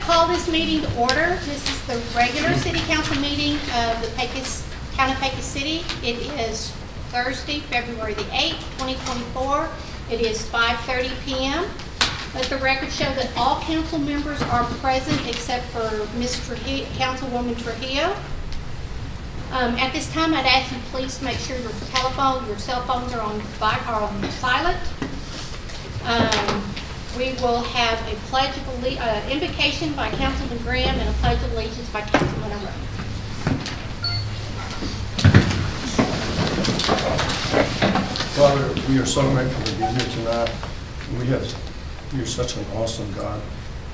Call this meeting to order. This is the regular city council meeting of the Pecos, Town of Pecos City. It is Thursday, February the 8th, 2024. It is 5:30 p.m. Let the record show that all council members are present except for Ms. Trujillo, Councilwoman Trujillo. At this time, I'd ask you please to make sure your telephone, your cell phones are on silent. We will have a pledge of invocation by Councilman Graham and a pledge of allegiance by Councilman Arroyo. Father, we are so grateful to be here tonight. You're such an awesome God,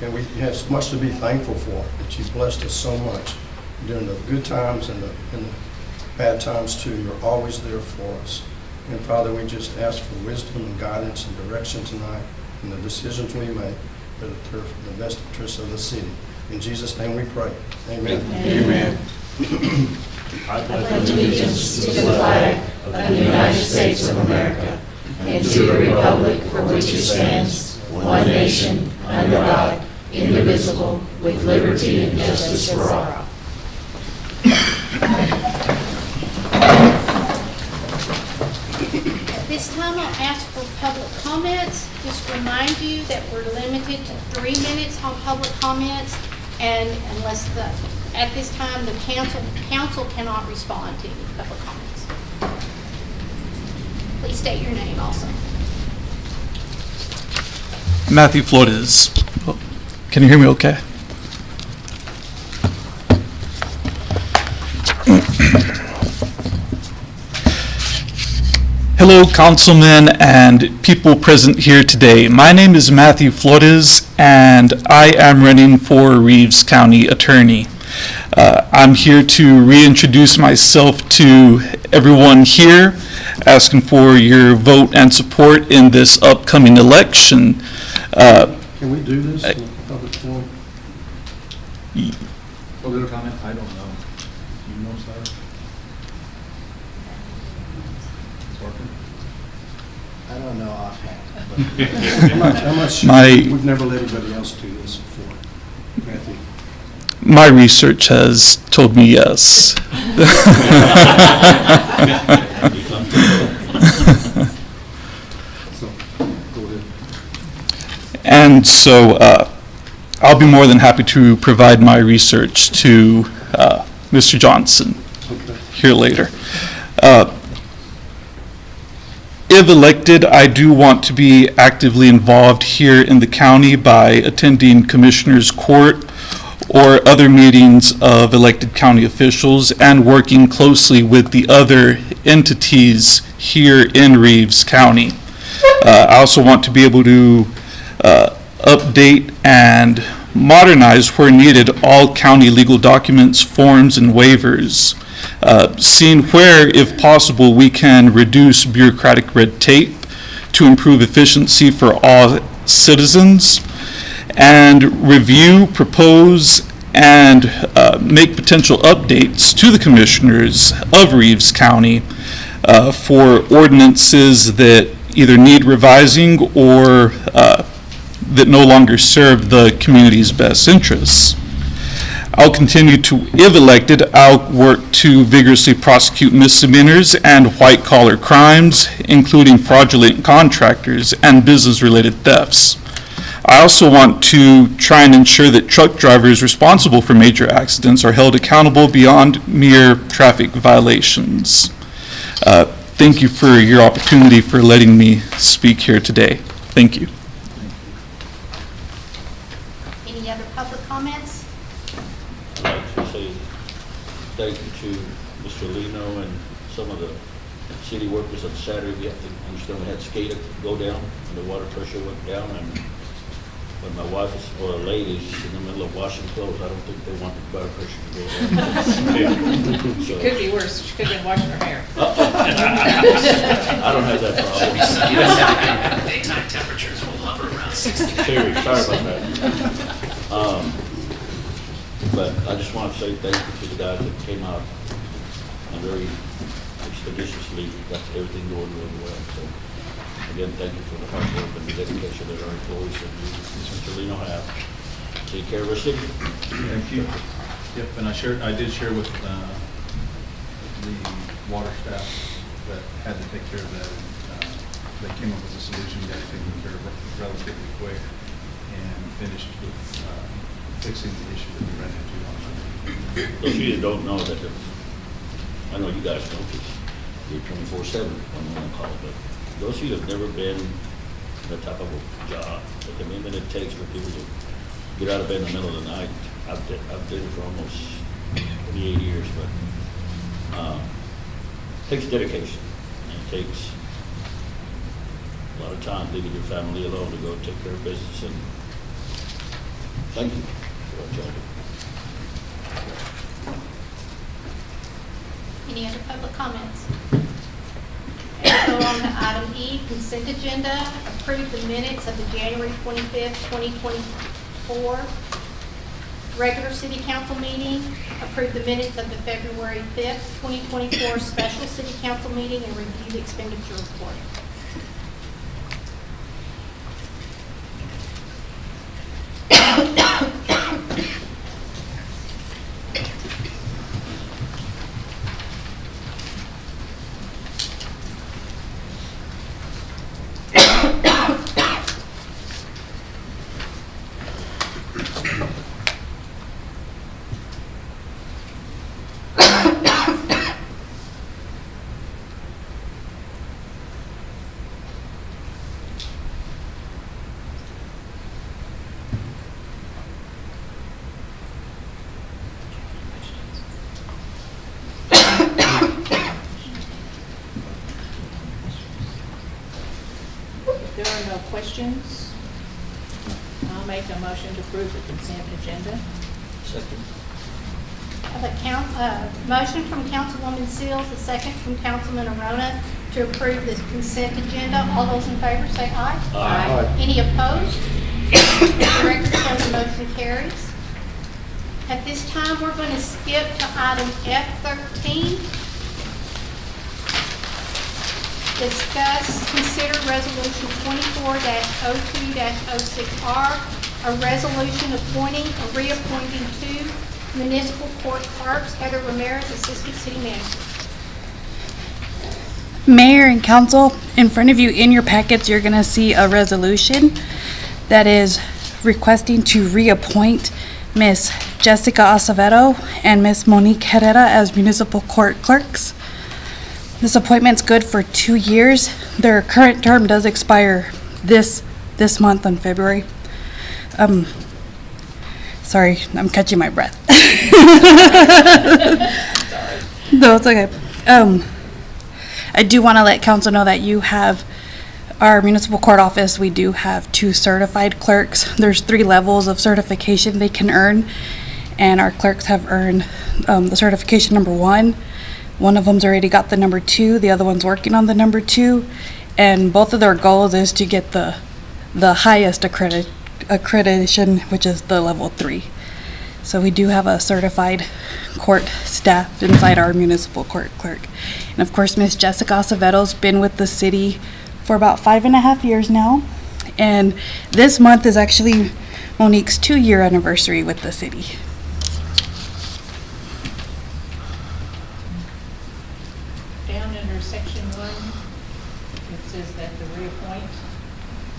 and we have so much to be thankful for, that you've blessed us so much during the good times and the bad times too. You're always there for us. And Father, we just ask for wisdom and guidance and direction tonight in the decisions we make that are for the best interests of the city. In Jesus' name we pray. Amen. Amen. I pledge allegiance to the flag of the United States of America and to the republic for which it stands, one nation, under God, indivisible, with liberty and justice for all. At this time, I'll ask for public comments. Just remind you that we're limited to 3 minutes on public comments, and at this time, the council cannot respond to any public comments. Please state your name also. Matthew Flores. Can you hear me okay? Hello, councilmen and people present here today. My name is Matthew Flores, and I am running for Reeves County Attorney. I'm here to reintroduce myself to everyone here, asking for your vote and support in this upcoming election. Can we do this in a public forum? Political comment? I don't know. Do you know, Sarah? It's working? I don't know offhand. How much we've never let anybody else do this before. Matthew. My research has told me yes. So, go ahead. And so I'll be more than happy to provide my research to Mr. Johnson here later. If elected, I do want to be actively involved here in the county by attending Commissioners Court or other meetings of elected county officials and working closely with the other entities here in Reeves County. I also want to be able to update and modernize where needed all county legal documents, forms, and waivers, seeing where, if possible, we can reduce bureaucratic red tape to improve efficiency for all citizens, and review, propose, and make potential updates to the commissioners of Reeves County for ordinances that either need revising or that no longer serve the community's best interests. I'll continue to, if elected, I'll work to vigorously prosecute misdemeanors and white-collar crimes, including fraudulent contractors and business-related thefts. I also want to try and ensure that truck drivers responsible for major accidents are held accountable beyond mere traffic violations. Thank you for your opportunity for letting me speak here today. Thank you. Any other public comments? I'd like to say thank you to Mr. Lino and some of the city workers on Saturday. We have to understand we had SCADA go down and the water pressure went down, and when my wife is, or a lady, she's in the middle of washing clothes, I don't think they want the water pressure to go down. So, Could be worse. She could have been washing her hair. I don't have that problem. Daytime temperatures will hover around 60. Sorry about that. But I just want to say thank you to the guys that came out and very expeditiously got everything going really well. So again, thank you for the hard work and the dedication that our employees and you, Mr. Lino, have. take care of our city. Thank you. Yep, and I did share with the water staff that had to take care of that. They came up with a solution, got it taken care of relatively quick, and finished with fixing the issue that we ran into on Monday. Those of you that don't know that, I know you guys know this, you're 24/7 on call, but those of you that have never been in that type of a job, the commitment it takes for people to get out of bed in the middle of the night. I've did it for almost 28 years, but it takes dedication. And it takes a lot of time leaving your family alone to go take care of business, and thank you for what y'all do. Any other public comments? Okay, go on to item E, consent agenda. Approve the minutes of the January 25th, 2024 regular city council meeting. Approve the minutes of the February 5th, 2024 special city council meeting, and review the expenditure report. If there are no questions, I'll make a motion to approve the consent agenda. Second. I have a motion from Councilwoman Seals, a second from Councilman Arona to approve this consent agenda. All those in favor say aye. Aye. Any opposed? The record shows the motion carries. At this time, we're going to skip to item F13. Discuss, consider resolution 24-02-06R, a resolution appointing or reappointing two municipal court clerks, Heather Ramirez, Assistant City Manager. Mayor and council, in front of you in your packets, you're going to see a resolution that is requesting to reappoint Miss Jessica Acevedo and Miss Monique Herrera as municipal court clerks. This appointment's good for 2 years. Their current term does expire this month on February. Sorry, I'm catching my breath. No, it's okay. I do want to let council know that you have our municipal court office. We do have 2 certified clerks. There's 3 levels of certification they can earn, and our clerks have earned the certification number 1. One of them's already got the number 2. The other one's working on the number 2, and both of their goals is to get the highest accreditation, which is the level 3. So we do have a certified court staff inside our municipal court clerk. And of course, Miss Jessica Acevedo's been with the city for about 5.5 years now. And this month is actually Monique's 2-year anniversary with the city. Down under section 1, it says that the reappoint,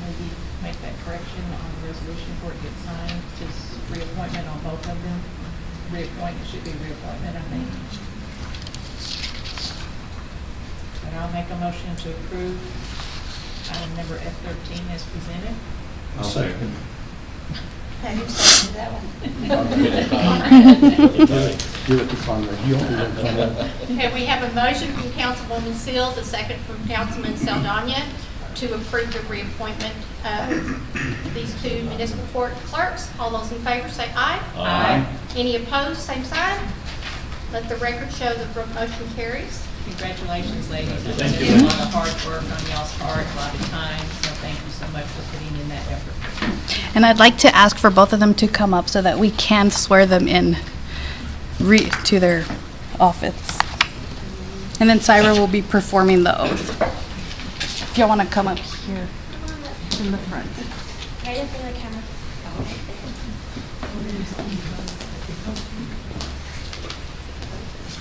maybe make that correction on the resolution before it gets signed. It says reappointment on both of them. Reappoint, it should be reappointment, I think. And I'll make a motion to approve item number F13 as presented. I'll second. Have you seconded that one? Give it to Conrad. You don't do it, Conrad. Okay, we have a motion from Councilwoman Seals, a second from Councilman Saldana to approve the reappointment of these 2 municipal court clerks. All those in favor say aye. Aye. Any opposed, same sign. Let the record show the motion carries. Congratulations, ladies. Thank It's you. been a lot of hard work on y'all's part, a lot of time, so thank you so much for putting in that effort. And I'd like to ask for both of them to come up so that we can swear them in to their office. And then Syra will be performing the oath. If y'all want to come up here in the front. Right in front of the camera. So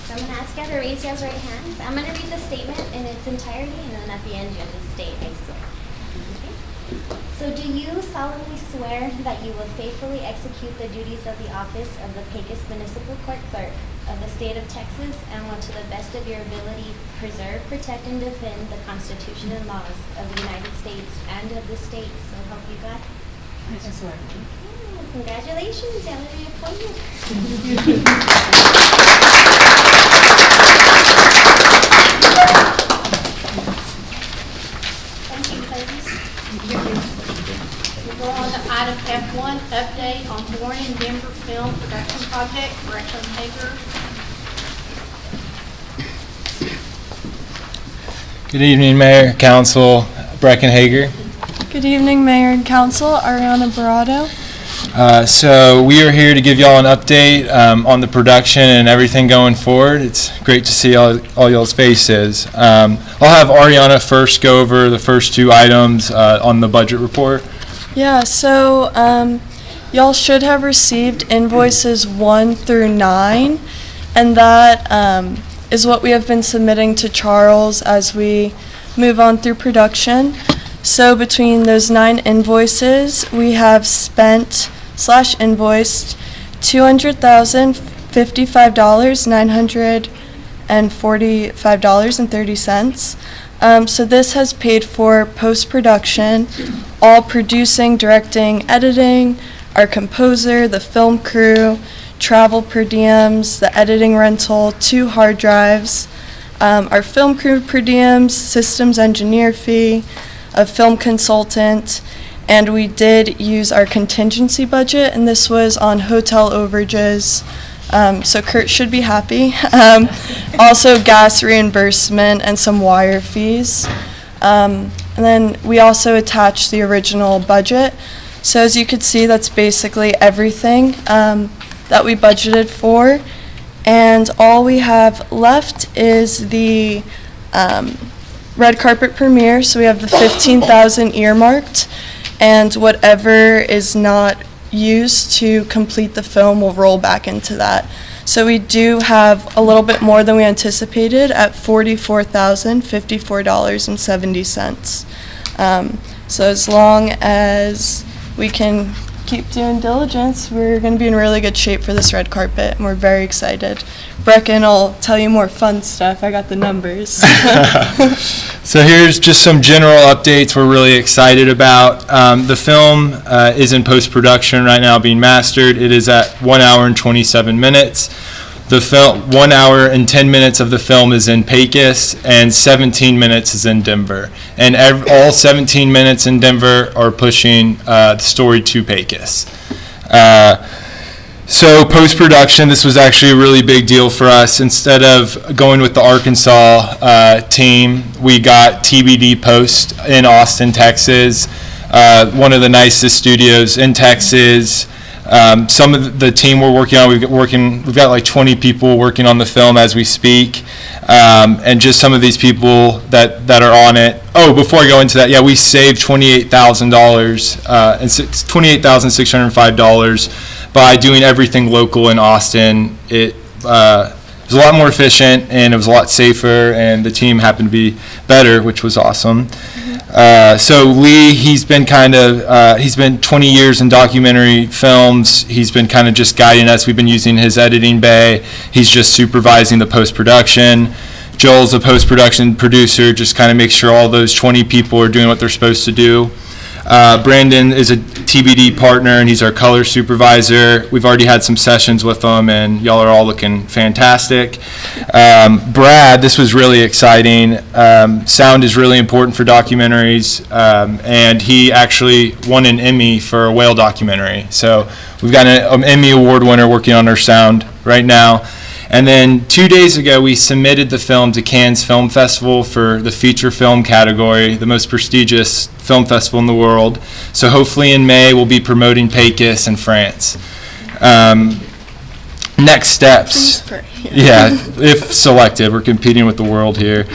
I'm going to ask you to raise your right hands. I'm going to read the statement in its entirety, and then at the end you have to state, I swear. Okay? So do you solemnly swear that you will faithfully execute the duties of the office of the Pecos Municipal Court Clerk of the state of Texas and will to the best of your ability preserve, protect, and defend the Constitution and laws of the United States and of the state, so help you God? I swear. Congratulations, you have been appointed. Thank you, ladies. We'll go on to item F1, update on Warren Denver Film Production Project, Director Hager. Good evening, Mayor, Council, Breckenhager. Good evening, Mayor and Council. Ariana Barado. So we are here to give y'all an update on the production and everything going forward. It's great to see all y'all's faces. I'll have Ariana first go over the first two items on the budget report. Yeah, so y'all should have received invoices 1 through 9, and that is what we have been submitting to Charles as we move on through production. So between those 9 invoices, we have spent / invoiced $200,055, $945.30. So this has paid for post-production, all producing, directing, editing, our composer, the film crew, travel per diems, the editing rental, 2 hard drives, our film crew per diems, systems engineer fee, a film consultant, and we did use our contingency budget, and this was on hotel overages, so Kurt should be happy. Also gas reimbursement and some wire fees. And then we also attached the original budget. So as you could see, that's basically everything that we budgeted for. And all we have left is the red carpet premiere, so we have the $15,000 earmarked, and whatever is not used to complete the film will roll back into that. So we do have a little bit more than we anticipated at $44,054.70. So as long as we can keep doing diligence, we're going to be in really good shape for this red carpet, and we're very excited. Brecken will tell you more fun stuff. I got the numbers. So here's just some general updates we're really excited about. The film is in post-production right now, being mastered. It is at 1 hour and 27 minutes. The film, 1 hour and 10 minutes of the film is in Pecos, and 17 minutes is in Denver. And all 17 minutes in Denver are pushing the story to Pecos. So post-production, this was actually a really big deal for us. Instead of going with the Arkansas team, we got TBD Post in Austin, Texas, one of the nicest studios in Texas. Some of the team we're working on, we've got like 20 people working on the film as we speak, and just some of these people that are on it. Oh, before I go into that, yeah, we saved $28,000 and $28,605 by doing everything local in Austin. It was a lot more efficient, and it was a lot safer, and the team happened to be better, which was awesome. So Lee, he's been 20 years in documentary films. He's been kind of just guiding us. We've been using his editing bay. He's just supervising the post-production. Joel's a post-production producer, just kind of makes sure all those 20 people are doing what they're supposed to do. Brandon is a TBD partner, and he's our color supervisor. We've already had some sessions with him, and y'all are all looking fantastic. Brad, this was really exciting. Sound is really important for documentaries, and he actually won an Emmy for a whale documentary. So we've got an Emmy Award winner working on our sound right now. And then 2 days ago, we submitted the film to Cannes Film Festival for the feature film category, the most prestigious film festival in the world. So hopefully in May, we'll be promoting Pecos in France. Next steps. Yeah, if selected. We're competing with the world here.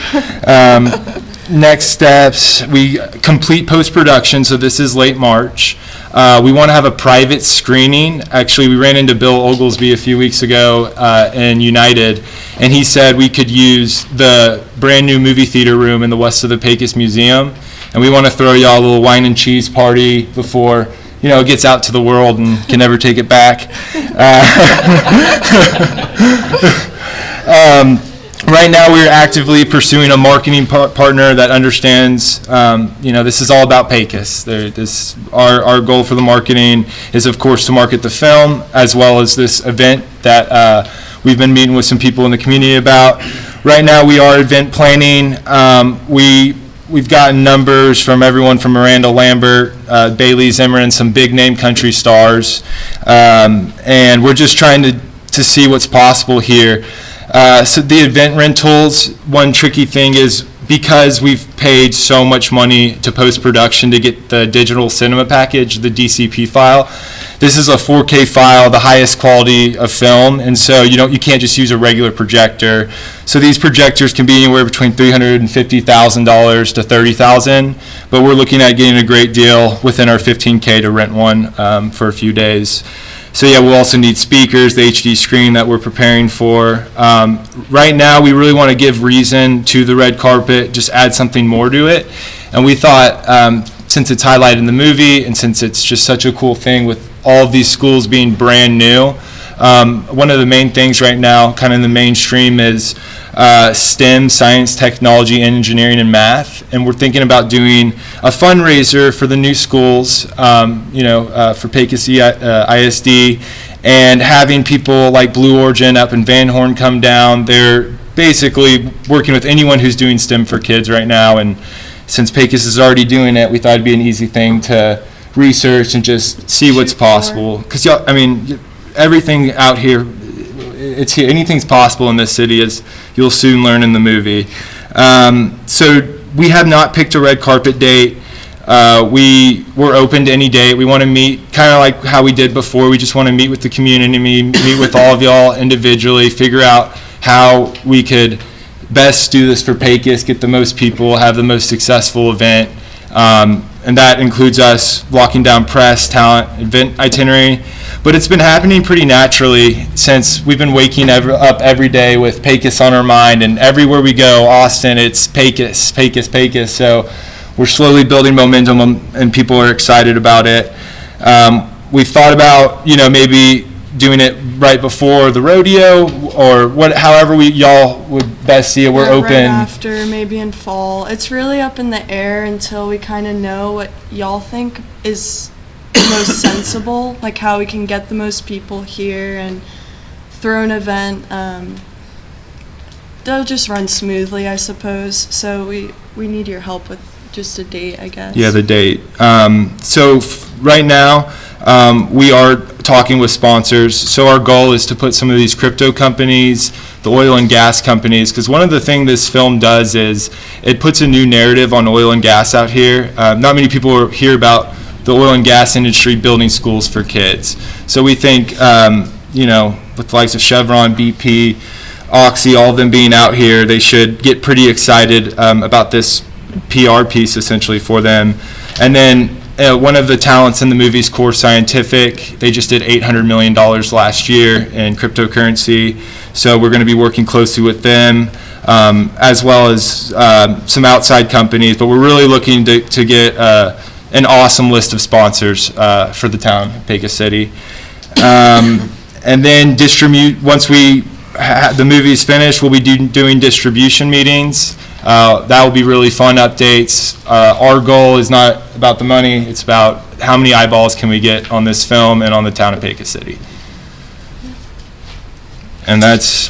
next steps, we complete post-production, so this is late March. We want to have a private screening. Actually, we ran into Bill Oglesby a few weeks ago in United, and he said we could use the brand-new movie theater room in the West of the Pecos Museum, and we want to throw y'all a little wine and cheese party before, you know, it gets out to the world and can never take it back. Right now, we're actively pursuing a marketing partner that understands, you know, this is all about Pecos. Our goal for the marketing is, of course, to market the film, as well as this event that we've been meeting with some people in the community about. Right now, we are event planning. We've gotten numbers from everyone from Miranda Lambert, Bailey Zimmerman, some big-name country stars, and we're just trying to see what's possible here. So the event rentals, one tricky thing is because we've paid so much money to post-production to get the digital cinema package, the DCP file, this is a 4K file, the highest quality of film, and so you can't just use a regular projector. So these projectors can be anywhere between $350,000 to $30,000, but we're looking at getting a great deal within our $15K to rent one for a few days. So yeah, we'll also need speakers, the HD screen that we're preparing for. Right now, we really want to give reason to the red carpet, just add something more to it. And we thought, since it's highlighted in the movie, and since it's just such a cool thing with all of these schools being brand new, one of the main things right now, kind of in the mainstream, is STEM, science, technology, engineering, and math. And we're thinking about doing a fundraiser for the new schools, for Pecos ISD, and having people like Blue Origin up in Van Horn come down. They're basically working with anyone who's doing STEM for kids right now. And since Pecos is already doing it, we thought it'd be an easy thing to research and just see what's possible. Because everything out here, it's here. Anything's possible in this city, as you'll soon learn in the movie. So we have not picked a red carpet date. We're open to any date. We want to meet kind of like how we did before. We just want to meet with the community, meet with all of y'all individually, figure out how we could best do this for Pecos, get the most people, have the most successful event. And that includes us locking down press, talent, event itinerary. But it's been happening pretty naturally since we've been waking up every day with Pecos on our mind, and everywhere we go, Austin, it's Pecos, Pecos, Pecos. So we're slowly building momentum, and people are excited about it. We've thought about, maybe doing it right before the rodeo, or however y'all would best see it. We're open. Right after, maybe in fall. It's really up in the air until we kind of know what y'all think is most sensible, like how we can get the most people here and throw an event. They'll just run smoothly, I suppose. So we need your help with just a date, I guess. Yeah, the date. So right now, we are talking with sponsors. So our goal is to put some of these crypto companies, the oil and gas companies, because one of the things this film does is it puts a new narrative on oil and gas out here. Not many people hear about the oil and gas industry building schools for kids. So we think, with the likes of Chevron, BP, Oxy, all of them being out here, they should get pretty excited about this PR piece essentially for them. And then one of the talents in the movie is Core Scientific. They just did $800 million last year in cryptocurrency. So we're going to be working closely with them, as well as some outside companies. But we're really looking to get an awesome list of sponsors for the town of Pecos City. And then once the movie's finished, we'll be doing distribution meetings. That will be really fun updates. Our goal is not about the money, it's about how many eyeballs can we get on this film and on the town of Pecos City. And that's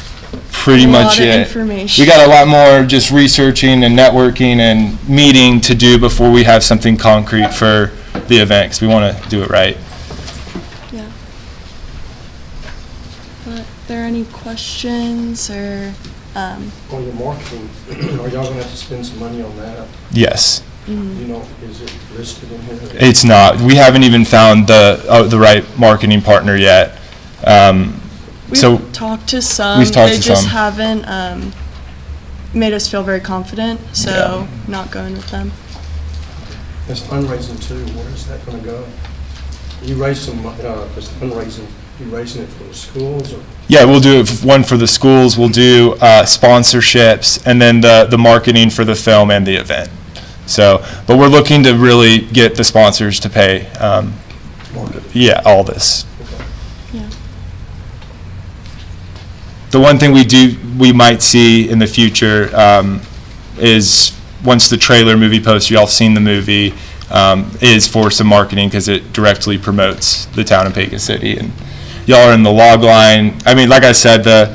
pretty much it. Information. We got a lot more just researching and networking and meeting to do before we have something concrete for the event, because we want to do it right. Yeah. But are there any questions or? On the marketing, are y'all gonna have to spend some money on that? Yes. Is it listed in here? It's not. We haven't even found the right marketing partner yet. We've talked to some. We've talked they to just some. haven't made us feel very confident, so not going with them. This fundraising too, where is that gonna go? You raise some, this fundraising, you raising it for the schools or? Yeah, we'll do one for the schools, we'll do sponsorships, and then the marketing for the film and the event. So, but we're looking to really get the sponsors to pay, yeah, all this. Yeah. The one thing we might see in the future is once the trailer movie posts, y'all have seen the movie, is for some marketing because it directly promotes the town of Pecos City. And y'all are in the log line. I mean, like I said, the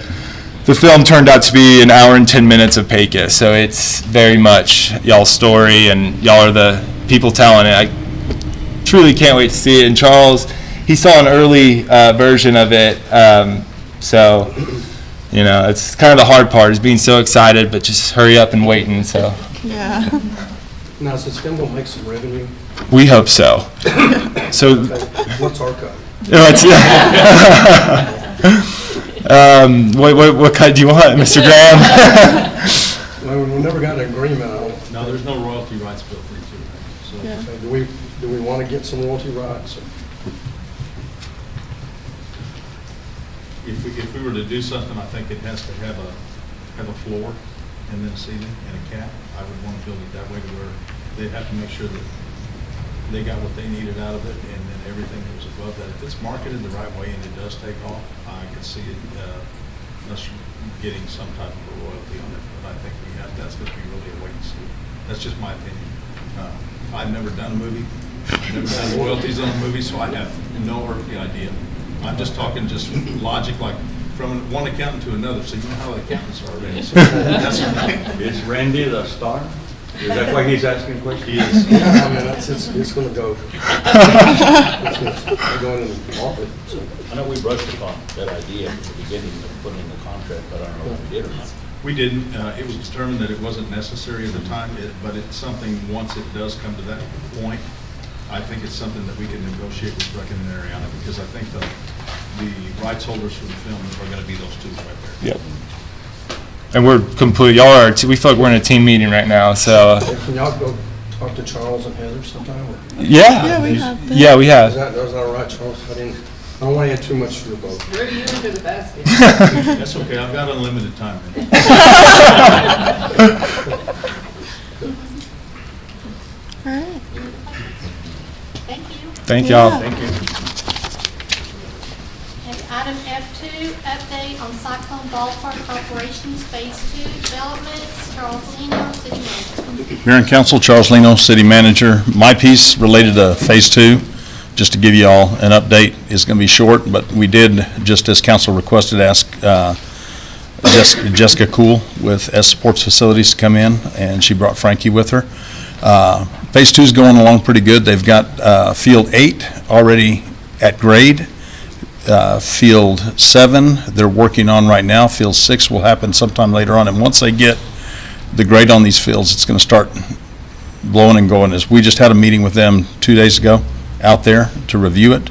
film turned out to be an hour and 10 minutes of Pecos, so it's very much y'all's story, and y'all are the people telling it. I truly can't wait to see it. And Charles, he saw an early version of it, so you know, it's kind of the hard part is being so excited, but just hurry up and waiting. So Yeah. Now, is this film gonna make some revenue? we hope so. So. Okay, what's our cut? What kind do you want, Mr. Graham? Well, we never got an agreement on it. No, there's no royalty rights built into it. So Yeah. Okay, do we want to get some royalty rights? if we were to do something, I think it has to have a floor and then ceiling and a cap. I would want to build it that way to where they'd have to make sure that they got what they needed out of it, and then everything that was above that. If it's marketed the right way and it does take off, I could see it, us getting some type of a royalty on it. But I think that's going to be really a wait and see. That's just my opinion. I've never done a movie. I've never done royalties on a movie, so I have no earthly idea. I'm just talking just logic, like from one accountant to another, so you know how the accountants are already. So that's Is Randy the star? Is that why he's asking questions? He is. Yeah, I mean, it's going to go. It's going to go into the market. So. I know we brushed upon that idea at the beginning of putting in the contract, but I don't know if we did or not. We didn't. It was determined that it wasn't necessary at the time, but it's something, once it does come to that point, I think it's something that we can negotiate with Brecken and Ariana, because I think the rights holders for the film are going to be those two right there. Yep. And we're complete. Y'all are. We feel like we're in a team meeting right now. So. Can y'all go talk to Charles and Heather sometime? Or? Yeah. Yeah, we have that. Yeah, we Is have. that all right, Charles? I don't want to add too much for the boat. Where do you into the basket? That's okay. I've got unlimited time. All right. Thank you. Thank y'all. Yeah. Thank you. Okay, item F2, update on Cyclone Ballpark Operations Phase 2 developments. Charles Lino, City Manager. Mayor and Council, Charles Lino, City Manager. My piece related to Phase 2, just to give you all an update, is going to be short, but we did, just as council requested, ask Jessica Cool with S Sports Facilities to come in, and she brought Frankie with her. Phase 2 is going along pretty good. They've got Field 8 already at grade. Field 7 they're working on right now. Field 6 will happen sometime later on, and once they get the grade on these fields, it's going to start blowing and going. As we just had a meeting with them 2 days ago out there to review it.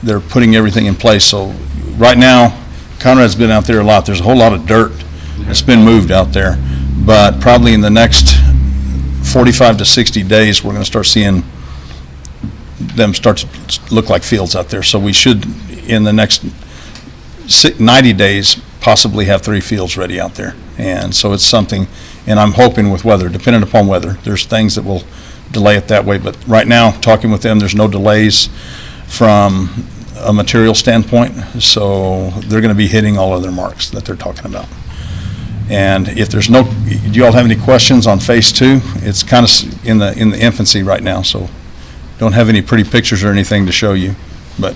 They're putting everything in place. So right now, Conrad's been out there a lot. There's a whole lot of dirt that's been moved out there, but probably in the next 45 to 60 days, we're going to start seeing them start to look like fields out there. So we should, in the next 90 days, possibly have 3 fields ready out there. And so it's something, and I'm hoping with weather, depending upon weather, there's things that will delay it that way. But right now, talking with them, there's no delays from a material standpoint. So they're going to be hitting all of their marks that they're talking about. And if there's no, do you all have any questions on Phase 2? It's kind of in the infancy right now, so don't have any pretty pictures or anything to show you, but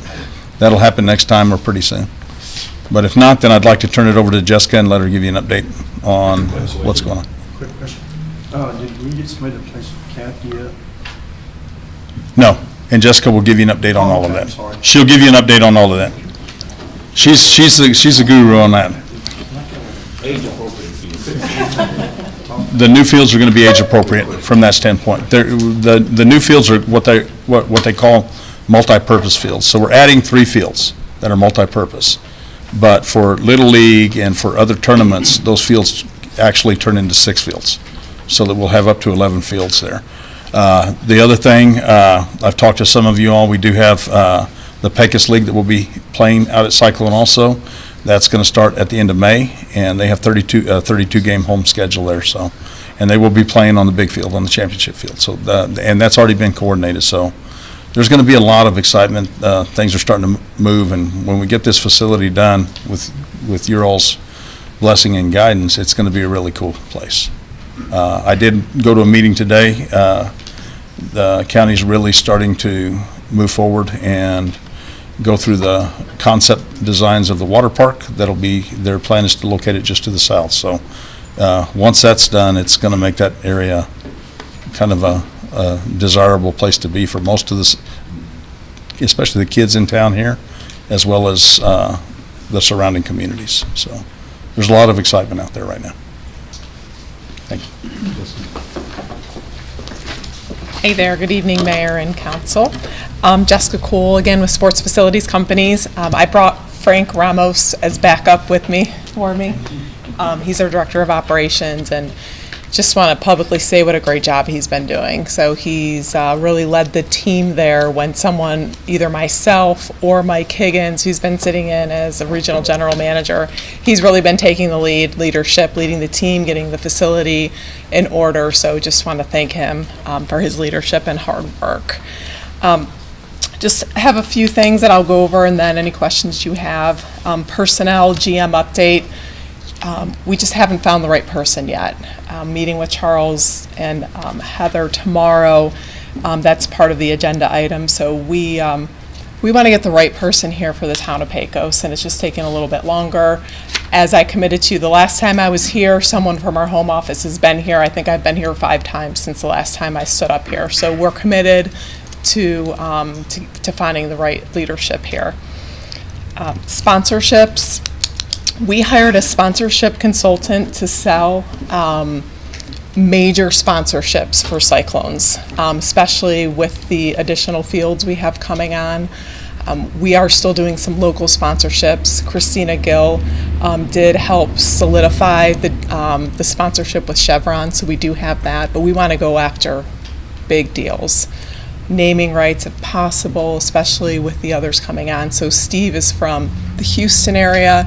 that'll happen next time or pretty soon. But if not, then I'd like to turn it over to Jessica and let her give you an update on what's going on. Quick question. Did we get somebody to place a cap yet? No, and Jessica will give you an update on all of Okay, that. sorry. She'll give you an update on all of that. She's a guru on that. Age appropriate. The new fields are going to be age appropriate from that standpoint. The new fields are what they call multi-purpose fields. So we're adding 3 fields that are multi-purpose. But for Little League and for other tournaments, those fields actually turn into 6 fields, so that we'll have up to 11 fields there. The other thing, I've talked to some of you all, we do have the Pecos League that will be playing out at Cyclone also. That's going to start at the end of May, and they have 32 game home schedule there, so, and they will be playing on the big field, on the championship field. So, and that's already been coordinated, so there's going to be a lot of excitement. Things are starting to move, and when we get this facility done with your all's blessing and guidance, it's going to be a really cool place. I did go to a meeting today. The county's really starting to move forward and go through the concept designs of the water park. Their plan is to locate it just to the south. So once that's done, it's going to make that area kind of a desirable place to be for most of this, especially the kids in town here, as well as the surrounding communities. So there's a lot of excitement out there right now. Thank you. Hey there, good evening, Mayor and Council. Jessica Cool, again with Sports Facilities Companies. I brought Frank Ramos as backup with me, for me. He's our Director of Operations, and just want to publicly say what a great job he's been doing. So he's really led the team there when someone, either myself or Mike Higgins, who's been sitting in as a regional general manager, he's really been taking the leadership, leading the team, getting the facility in order. So just want to thank him for his leadership and hard work. Just have a few things that I'll go over, and then any questions you have. Personnel, GM update. We just haven't found the right person yet. Meeting with Charles and Heather tomorrow. That's part of the agenda item. So we want to get the right person here for the town of Pecos, and it's just taking a little bit longer. As I committed to the last time I was here, someone from our home office has been here. I think I've been here 5 times since the last time I stood up here. So we're committed to finding the right leadership here. Sponsorships. We hired a sponsorship consultant to sell major sponsorships for Cyclones, especially with the additional fields we have coming on. We are still doing some local sponsorships. Christina Gill did help solidify the sponsorship with Chevron, so we do have that, but we want to go after big deals. Naming rights if possible, especially with the others coming on. So Steve is from the Houston area.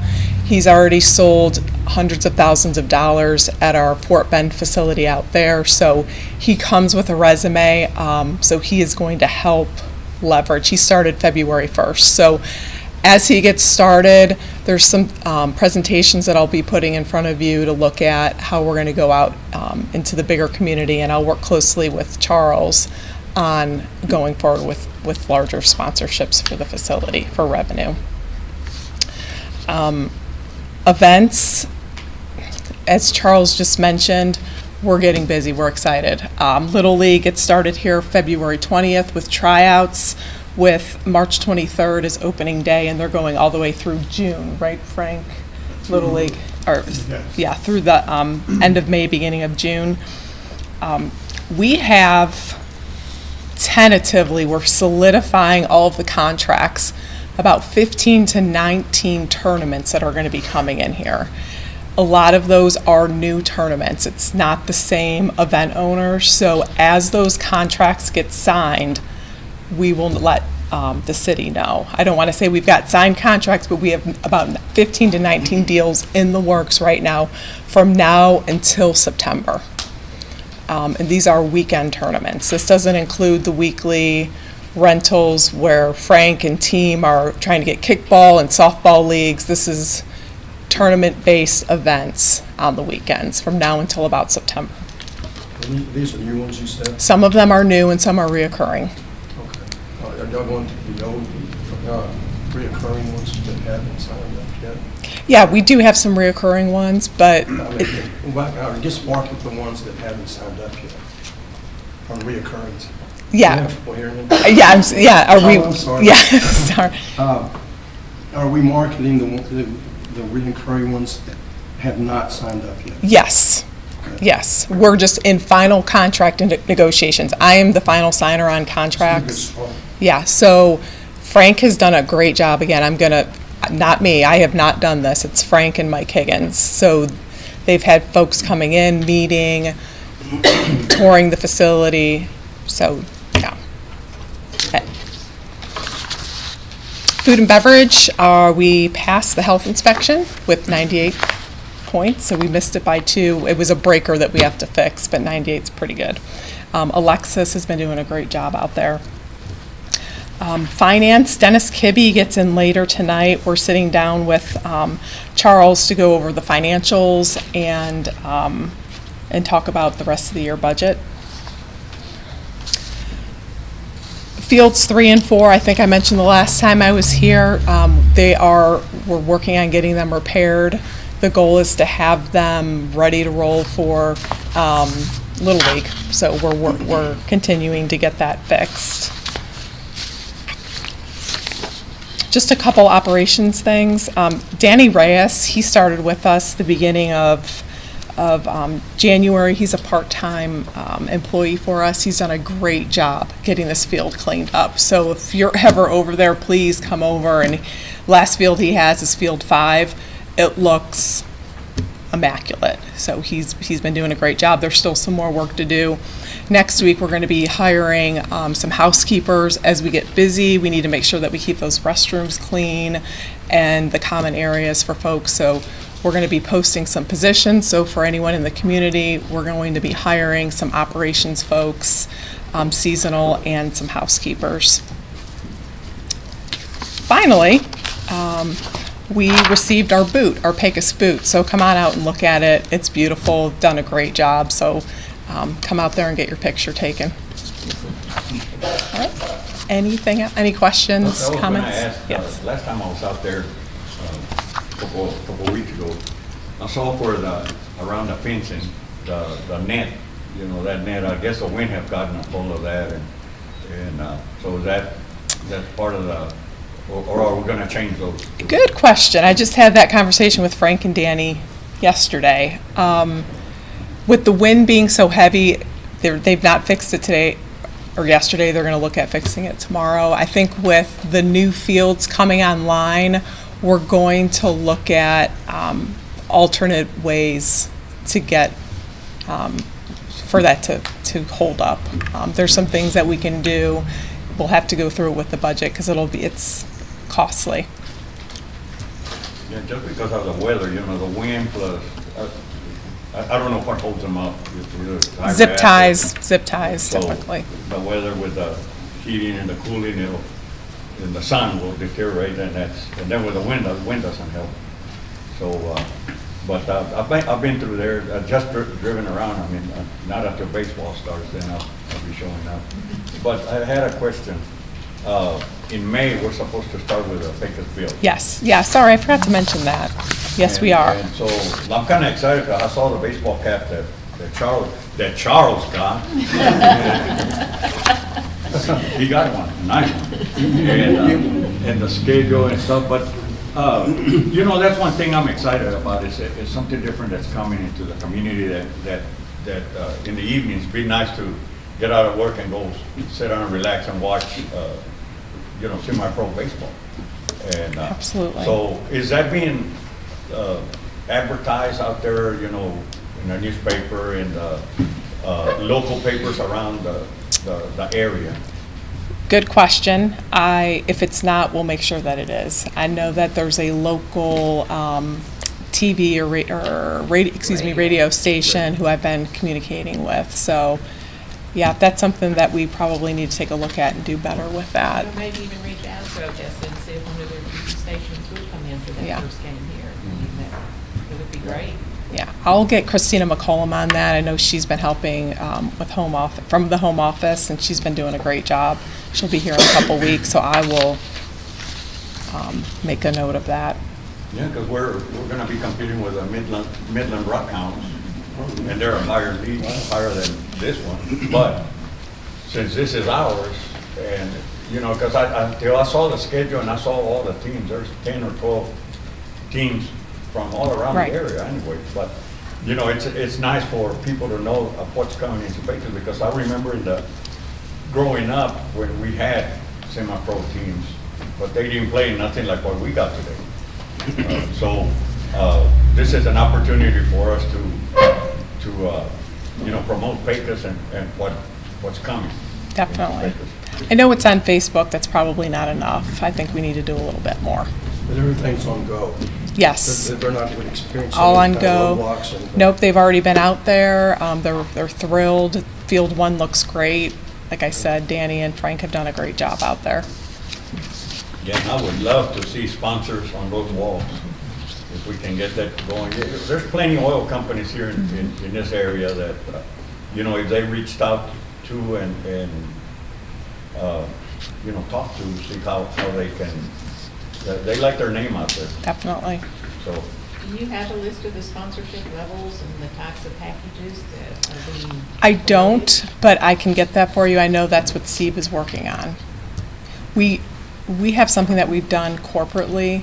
He's already sold hundreds of thousands of dollars at our Fort Bend facility out there. So he comes with a resume, so he is going to help leverage. He started February 1st. So as he gets started, there's some presentations that I'll be putting in front of you to look at how we're going to go out into the bigger community, and I'll work closely with Charles on going forward with larger sponsorships for the facility for revenue. Events, as Charles just mentioned, we're getting busy, we're excited. Little League gets started here February 20th with tryouts, with March 23rd is opening day, and they're going all the way through June, right, Frank? Little League, or yeah, through the end of May, beginning of June. We have tentatively, we're solidifying all of the contracts, about 15 to 19 tournaments that are going to be coming in here. A lot of those are new tournaments. It's not the same event owner, so as those contracts get signed, we will let the city know. I don't want to say we've got signed contracts, but we have about 15 to 19 deals in the works right now from now until September. And these are weekend tournaments. This doesn't include the weekly rentals where Frank and team are trying to get kickball and softball leagues. This is tournament-based events on the weekends from now until about September. These are new ones you said? Some of them are new and some are reoccurring. Okay. Are y'all going to the old reoccurring ones that haven't signed up yet? Yeah, we do have some reoccurring ones, but I guess mark with the ones that haven't signed up yet on reoccurrings. yeah. People hearing me? Yeah, are we? I'm sorry. Yeah, sorry. Are we marketing the reoccurring ones that have not signed up yet? Yes. Okay. Yes, we're just in final contract negotiations. I am the final signer on contracts. Yeah, so Frank has done a great job. Again, not me, I have not done this. It's Frank and Mike Higgins. So They've had folks coming in, meeting, touring the facility, so, yeah. Food and beverage, we passed the health inspection with 98 points, so we missed it by 2. It was a breaker that we have to fix, but 98 is pretty good. Alexis has been doing a great job out there. Finance, Dennis Kibbe gets in later tonight. We're sitting down with Charles to go over the financials and talk about the rest of the year budget. Fields 3 and 4, I think I mentioned the last time I was here, we're working on getting them repaired. The goal is to have them ready to roll for Little League, so we're continuing to get that fixed. Just a couple operations things. Danny Reyes, he started with us the beginning of January. He's a part-time employee for us. He's done a great job getting this field cleaned up. So if you're ever over there, please come over. And last field he has is Field 5. It looks immaculate. So he's been doing a great job. There's still some more work to do. Next week, we're going to be hiring some housekeepers. As we get busy, we need to make sure that we keep those restrooms clean and the common areas for folks. So we're going to be posting some positions. So for anyone in the community, we're going to be hiring some operations folks, seasonal, and some housekeepers. Finally, we received our boot, our Pecos boot. So come on out and look at it. It's beautiful, done a great job. So come out there and get your picture taken. All right. Anything, any questions, comments? I was going to ask, yes. Last time I was out there, a couple of weeks ago, I saw for around the fencing, the net, that net, I guess the wind have gotten a hold of that, and so is that part of the, or are we going to change those? Good question. I just had that conversation with Frank and Danny yesterday. With the wind being so heavy, they've not fixed it today or yesterday. They're going to look at fixing it tomorrow. I think with the new fields coming online, we're going to look at alternate ways to get for that to hold up. There's some things that we can do. We'll have to go through it with the budget because it's costly. Yeah, just because of the weather, the wind plus, I don't know what holds them up. Zip ties, So typically. the weather with the heating and the cooling, and the sun will deteriorate, and then with the wind doesn't help. So, but I've been through there, just driven around. I mean, not after baseball starts, then I'll be showing up. But I had a question. In May, we're supposed to start with a Pecos field. Yes, yeah, sorry, I forgot to mention that. Yes, we are. And so I'm kind of excited because I saw the baseball cap that Charles got. He got one, nice one. And the schedule and stuff, but that's one thing I'm excited about is something different that's coming into the community that in the evenings, be nice to get out of work and go sit down and relax and watch, semi-pro baseball. And absolutely. So is that being advertised out there, in the newspaper and local papers around the area? Good question. If it's not, we'll make sure that it is. I know that there's a local TV or radio station who I've been communicating with. So, yeah, that's something that we probably need to take a look at and do better with that. Or maybe even reach out to Odessa and see if one of their TV stations would come in for that first game here. I mean, that would be great. Yeah, I'll get Christina McCollum on that. I know she's been helping with from the home office, and she's been doing a great job. She'll be here in a couple weeks, so I will make a note of that. Yeah, because we're going to be competing with the Midland Rockhounds, and they're a higher league, higher than this one. But since this is ours, and because until I saw the schedule and I saw all the teams, there's 10 or 12 teams from all around the area anyway. But it's nice for people to know of what's coming into Pecos, because I remember growing up when we had semi-pro teams, but they didn't play nothing like what we got today. So this is an opportunity for us to promote Pecos and what's coming. Definitely. I know it's on Facebook, that's probably not enough. I think we need to do a little bit more. But everything's on go. Yes. They're not even experiencing All on any kind of go. roadblocks or anything. Nope, they've already been out there. They're thrilled. Field 1 looks great. Like I said, Danny and Frank have done a great job out there. Yeah, and I would love to see sponsors on those walls, if we can get that going. There's plenty of oil companies here in this area that, if they reached out to and talk to, see how they can, they like their name out there. Definitely. So, Do you have a list of the sponsorship levels and the types of packages that are being? I don't, but I can get that for you. I know that's what Steve is working on. We have something that we've done corporately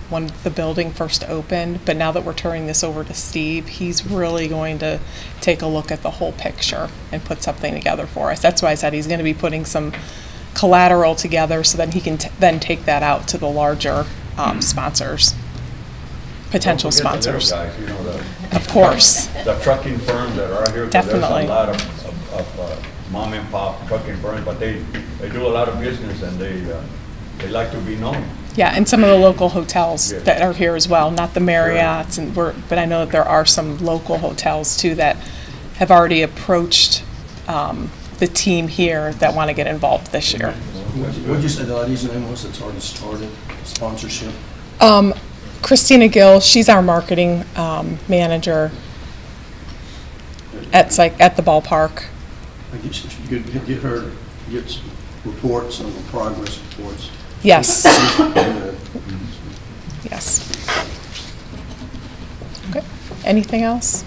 when the building first opened, but now that we're turning this over to Steve, he's really going to take a look at the whole picture and put something together for us. That's why I said he's going to be putting some collateral together so that he can then take that out to the larger sponsors, potential don't forget sponsors. The little guys, Of course. The trucking firms that are out here. 'Cause Definitely. There's a lot of mom and pop trucking firms, but they do a lot of business and they like to be known. Yeah, and some of the local hotels Yeah. that are here as well, not the Marriotts, but I know that there are some local hotels too that have already approached the team here that want to get involved this year. What'd you say the lady's name was that's already started sponsorship? Christina Gill, she's our marketing manager at the ballpark. I guess you could get her, get some reports on the progress reports. Yes. Yeah. Yes. Okay. Anything else?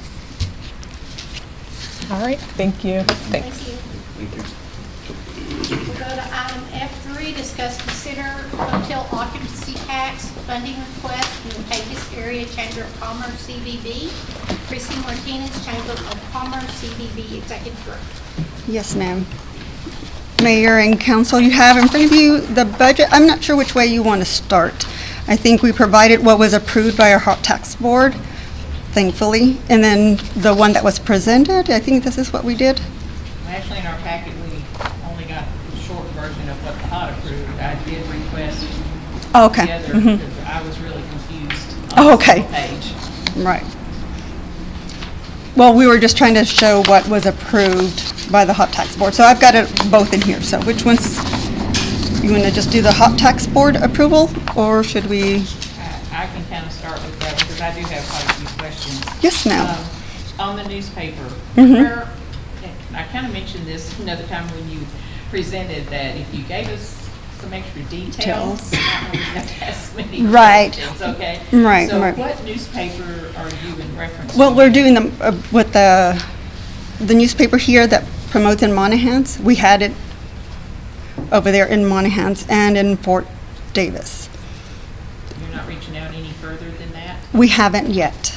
All right, thank you. Thanks. We'll go to item F3, discuss, consider hotel occupancy tax funding request from the Pecos Area Chamber of Commerce, CVB. Chrissy Martinez, Chamber of Commerce, CVB Executive Director. Yes, ma'am. Mayor and council, you have in front of you the budget. I'm not sure which way you want to start. I think we provided what was approved by our hot tax board, thankfully, and then the one that was presented, I think this is what we did. Actually, in our packet, we only got the short version of what the HOT approved. I did request Okay. the other Mhm. because I was really confused Oh, on okay. the page. Right. Well, we were just trying to show what was approved by the hot tax board. So I've got it both in here. So which ones, you want to just do the hot tax board approval, or should we? I can kind of start with that because I do have quite a few questions. Yes, ma'am. On the newspaper, Mhm. where, I kind of mentioned this another time when you presented that if you gave us some extra details, I don't know if we have to ask many Right. questions, okay? Right, So right. what newspaper are you in reference to? Well, we're doing them with the newspaper here that promotes in Monahans. We had it over there in Monahans and in Fort Davis. You're not reaching out any further than that? We haven't yet,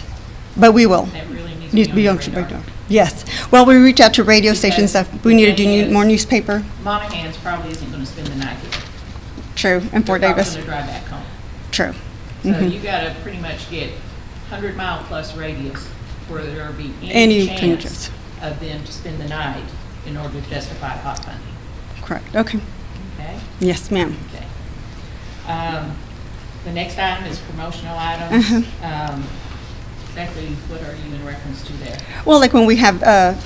but we will. That really needs Need to be on your radar. radar. Yes. Well, we reach out to radio stations Because that we need to the thing do more is- newspaper. Monahans probably isn't going to spend the night here. True, and Fort They're Davis. probably going to drive back home. True. So Mhm. you got to pretty much get 100-mile plus radius where there'll be Any any changes. chance of them to spend the night in order to justify hot funding, Correct. Okay. okay? Yes, ma'am. Okay. The next item is promotional items. Exactly what are you in reference to there? Well, like when we have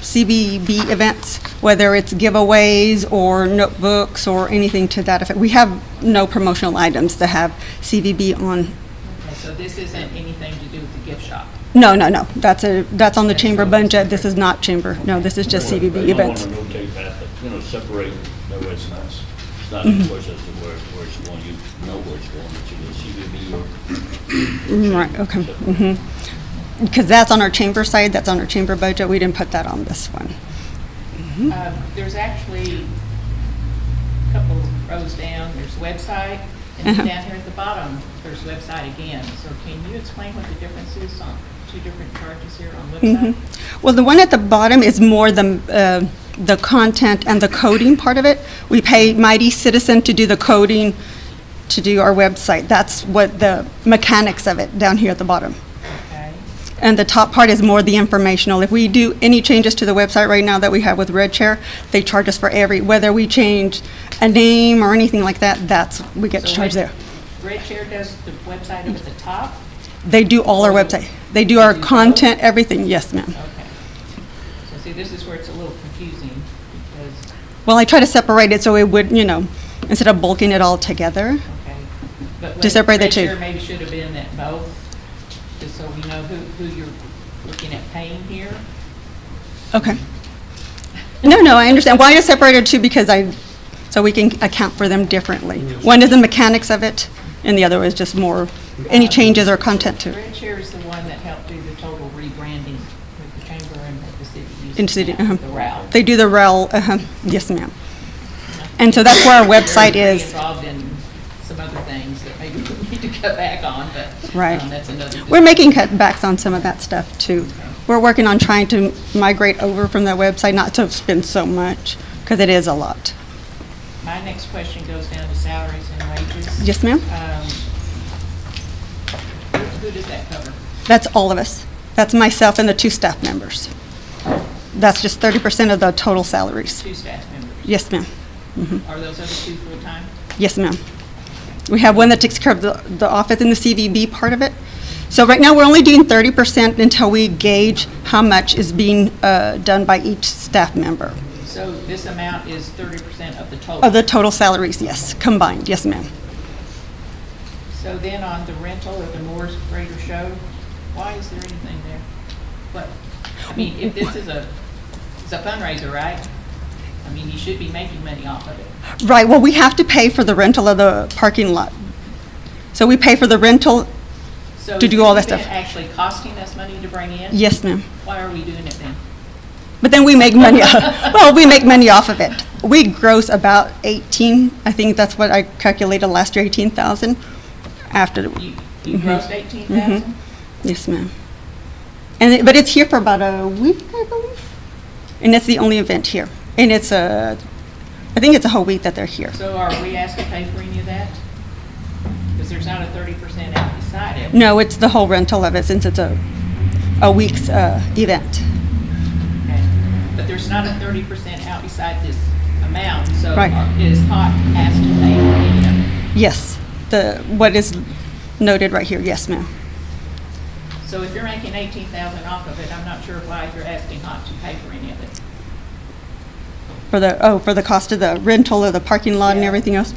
CBB events, whether it's giveaways or notebooks or anything to that effect, we have no promotional items that have CVB on. Okay, so this isn't anything to do with the gift shop? No, no, no. That's on the chamber budget. This is not chamber. No, this is just CVB You don't want events. to notate that, but, separate, that way it's nice. It's not Mhm. a choice as to where it's going, you know where it's going, it's either CVB or. Right, okay. Because that's on our chamber side, that's on our chamber budget. We didn't put that on this one. There's actually a couple rows down, there's website, and then down here at the bottom, there's website again. So can you explain what the difference is on two different charges here on website? Well, the one at the bottom is more the content and the coding part of it. We pay Mighty Citizen to do the coding to do our website. That's what the mechanics of it down here at the bottom. Okay. And the top part is more the informational. If we do any changes to the website right now that we have with Red Chair, they charge us for whether we change a name or anything like that, we get So charged there. Red Chair does the website up at the top? They do all our website. They do our content, everything, yes, ma'am. Okay. So see, this is where it's a little confusing, because, Well, I try to separate it so it would, instead of bulking it all together. okay. But To separate the Red two. Chair maybe should have been at both, just so we know who you're looking at paying here. Okay. No, I understand. Why I separated two, because so we can account for them differently. One is the mechanics of it, and the other is just more, any changes or content to it. Red Chair is the one that helped do the total rebranding with the chamber and with the city In city, using the RAL. They do the REL, yes, ma'am. And so that's where our website They're is. involved in some other things that maybe we need to cut back on, but Right. that's another. We're making cutbacks on some of that stuff, too. We're working on trying to migrate over from that website, not to spend so much, because it is a lot. My next question goes down to salaries and wages. Yes, ma'am? Who does that cover? That's all of us. That's myself and the 2 staff members. That's just 30% of the total salaries. 2 staff members? Yes, ma'am. Are those other 2 full-time? Yes, ma'am. We have one that takes care of the office and the CVB part of it. So right now, we're only doing 30% until we gauge how much is being done by each staff member. So this amount is 30% of the total? Of the total salaries, yes, combined, yes, ma'am. So then on the rental of the Moore's Greater Show, why is there anything there? What, I mean, if this is it's a fundraiser, right? I mean, you should be making money off of it. Right, well, we have to pay for the rental of the parking lot. So we pay for the rental So to do all that is this stuff. event actually costing us money to bring in? Yes, ma'am. Why are we doing it then? But then we make money, well, we make money off of it. We gross about 18, I think that's what I calculated last year, 18,000 after. You grossed 18,000? Yes, ma'am. But it's here for about a week, I believe. And it's the only event here. And it's I think it's a whole week that they're here. So are we asked to pay for any of that? Because there's not a 30% out beside it. No, it's the whole rental of it since it's a week's event. Okay. But there's not a 30% out beside this amount, so Right. is HOT asked to pay for any of it? Yes, what is noted right here, yes, ma'am. So if you're making 18,000 off of it, I'm not sure why you're asking HOT to pay for any of it. For the cost of the rental of the parking lot and Yeah. everything else?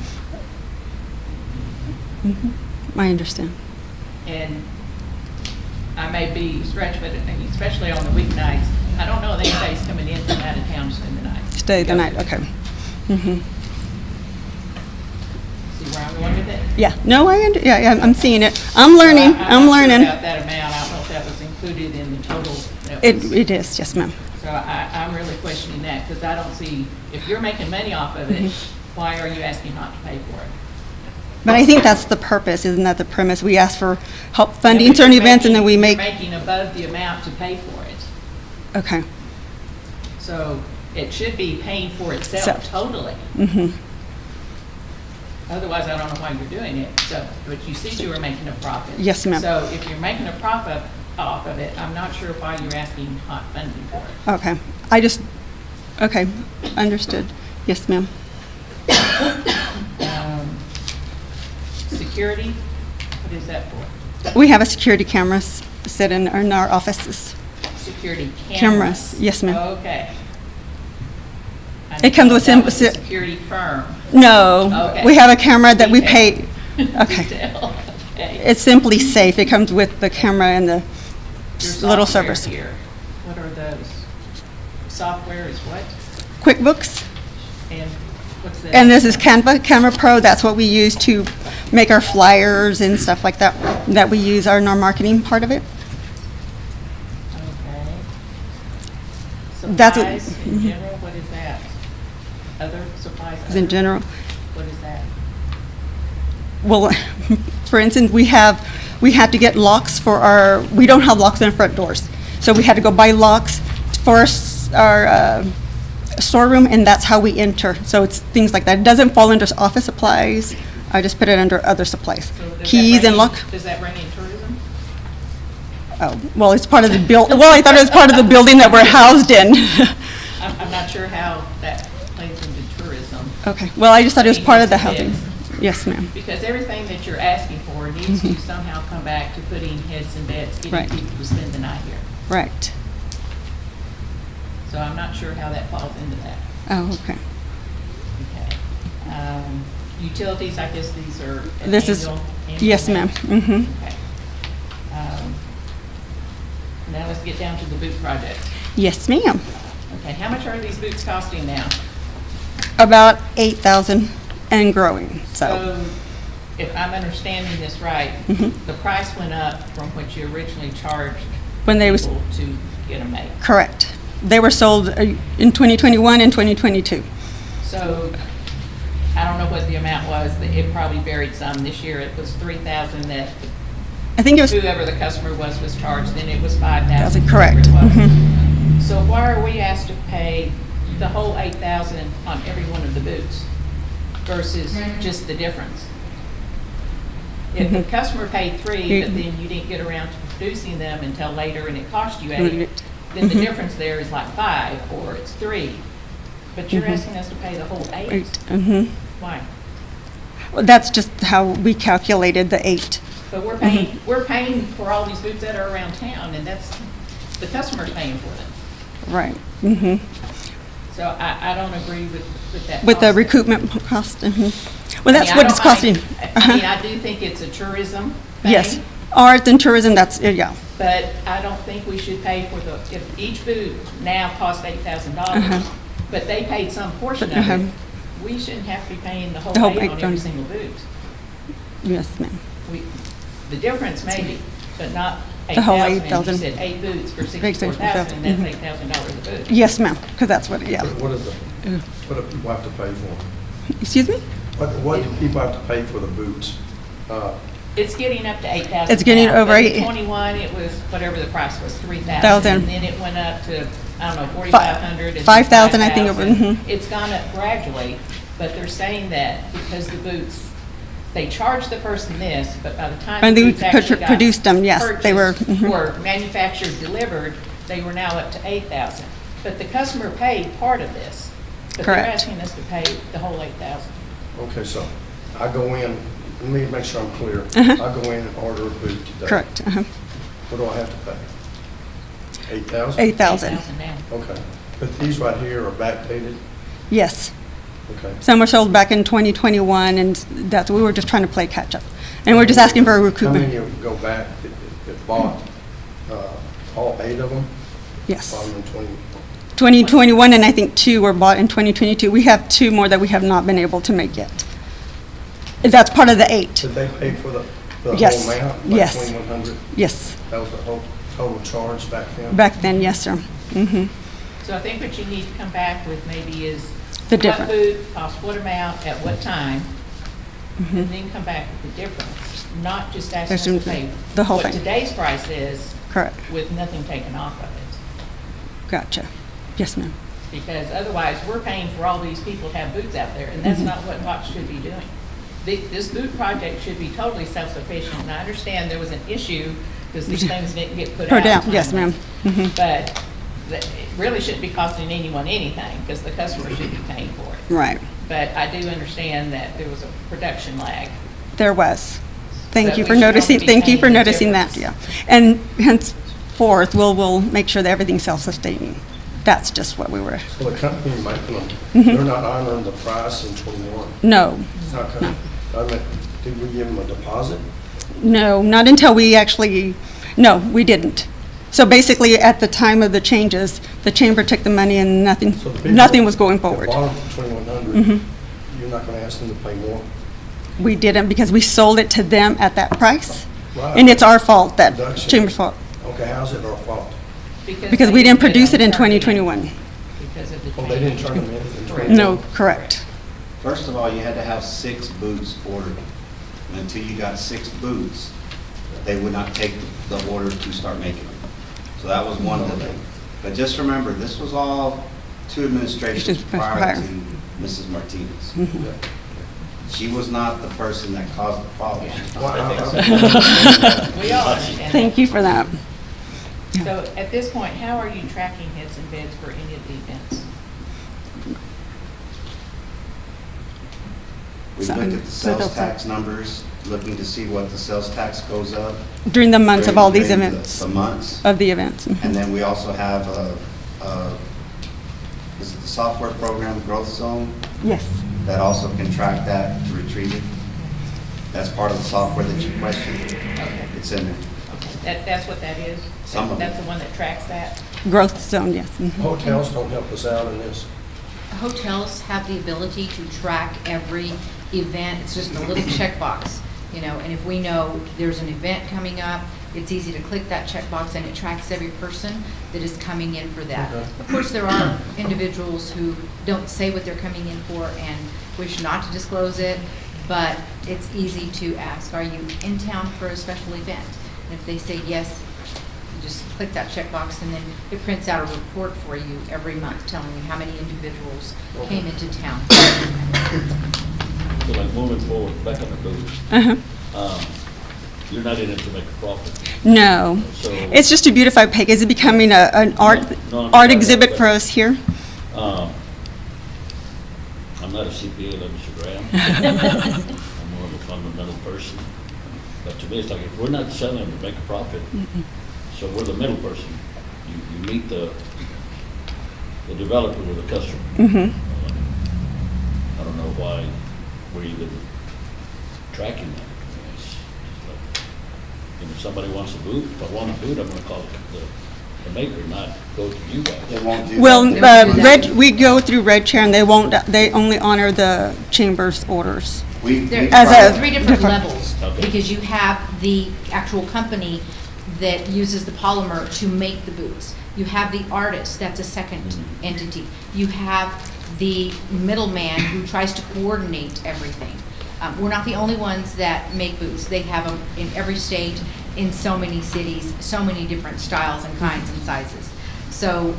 I understand. And I may be stretched, but especially on the weeknights, I don't know if anybody's coming in from out of town to spend the night. Stay the night, okay. Mhm. See where I'm going with it? Yeah, no, yeah, I'm seeing it. I'm learning, So I'm not sure learning. about that amount, I don't know if that was included in the total. that It was- it is, yes, ma'am. So I'm really questioning that, because I don't see, if you're making money off of it, Mm-hmm. why are you asking not to pay for it? But I think that's the purpose, isn't that the premise? We ask for help Yeah, funding but certain you're events and then we making- make, You're making above the amount to pay for it. okay. So it should be paying for itself Self. totally. Mm-hmm. Otherwise, I don't know why you're doing it. So, but you said you were making a profit. Yes, ma'am. So if you're making a profit off of it, I'm not sure why you're asking hot funding for it. Okay, okay, understood. Yes, ma'am. Security, what is that for? We have a security cameras set in our offices. Security cameras? Cameras, yes, ma'am. Okay. I It comes thought with that was a sim- security firm. No, Okay. we have a camera that we Detail. pay, okay. Detail, okay. It's simply safe. It comes with the camera and the Your little software service. here, what are those? Software is what? QuickBooks. And what's that? And this is Canva Pro. That's what we use to make our flyers and stuff like that, that we use in our marketing part of it. Okay. That's what- Supplies in general, what is that? Other supplies? In other? general. What is that? Well, for instance, we had to get locks for we don't have locks in our front doors. So we had to go buy locks for our storeroom, and that's how we enter. So it's things like that. It doesn't fall under office supplies. I just put it under other supplies. So does that Keys bring and in- lock. Does that bring in tourism? Oh, well, it's part of the well, I thought it was part of the building that we're housed in. I'm not sure how that plays into tourism. Okay, well, I just thought it was part of the housing. Heads. Yes, ma'am. Because everything that you're asking for needs to somehow come back to putting heads in beds, getting Right. people to spend the night here. Right. So I'm not sure how that falls into that. Oh, okay. Okay. Utilities, I guess these are an This is, annual yes, ma'am. payment? Mm-hmm. Okay. Now let's get down to the boot project. Yes, ma'am. Okay, how much are these boots costing now? About 8,000 and growing, so. So if I'm understanding this right, Mhm. the price went up from what you originally charged When they was, people to get them made. correct. They were sold in 2021 and 2022. So I don't know what the amount was. It probably varied some. This year it was 3,000 that I think it was, whoever the customer was charged, then it was 5,000. correct. whatever it was. Mhm. So why are we asked to pay the whole 8,000 on every one of the boots versus just the difference? If the Mhm. customer paid 3, but then you didn't get around to producing them until later and it cost you 8, then the Mhm. difference there is like 5 or it's 3. But you're Mhm. asking us to pay the whole 8? Mm-hmm. Why? Well, that's just how we calculated the 8. But we're paying for all these boots that are around town, and that's, the customer's paying for them. Right. Mm-hmm. So I don't agree with that. With the cost. recoupment cost. Mhm. Well, I that's mean, what I it's don't mind- costing. I mean, I do think it's a tourism thing. Yes. Art and tourism, that's, yeah. But I don't think we should pay for the, if each boot now costs $8,000, Uh-huh. but they paid some portion of Uh-huh. it, we shouldn't have to be paying the whole The whole 8 on every 8,000. single boot. Yes, ma'am. The difference maybe, but not The whole 8,000. And 8,000. you said 8 boots for $64,000, $64,000, and mhm. that's $8,000 a boot. Yes, ma'am, because that's what, yeah. What is what do people have to pay for? Excuse me? What do people have to pay for the boots? It's getting up to 8,000. It's getting now, over but in 8. 21, it was, whatever the price was, 3,000. Thousand. And then it went up to, I don't know, 4,500. and 5,000, I think it was, 5,000. mhm. It's gone up gradually, but they're saying that because the boots, they charged the person this, but by the time When the they boots actually got produced them, yes, they were, purchased mhm. or manufactured, delivered, they were now up to 8,000. But the customer paid part of this. But they're Correct. asking us to pay the whole 8,000. Okay, so I go in, let me make sure I'm clear. Uh-huh. I go in and order a boot today. Correct. Uh-huh. What do I have to pay? 8,000? 8,000. 8,000 now. Okay. But these right here are backdated? Yes. Okay. Some were sold back in 2021, and that's, we were just trying to play catch-up. And we're just asking for a How many recoupment. of them go back that bought, all 8 of them? Yes. Bought them in 2021, and I think 2 were bought in 2022. We have 2 more that we have not been able to make yet. That's part of the 8. Did they pay for the whole Yes. amount? Yes. Like 2,100? Yes. That was the whole total charge back then? Back then, yes, sir. Mm-hmm. So I think what you need to come back with maybe is The what difference. food costs what amount at what time, Mhm. and then come back with the difference, not just asking us Assume to pay the whole what thing. today's price is Correct. with nothing taken off of it. Gotcha. Yes, ma'am. Because otherwise, we're paying for all these people to have boots out there, and that's Mhm. not what Watts should be doing. This boot project should be totally self-sufficient, and I understand there was an issue because these things didn't get put out. Yes, timely. ma'am. Mhm. But it really shouldn't be costing anyone anything, because the customer should be paying for it. Right. But I do understand that there was a production lag. There was. Thank But you we for should noticing, also be thank you paying for the noticing that, yeah. And henceforth, we'll make sure that everything's self-sustaining. That's just what we were, So the company making them, Mhm. they're not honoring the price in 21? no, How come? I mean, did we give them a deposit? no, not until we actually, no, we didn't. So basically, at the time of the changes, the chamber took the money and nothing, So the people nothing was going that forward. bought them for 2,100, Mhm. you're not going to ask them to pay more? We didn't because we sold it to them at that price. Right. And it's our fault, that Production. chamber's fault, Okay, how's it our fault? because we didn't produce it in 2021. Because of the Oh, they didn't turn them in? Correct. No, correct. First of all, you had to have 6 boots ordered. And until you got 6 boots, they would not take the order to start making them. So that was one delay. But just remember, this was all 2 administrations Just prior prior. to Mrs. Martinez. Mhm. She was not the person that caused the problem. We all understand. Thank you for that. So at this point, how are you tracking heads and bids for any of the events? We looked at the sales tax numbers, looking to see what the sales tax goes up. During the months of all these during events. The months. Of the events. And then we also have is it the software program, Growth Zone? Yes. That also can track that to retrieve it. That's part of the software that you questioned. Okay. It's in there. That's what that is? Some of That's it. the one that tracks that? Growth zone, yes. Mhm. Hotels don't help us out in this. Hotels have the ability to track every event. It's just a little checkbox, you know, and if we know there's an event coming up, it's easy to click that checkbox and it tracks every person that is coming in for that. Okay. Of course, there are individuals who don't say what they're coming in for and wish not to disclose it, but it's easy to ask, are you in town for a special event? And if they say yes, you just click that checkbox and then it prints out a report for you every month telling you how many individuals came into town. So like moving forward, back on the booths, Uh-huh. you're not in it to make a profit. No. So- It's just to beautify Pecos. It's becoming an art No, art no, exhibit but- for us here. I'm not a CPA like Mr. Graham. I'm more of a fundamental person. But to me, it's like, if we're not selling to make a profit, so we're the middle person. You meet the developer with the customer. I don't know why we're even tracking that. It's like, if somebody wants a boot, if I want a boot, I'm gonna call the maker, not go to you guys. They won't do Well, that. we go through Red Chair and they only honor the chamber's orders. There As are a three different different- levels, Okay. because you have the actual company that uses the polymer to make the boots. You have the artist, that's a second entity. You have the middleman who tries to coordinate everything. We're not the only ones that make boots. They have them in every state, in so many cities, so many different styles and kinds and sizes. So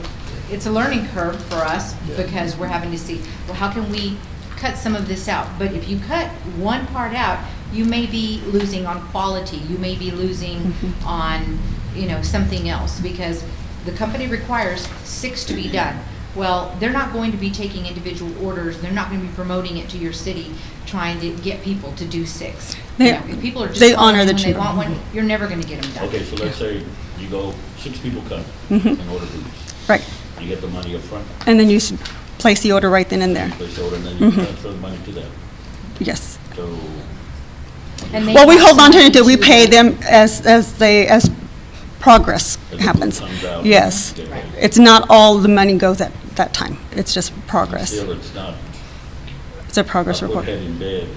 it's a learning curve for us because we're having to see, well, how can we cut some of this out? But if you cut one part out, you may be losing on quality. You may be losing on, you know, something else because the company requires 6 to be done. Well, they're not going to be taking individual orders. They're not going to be promoting it to your city, trying to get people to do 6. They- You know, if people are just they calling honor the when they chamber. want one, you're never going to get them done. Okay, so let's say you go, 6 people come Mhm. and order boots. Right. You get the money up front. And then you place the order right then and there. Place the order, and then you Mhm. transfer the money to them. Yes. So, And they Well, we have hold on to it something until we to- pay them as progress as the boot happens. comes out, Yes. okay. It's not all the money goes at that time. It's just progress. Still, it's not, It's a progress I'll put report. head in bed.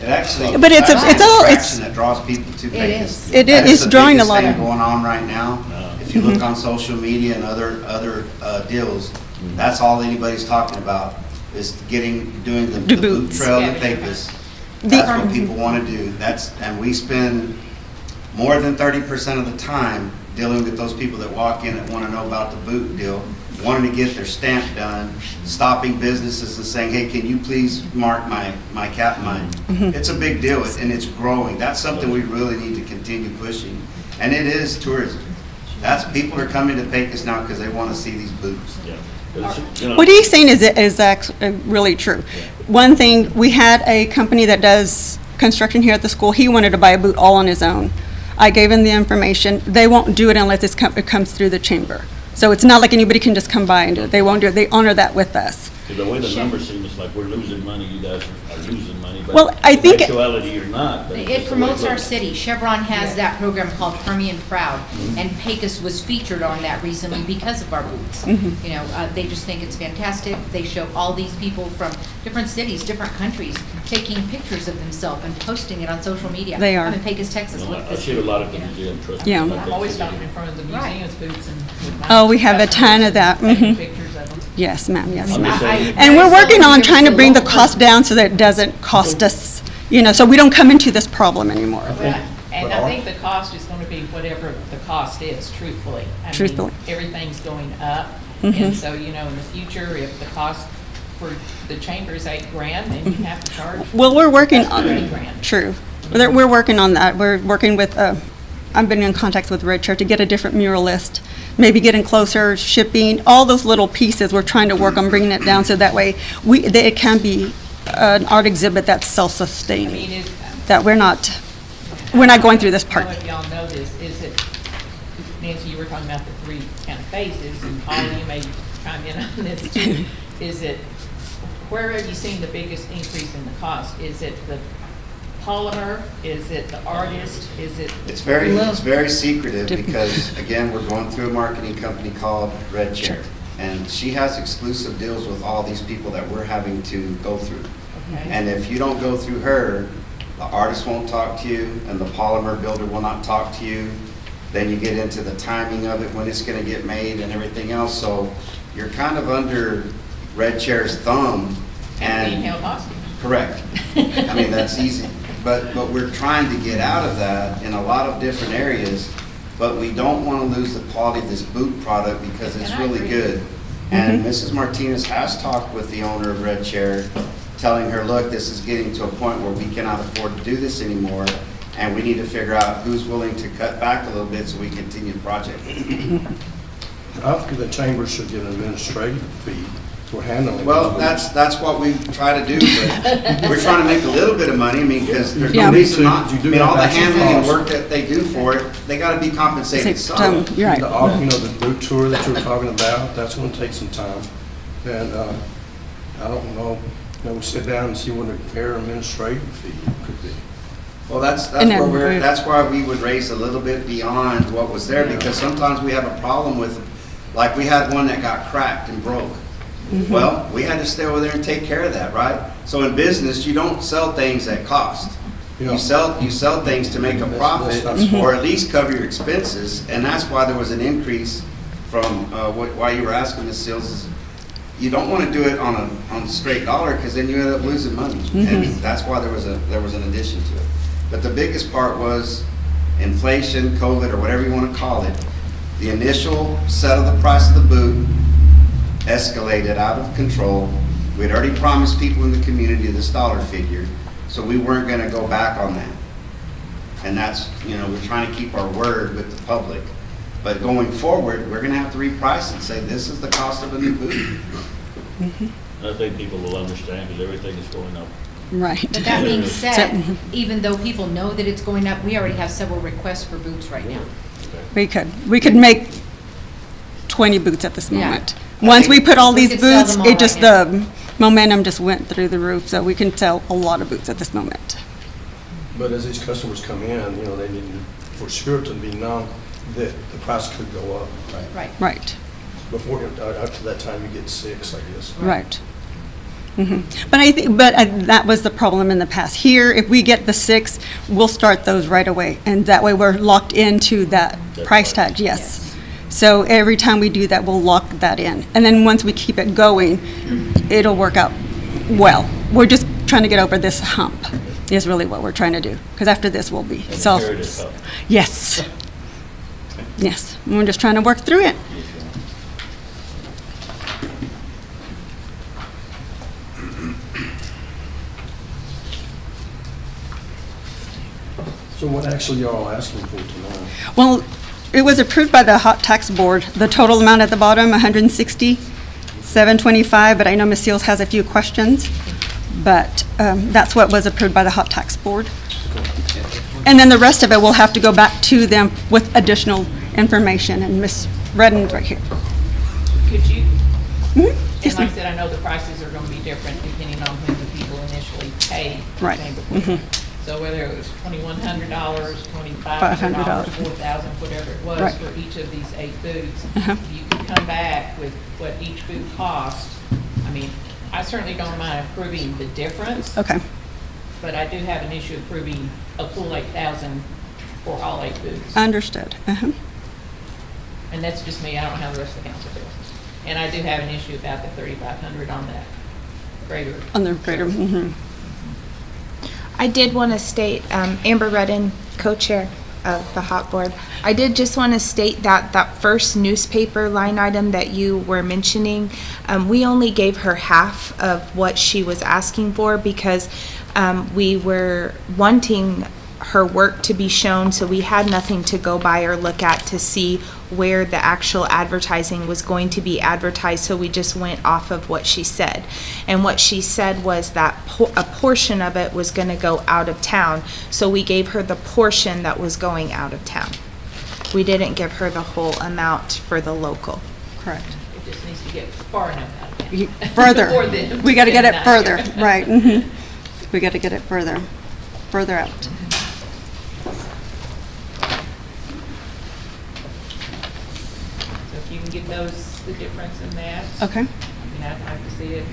It actually. But it's a- that's it's all- an it's- attraction that draws people to It Pecos. is. It That is the drawing a biggest lot thing of- going on right now. If you Mm-hmm. look on social media and other deals, that's all anybody's talking about, is doing the boot boots. trail Yeah. to Pecos. The- That's what people want to do. And we spend more than 30% of the time dealing with those people that walk in that want to know about the boot deal, wanting to get their stamp done, stopping businesses and saying, hey, can you please mark my mine? It's a big deal, and it's growing. That's something we really need to continue pushing. And it is tourism. People are coming to Pecos now because they want to see these boots. Yeah. 'Cause, you know, What he's saying is actually really true. One thing, we had a company that does construction here at the school. He wanted to buy a boot all on his own. I gave him the information. They won't do it unless it comes through the chamber. So it's not like anybody can just come by and do it. They won't do it. They honor that with us. 'cause the way the numbers seem, it's like we're losing money, you guys are losing money. But Well, I think- in actuality, you're not. but it's It just the way promotes our looks. city. Chevron has that program called Permian Proud, and Pecos was featured on that recently because of our boots. You know, they just think it's fantastic. They show all these people from different cities, different countries, taking pictures of themselves and posting it on social media. They are. I'm in Pecos, Texas. You know, Look I this see a lot at the you know. museum, trust me. Yeah. Like I'm that always city. stopping in front of the museum's booths and. with my Oh, we have a ton of that. taking Mhm. pictures of them. Yes, ma'am, yes. I'm just saying, And we're working on trying to bring the cost down so that it doesn't cost us, so we don't come into this problem anymore. Well, and I think the cost is going to be whatever the cost is, truthfully. I mean, Truthfully. everything's going up, Mhm. and so, in the future, if the cost for the chamber's $8,000, then you have to charge. Well, we're working us for on, $8,000. true. We're working on that. We're working with, I've been in contact with Red Chair to get a different mural list, maybe getting closer, shipping, all those little pieces. We're trying to work on bringing it down so that way it can be an art exhibit that's self-sustaining, that we're not going through this I part. don't know if y'all know this, is it, Nancy, you were talking about the three kind of phases, and Paul, you may chime in on this too. Is it, where have you seen the biggest increase in the cost? Is it the polymer? Is it the artist? Is it? It's very secretive because, again, we're going through a marketing company called Red Chair. And she has exclusive deals with all these people that we're having to go through. Okay. And if you don't go through her, the artist won't talk to you and the polymer builder will not talk to you. Then you get into the timing of it, when it's going to get made and everything else. So you're kind of under Red Chair's thumb. And being held hostage. Correct. I mean, that's easy. But we're trying to get out of that in a lot of different areas, but we don't want to lose the quality of this boot product because it's really good. And Mrs. Martinez has talked with the owner of Red Chair, telling her, look, this is getting to a point where we cannot afford to do this anymore, and we need to figure out who's willing to cut back a little bit so we continue the project. I think the chamber should get an administrative fee for handling. Well, these that's what we try to do, but we're trying to make a little bit of money, I mean, because there's no Yeah. reason not, You I do mean, all have the actual handling and costs. work that they do for it, they gotta be compensated some. You're right. The boot tour that you were talking about, that's gonna take some time. And, I don't know, we sit down and see what a fair administrative fee could be. Well, that's And then where that's why we would raise a little bit beyond what was there, because sometimes we have a problem with, like, we had one that got cracked and broke. Well, we had to stay over there and take care of that, right? So in business, you don't sell things at cost. Yeah. You sell things to make a profit, that's or at least cover your expenses, and that's why there was an increase from, why you were asking, Ms. Seals, is you don't want to do it on a straight dollar, because then you end up losing money. And that's why there was an addition to it. But the biggest part was inflation, COVID, or whatever you want to call it. The initial set of the price of the boot escalated out of control. We'd already promised people in the community this dollar figure, so we weren't going to go back on that. And that's, we're trying to keep our word with the public. But going forward, we're going to have to reprice and say, this is the cost of a new boot. I think people will understand because everything is going up. Right. But that being said, even though people know that it's going up, we already have several requests for boots right now. We could make 20 boots at this Yeah. moment. Once we put all We these could sell boots, them all it just, right now. the momentum just went through the roof, so we can sell a lot of boots at this moment. But as these customers come in, they need for sure to be known that the price could go up. Right. Right, Before, after that time, you get 6, I guess. right. But I think, that was the problem in the past. Here, if we get the 6, we'll start those right away, and that way we're locked into that price tag, yes. So every time we do that, we'll lock that in. And then once we keep it going, it'll work out well. We're just trying to get over this hump, is really what we're trying to do. Because after this, we'll be self. Yes. Yes, we're just trying to work through it. So what actually are y'all asking for tonight? Well, it was approved by the Hot Tax Board. The total amount at the bottom, $160,725, but I know Ms. Seals has a few questions. But that's what was approved by the Hot Tax Board. And then the rest of it will have to go back to them with additional information, and Ms. Redden's right here. Could you, Yes, and like I ma'am. said, I know the prices are going to be different depending on when the people initially paid. Right. So whether it was $2,100, $2,500, $500. $4,000, whatever it was Right. for each of these 8 boots, Uh-huh. you could come back with what each boot cost. I mean, I certainly don't mind approving the difference. Okay. But I do have an issue approving a full 8,000 for all 8 boots. Understood. Uh-huh. And that's just me, I don't know how the rest of the council feels. And I do have an issue about the 3,500 on that grader. On the grader. I did want to state, Amber Redden, co-chair, of the hot board. I did just want to state that that first newspaper line item that you were mentioning, we only gave her half of what she was asking for because we were wanting her work to be shown, so we had nothing to go by or look at to see where the actual advertising was going to be advertised, so we just went off of what she said. And what she said was that a portion of it was going to go out of town, so we gave her the portion that was going out of town. We didn't give her the whole amount for the local. Correct. It just needs to get far enough out of town. Further. Before then, We got to get it not further, here. right. We got to get it further out. So if you can give those the difference in that. Okay. I mean, I'd like to see it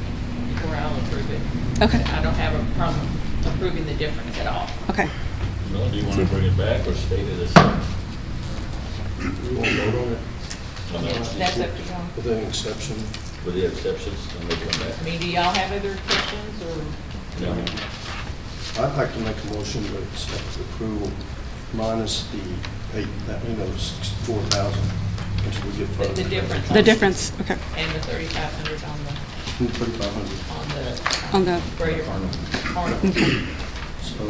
before I'll approve it. Okay. I don't have a problem approving the difference at all. Okay. Well, do you want to bring it back or state it as such? We won't vote on it. That's up to y'all. With an exception. With the exceptions, and they come back. I mean, do y'all have other questions or? No. I'd like to make a motion to accept the approval minus the 64,000 until we get further. The difference. The difference, okay. And the 3,500 on the. 3,500. On the. Greater Arnold. Okay. So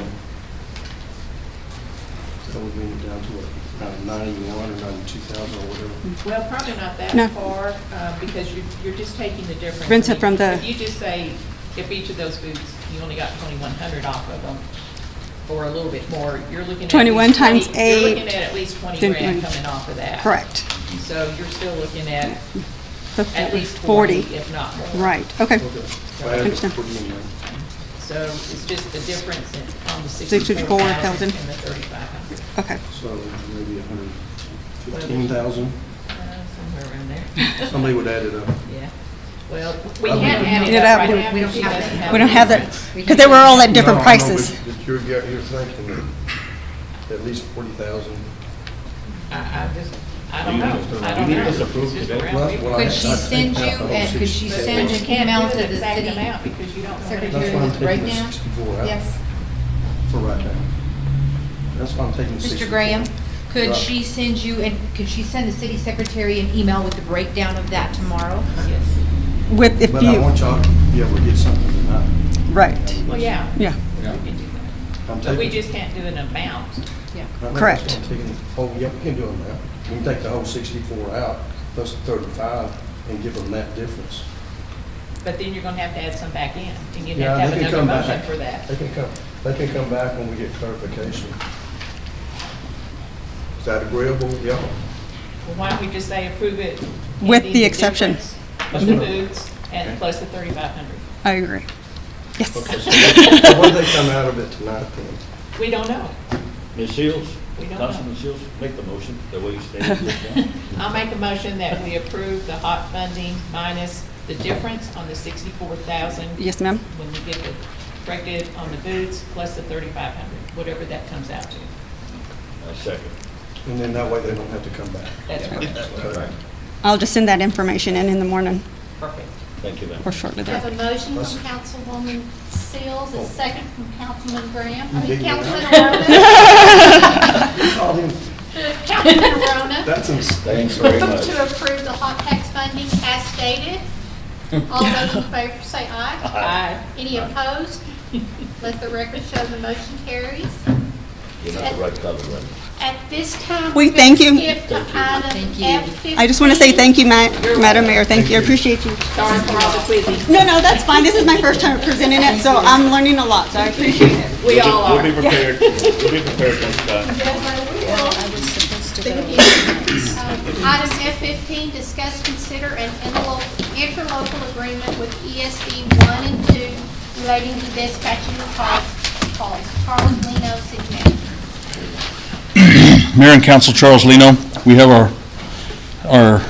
that would bring it down to what, around 91 or 92,000 or whatever. Well, probably not that No. far, because you're just taking the difference. Rinse it I mean, from the- If you just say, if each of those boots, you only got 2,100 off of them, or a little bit more, you're looking at. 21 least 20 times 8. You're looking at least 20 Then grand 20. coming off of that. Correct. So you're still looking at The at least 40. 40, if not more. Right, okay. So I had to Understand. put it in there. So it's just the difference on the 64,000. 64,000 and the 3,500. Okay. So maybe 115,000. Somewhere around there. Somebody would add it up. Yeah. Well, we Well, can't add it it up up. right now. We don't because she have doesn't that. We don't the have that, difference. because they were all at different No, I know, prices. but you're thinking that at least 40,000. I don't know. I don't You need know. this approved It's just today? around Well, people. well, I- Could she I send think you, that and could she But send But you an can't email do to the the exact city amount because you don't know what it That's secretary is. why I'm with taking the the breakdown? 64 out. Yes. For right now. That's why I'm taking the 64. Mr. Graham, could Right. she send you, and could she send the city secretary an email with the breakdown of that tomorrow? Yes. With, if But I you, want y'all to be able to get something tonight. right, Well, yeah. yeah, We can do that. I'm But we taking- just can't do an amount. Yeah. right now, Correct. I'm taking- Oh, yeah, we can do it now. We can take the whole 64 out, plus the 35, and give them that difference. But then you're gonna have to add some back in, and you'd Yeah, have to they have can another come motion back. for that. They can come back when we get clarification. Is that agreeable? Yeah. Well, why don't we just say approve it? With pending the exception. difference Of the boots and plus the 3,500. I agree. Yes. Okay, so what do they come out of it tonight then? We don't know. Ms. Shields, We don't know. Councilman Shields, make the motion, the way you stated it. I'll make a motion that we approve the hot funding minus the difference on the 64,000. Yes, ma'am. When we get the corrected on the boots, plus the 3,500, whatever that comes out to. I second. And then that way they don't have to come back. That's right. Okay. I'll just send that information in the morning Perfect. Thank you, ma'am. or shortly We have a thereafter. motion from Councilwoman Seals, a second from Councilman Graham, I You mean, gave me Councilman that. Arona. Called him. Councilman Arona. That's a mistake. Thanks very much. To approve the hot tax funding as stated. All those in favor say aye. Aye. Any opposed? Let the record show the motion carries. You're not the right color, right? At this time. We we're thank gonna you. skip to item Thank you. F15. I just want to say thank you, Madam Mayor. Thank you. I appreciate you. Sorry for all the quizzing. No, that's fine. This is my first time presenting it, so I'm learning a lot, so I appreciate it. We all are. We'll be prepared. We'll be prepared next time. Item F15, discuss, consider an interlocal agreement with ESD 1 and 2 relating to dispatching of calls. Carlos Lino, City Manager. Mayor and Council, Charles Lino. We have our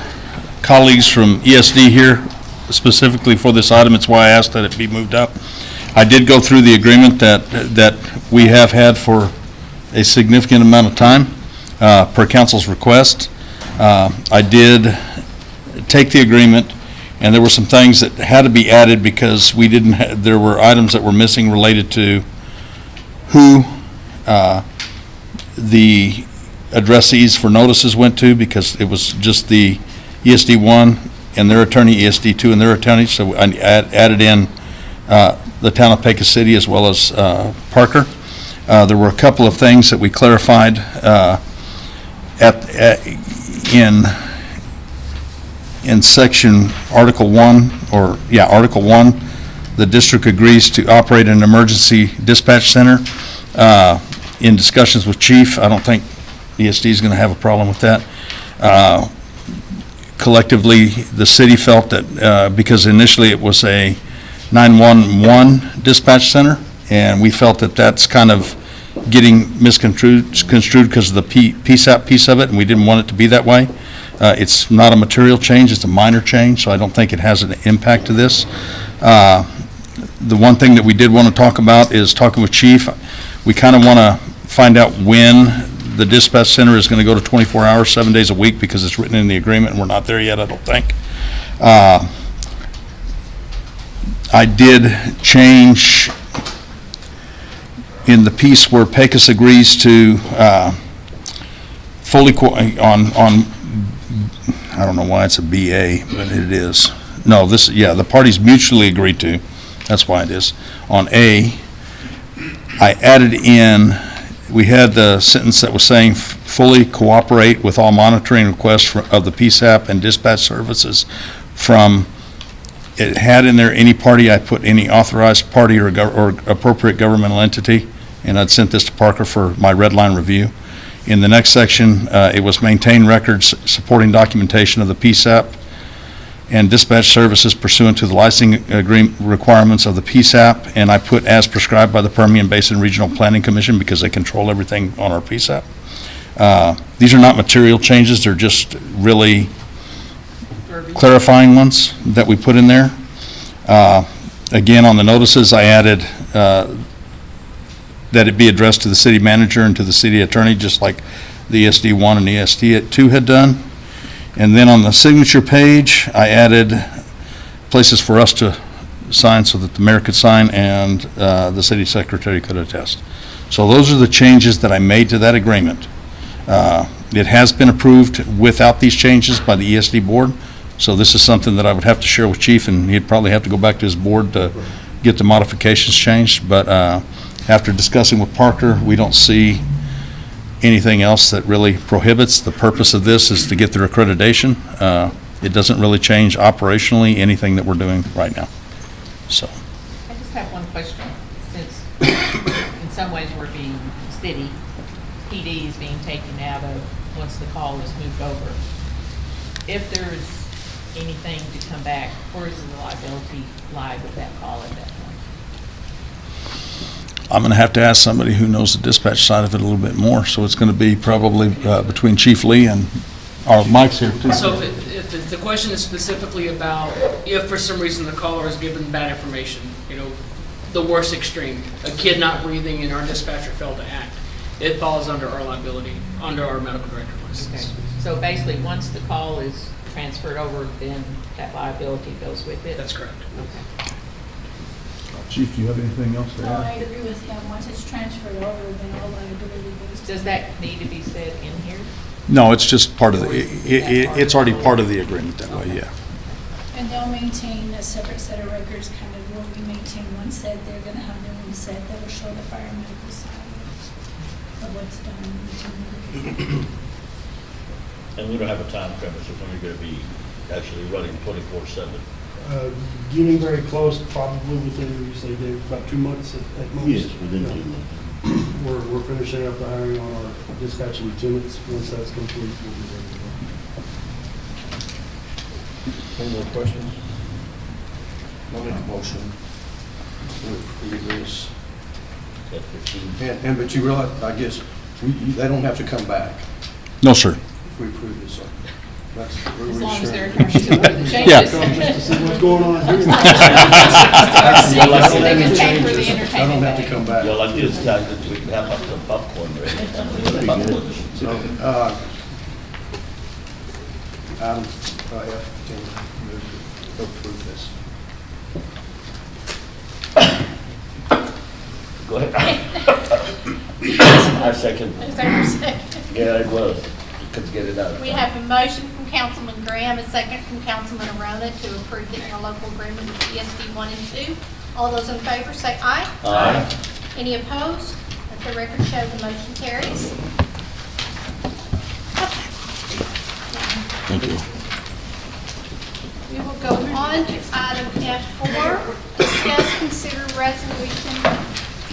colleagues from ESD here specifically for this item. It's why I asked that it be moved up. I did go through the agreement that we have had for a significant amount of time, per council's request. I did take the agreement, and there were some things that had to be added because we didn't, there were items that were missing related to who the addressees for notices went to, because it was just the ESD 1 and their attorney, ESD 2 and their attorney, so I added in the town of Pecos City as well as Parker. There were a couple of things that we clarified in section Article 1, Article 1, the district agrees to operate an emergency dispatch center. In discussions with chief, I don't think ESD is going to have a problem with that. Collectively, the city felt that because initially it was a 911 dispatch center, and we felt that that's kind of getting misconstrued because of the PSAP piece of it, and we didn't want it to be that way. It's not a material change, it's a minor change, so I don't think it has an impact to this. The one thing that we did want to talk about is talking with chief. We kind of want to find out when the dispatch center is going to go to 24 hours, 7 days a week, because it's written in the agreement, and we're not there yet, I don't think. I did change in the piece where Pecos agrees to fully, I don't know why it's a BA, but it is. No, the parties mutually agreed to, that's why it is. On A, I added in, we had the sentence that was saying fully cooperate with all monitoring requests of the PSAP and dispatch services from, it had in there any party, I put any authorized party or appropriate governmental entity, and I'd sent this to Parker for my red line review. In the next section, it was maintain records supporting documentation of the PSAP and dispatch services pursuant to the licensing agreement requirements of the PSAP, and I put as prescribed by the Permian Basin Regional Planning Commission because they control everything on our PSAP. These are not material changes, they're just really clarifying ones that we put in there. Again, on the notices, I added that it be addressed to the city manager and to the city attorney, just like the ESD 1 and ESD 2 had done. And then on the signature page, I added places for us to sign so that the mayor could sign and the city secretary could attest. So those are the changes that I made to that agreement. It has been approved without these changes by the ESD board, so this is something that I would have to share with chief, and he'd probably have to go back to his board to get the modifications changed. But after discussing with Parker, we don't see anything else that really prohibits. The purpose of this is to get their accreditation. It doesn't really change operationally anything that we're doing right now. So. I just have one question. Since in some ways we're being city, PD is being taken out of once the call is moved over. If there's anything to come back, where is the liability lie with that call at that point? I'm going to have to ask somebody who knows the dispatch side of it a little bit more, so it's going to be probably between Chief Lee and our Mike's here too. So if the question is specifically about if for some reason the caller is given bad information, the worst extreme, a kid not breathing and our dispatcher failed to act, it falls under our liability, under our medical director license. Okay. So basically, once the call is transferred over, then that liability goes with it? That's correct. Okay. Chief, do you have anything else to No, I add? agree with him. Once it's transferred over, then all liability goes to. Does that need to be said in here? No, it's just part of the, it's already part of the agreement that way, yeah. And they'll maintain a separate set of records, kind of where we maintain one set, they're gonna have their own set that will show the fire medical side of what's done. And we don't have a time premise, it's only going to be actually running 24/7. Getting very close, probably within, you say, Dave, about 2 months at most. Yes, within 2 months. We're finishing up the hiring on our dispatch lieutenants. Once that's complete, we'll be ready to go. Any more questions? I'll make a motion to approve this. And but you realize, I guess, they don't have to come back No, sir. if we approve this. So that's, we're As long as they're reassuring. comfortable with the changes. Yeah. Just to see what's going on here. See if they can pay for the I don't entertainment have to value. come back. Yeah, like this time, that we can have some popcorn ready. Popcorn. So, item F10, move to approve this. Go ahead. I second. Is there a second? Yeah, it was. You couldn't get it out. We have a motion from Councilman Graham, a second from Councilman Arona to approve the interlocal agreement with ESD 1 and 2. All those in favor say aye. Aye. Any opposed? Let the record show the motion carries. Thank you. We will go on to item F4, discuss, consider resolution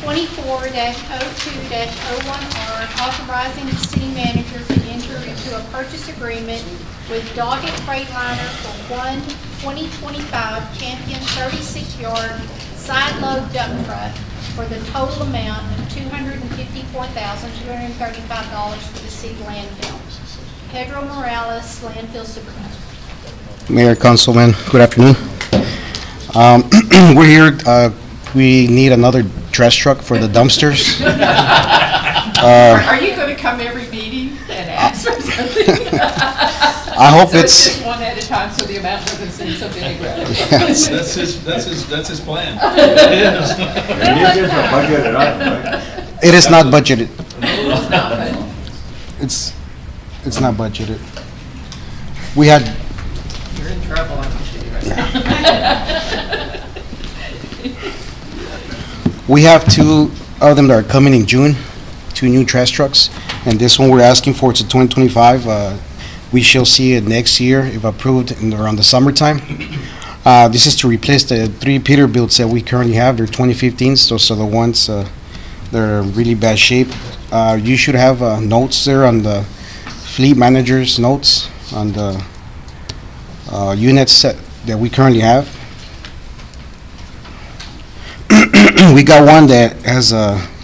24-02-01R, authorizing the city manager to enter into a purchase agreement with Doggett Freightliner for one 2025 Champion 36-yard side-load dump truck for the total amount of $254,235 for the city landfill. Pedro Morales, landfill supervisor. Mayor, Councilman, good afternoon. We're here, we need another trash truck for the dumpsters. Are you going to come every meeting and ask for something? I hope So it's- just one at a time, so the amount doesn't seem so big, right? Yes. That's his plan. It is not budgeted. It's not, but It's not budgeted. We had, you're in trouble, I can see right now. we have two of them that are coming in June, two new trash trucks, and this one we're asking for, it's a 2025. We shall see it next year if approved around the summertime. This is to replace the three Peterbilts that we currently have. They're 2015s, those are the ones they're in really bad shape. You should have notes there on the fleet manager's notes on the units that we currently have. We got one that has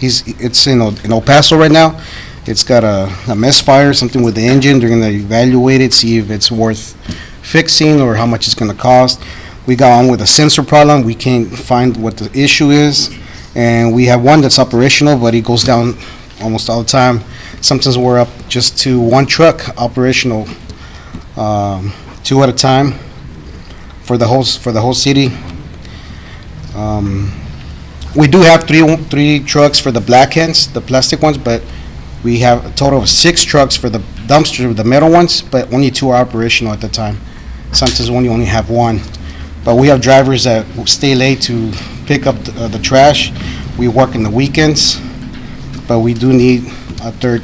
it's in El Paso right now. It's got a misfire, something with the engine. They're gonna evaluate it, see if it's worth fixing or how much it's gonna cost. We got one with a sensor problem. We can't find what the issue is. And we have one that's operational, but it goes down almost all the time. Sometimes we're up just to one truck operational, 2 at a time for the whole city. We do have three trucks for the black hands, the plastic ones, but we have a total of 6 trucks for the dumpster, the metal ones, but only 2 are operational at the time. Sometimes we only have 1. But we have drivers that stay late to pick up the trash. We work in the weekends, but we do need a third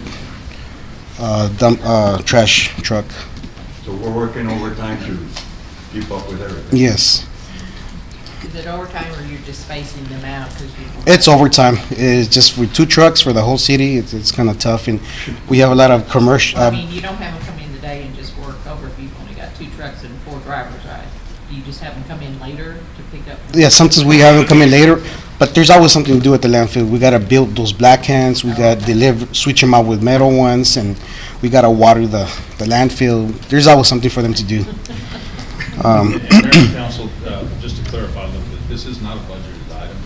trash truck. So we're working overtime to keep up with everything? Yes. Is it overtime or you're just spacing them out? It's overtime. It's just with 2 trucks for the whole city. It's kind of tough, and we have a lot of commercial. Well, I mean, you don't have them come in today and just work over if you've only got 2 trucks and 4 drivers, right? Do you just have them come in later to pick up? Yeah, sometimes we have them come in later, but there's always something to do at the landfill. We gotta build those black hands. We gotta switch them out with metal ones, and we gotta water the landfill. There's always something for them to do. And Mayor and Council, just to clarify a little bit, this is not a budgeted item,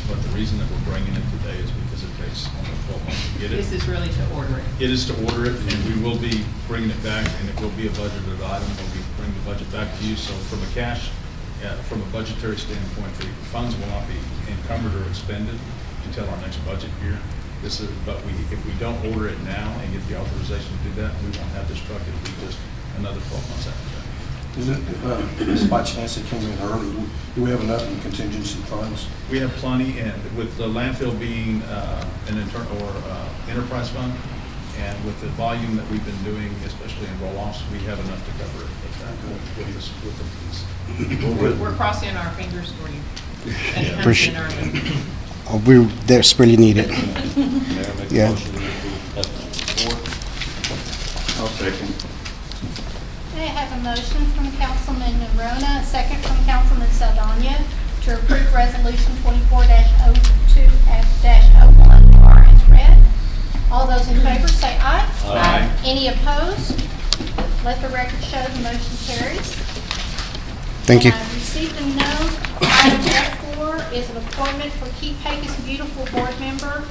but the reason that we're bringing it today is because it takes almost 12 months to get it. This is really to order it. It is to order it, and we will be bringing it back, and it will be a budgeted item. We'll be bringing the budget back to you. So from a budgetary standpoint, the funds will not be encumbered or expended until our next budget year. But if we don't order it now and get the authorization to do that, we won't have this truck. It'll be just another 12 months after that. Is it, just by chance it came in early, do we have enough in contingency funds? We have plenty, and with the landfill being an enterprise fund, and with the volume that we've been doing, especially in roll-offs, we have enough to cover it with the fees. We're crossing our fingers for you. And it comes Appreciate in early. We desperately need it. Yeah. I'll second. I have a motion from Councilman Arona, a second from Councilman Saldana to approve resolution 24-02-01R as read. All those in favor say aye. Aye. Any opposed? Let the record show the motion carries. Thank you. And I received a note. Item F4 is an appointment for Keep Pecos Beautiful board member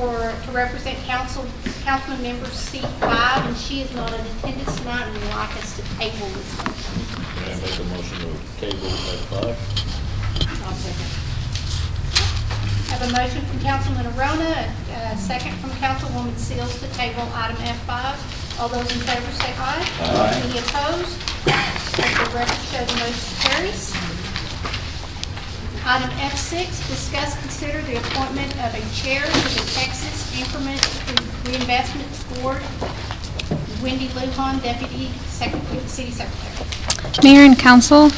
to represent councilman member seat 5, and she is not in attendance tonight and would like us to table this motion. Can I make a motion to table at 5? I'll second. I have a motion from Councilman Arona, a second from Councilwoman Seals to table item F5. All those in favor say aye. Aye. Any opposed? Let the record show the motion carries. Item F6, discuss, consider the appointment of a chair to the Texas Increment Reinvestment Board. Wendy Lujan, Deputy City Secretary. Mayor and council,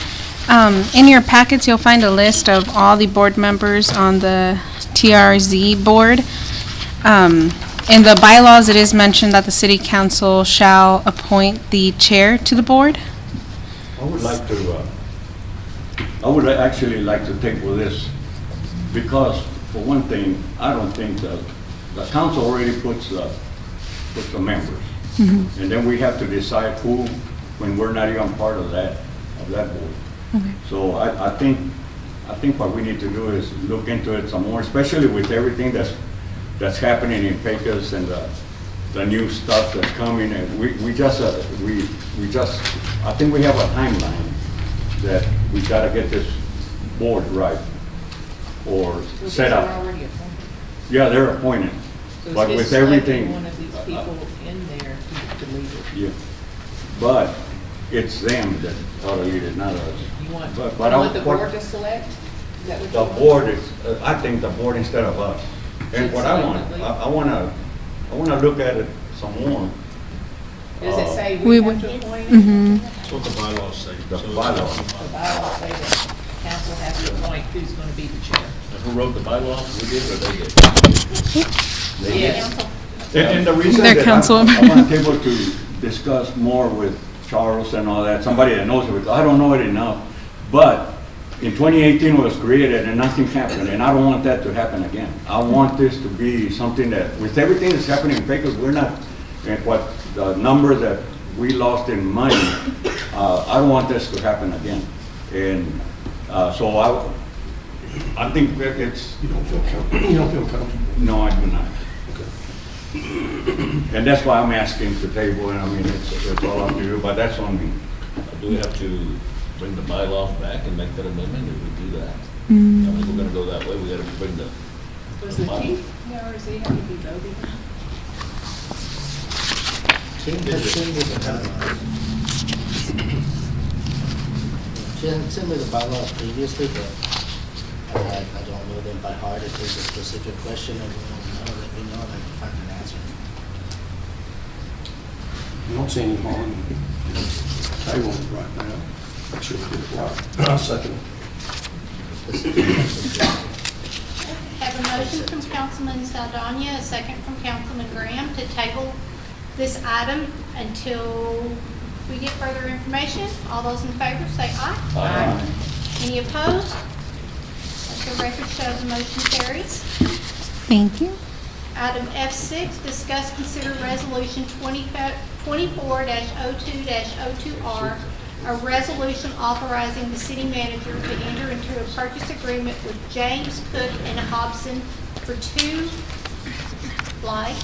in your packets, you'll find a list of all the board members on the TRZ board. In the bylaws, it is mentioned that the city council shall appoint the chair to the board. I would like to, I would actually like to table this because, for one thing, I don't think the council already puts the members. And then we have to decide who, when we're not even part of that board. Okay. So I think what we need to do is look into it some more, especially with everything that's happening in Pecos and the new stuff that's coming. And we just, I think we have a timeline that we gotta get this board right or set up. Already appointed. Yeah, they're appointed, So but it's with just selecting everything. one of these people in there to lead it. Yeah, but it's them that ought to lead it, not us. You want, But you I want the what- board to select? Is that what you The want? board is, I think the board instead of us. And Should what I want, selectively. I wanna look at it some more. Does it say We we have would- to appoint? Mhm. That's what the bylaws say. The So- bylaws. The bylaws say that council has to appoint who's going to be the chair. Who wrote the bylaws? We did or they did? Yes. And the reason Their that council. I want to able to discuss more with Charles and all that, somebody that knows it, because I don't know it enough. But in 2018 it was created and nothing happened, and I don't want that to happen again. I want this to be something that, with everything that's happening in Pecos, we're not, and what the number that we lost in money, I don't want this to happen again. And so I think that it's, You don't feel comfortable? no, I do not. And that's why I'm asking to table, and I mean, it's all up to you, but that's on me. Do we have to bring the bylaws back and make that amendment, if we do that? I Mm. mean, we're gonna go that way, we gotta bring the. Does the chief PRZ have to be voted on? She hasn't sent me the bylaws previously, but I don't know them by heart. If there's a specific question, everyone know, let me know, and I can find an answer. You don't see any harm in tabling it right now. Make sure we get it right. I'll second it. Have a motion from Councilman Saldana, a second from Councilman Graham to table this item until we get further information. All those in favor say aye. Aye. Any opposed? Let the record show the motion carries. Thank you. Item F6, discuss, consider resolution 24-02-02R, a resolution authorizing the city manager to enter into a purchase agreement with James Cook and Hobson for two Flag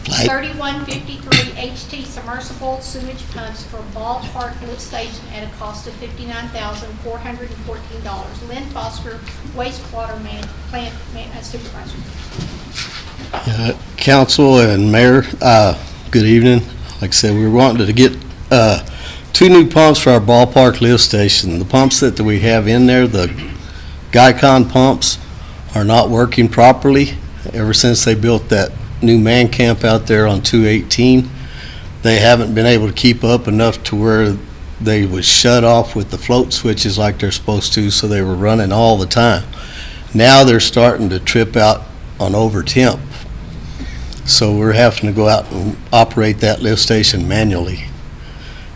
3153 HT submersible sewage pumps for ballpark lift station at a cost of $59,414. Lynn Foster, wastewater plant supervisor. Council and Mayor, good evening. Like I said, we were wanting to get two new pumps for our ballpark lift station. The pumps that we have in there, the Guycon pumps, are not working properly. Ever since they built that new man camp out there on 218, they haven't been able to keep up enough to where they would shut off with the float switches like they're supposed to, so they were running all the time. Now they're starting to trip out on over temp. So we're having to go out and operate that lift station manually.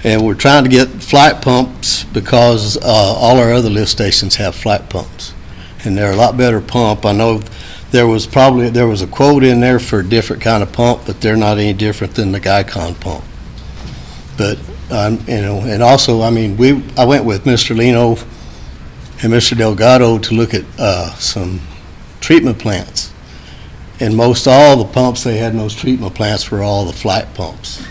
And we're trying to get flight pumps because all our other lift stations have flight pumps. And they're a lot better pump. I know there was a quote in there for a different kind of pump, but they're not any different than the Guycon pump. But, and also, I mean, I went with Mr. Lino and Mr. Delgado to look at some treatment plants. And most all the pumps they had in those treatment plants were all the flight pumps.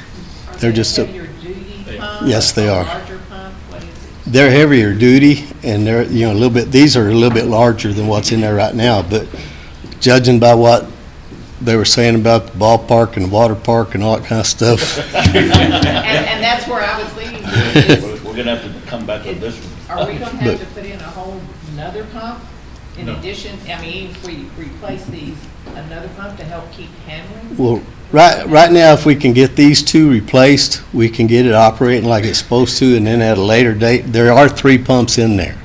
They're just Heavier duty pump? Yes, they are. Larger pump? What is it? They're heavier duty, and they're, a little bit, these are a little bit larger than what's in there right now, but judging by what they were saying about the ballpark and the water park and all that kind of stuff. And that's where I was leading to, is, We're gonna have to come back on this one. are we gonna have to put in a whole another pump? In addition, I mean, if we replace these, another pump to help keep handling? Well, right now, if we can get these two replaced, we can get it operating like it's supposed to, and then at a later date, there are 3 pumps in there.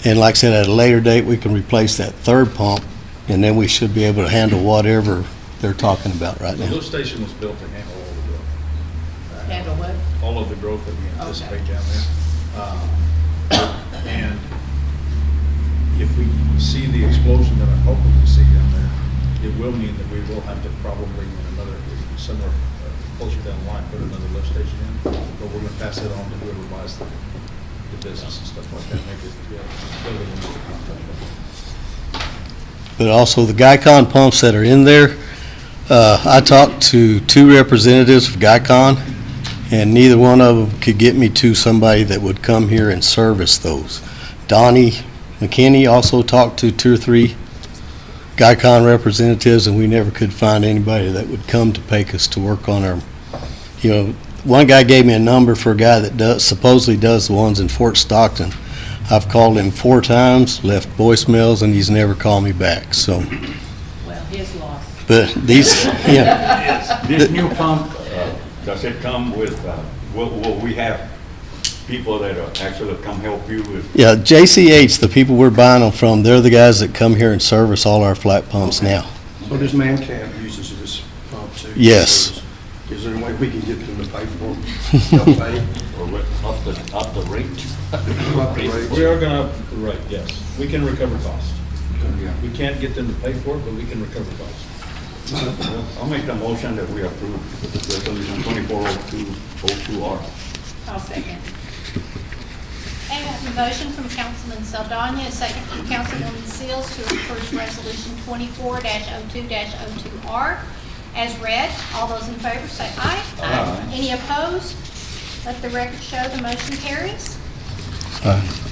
And like I said, at a later date, we can replace that third pump, and then we should be able to handle whatever they're talking about right The now. lift station was built to handle all the growth. Handle what? All of the growth that we anticipate down there. And if we see the explosion that I'm hoping to see down there, it will mean that we will have to probably in another, somewhere closer down the line, put another lift station in. But we're gonna pass it on to whoever buys the business and stuff like that, make it, build it into the contract. But also the Guycon pumps that are in there, I talked to 2 representatives of Guycon, and neither one of them could get me to somebody that would come here and service those. Donnie McKinney also talked to 2 or 3 Guycon representatives, and we never could find anybody that would come to Pecos to work on our, you know, one guy gave me a number for a guy that supposedly does the ones in Fort Stockton. I've called him 4 times, left voicemails, and he's never called me back, so. Well, his loss. But these, yeah. This new pump, does it come with, will we have people that actually come help you with? Yeah, JCH, the people we're buying them from, they're the guys that come here and service all our flat pumps now. So this man camp uses this pump too? Yes. Is there a way we can get them to pay for them? They'll pay? Or up the rate? Up the rates? We are gonna, right, yes. We can recover costs. We can't get them to pay for it, but we can recover costs. I'll make the motion that we approve resolution 2402R. I'll second. Okay, I have a motion from Councilman Saldana, a second from Councilwoman Seals to approve Resolution 24-02-02R as read. All those in favor say aye. Aye. Any opposed? Let the record show the motion carries.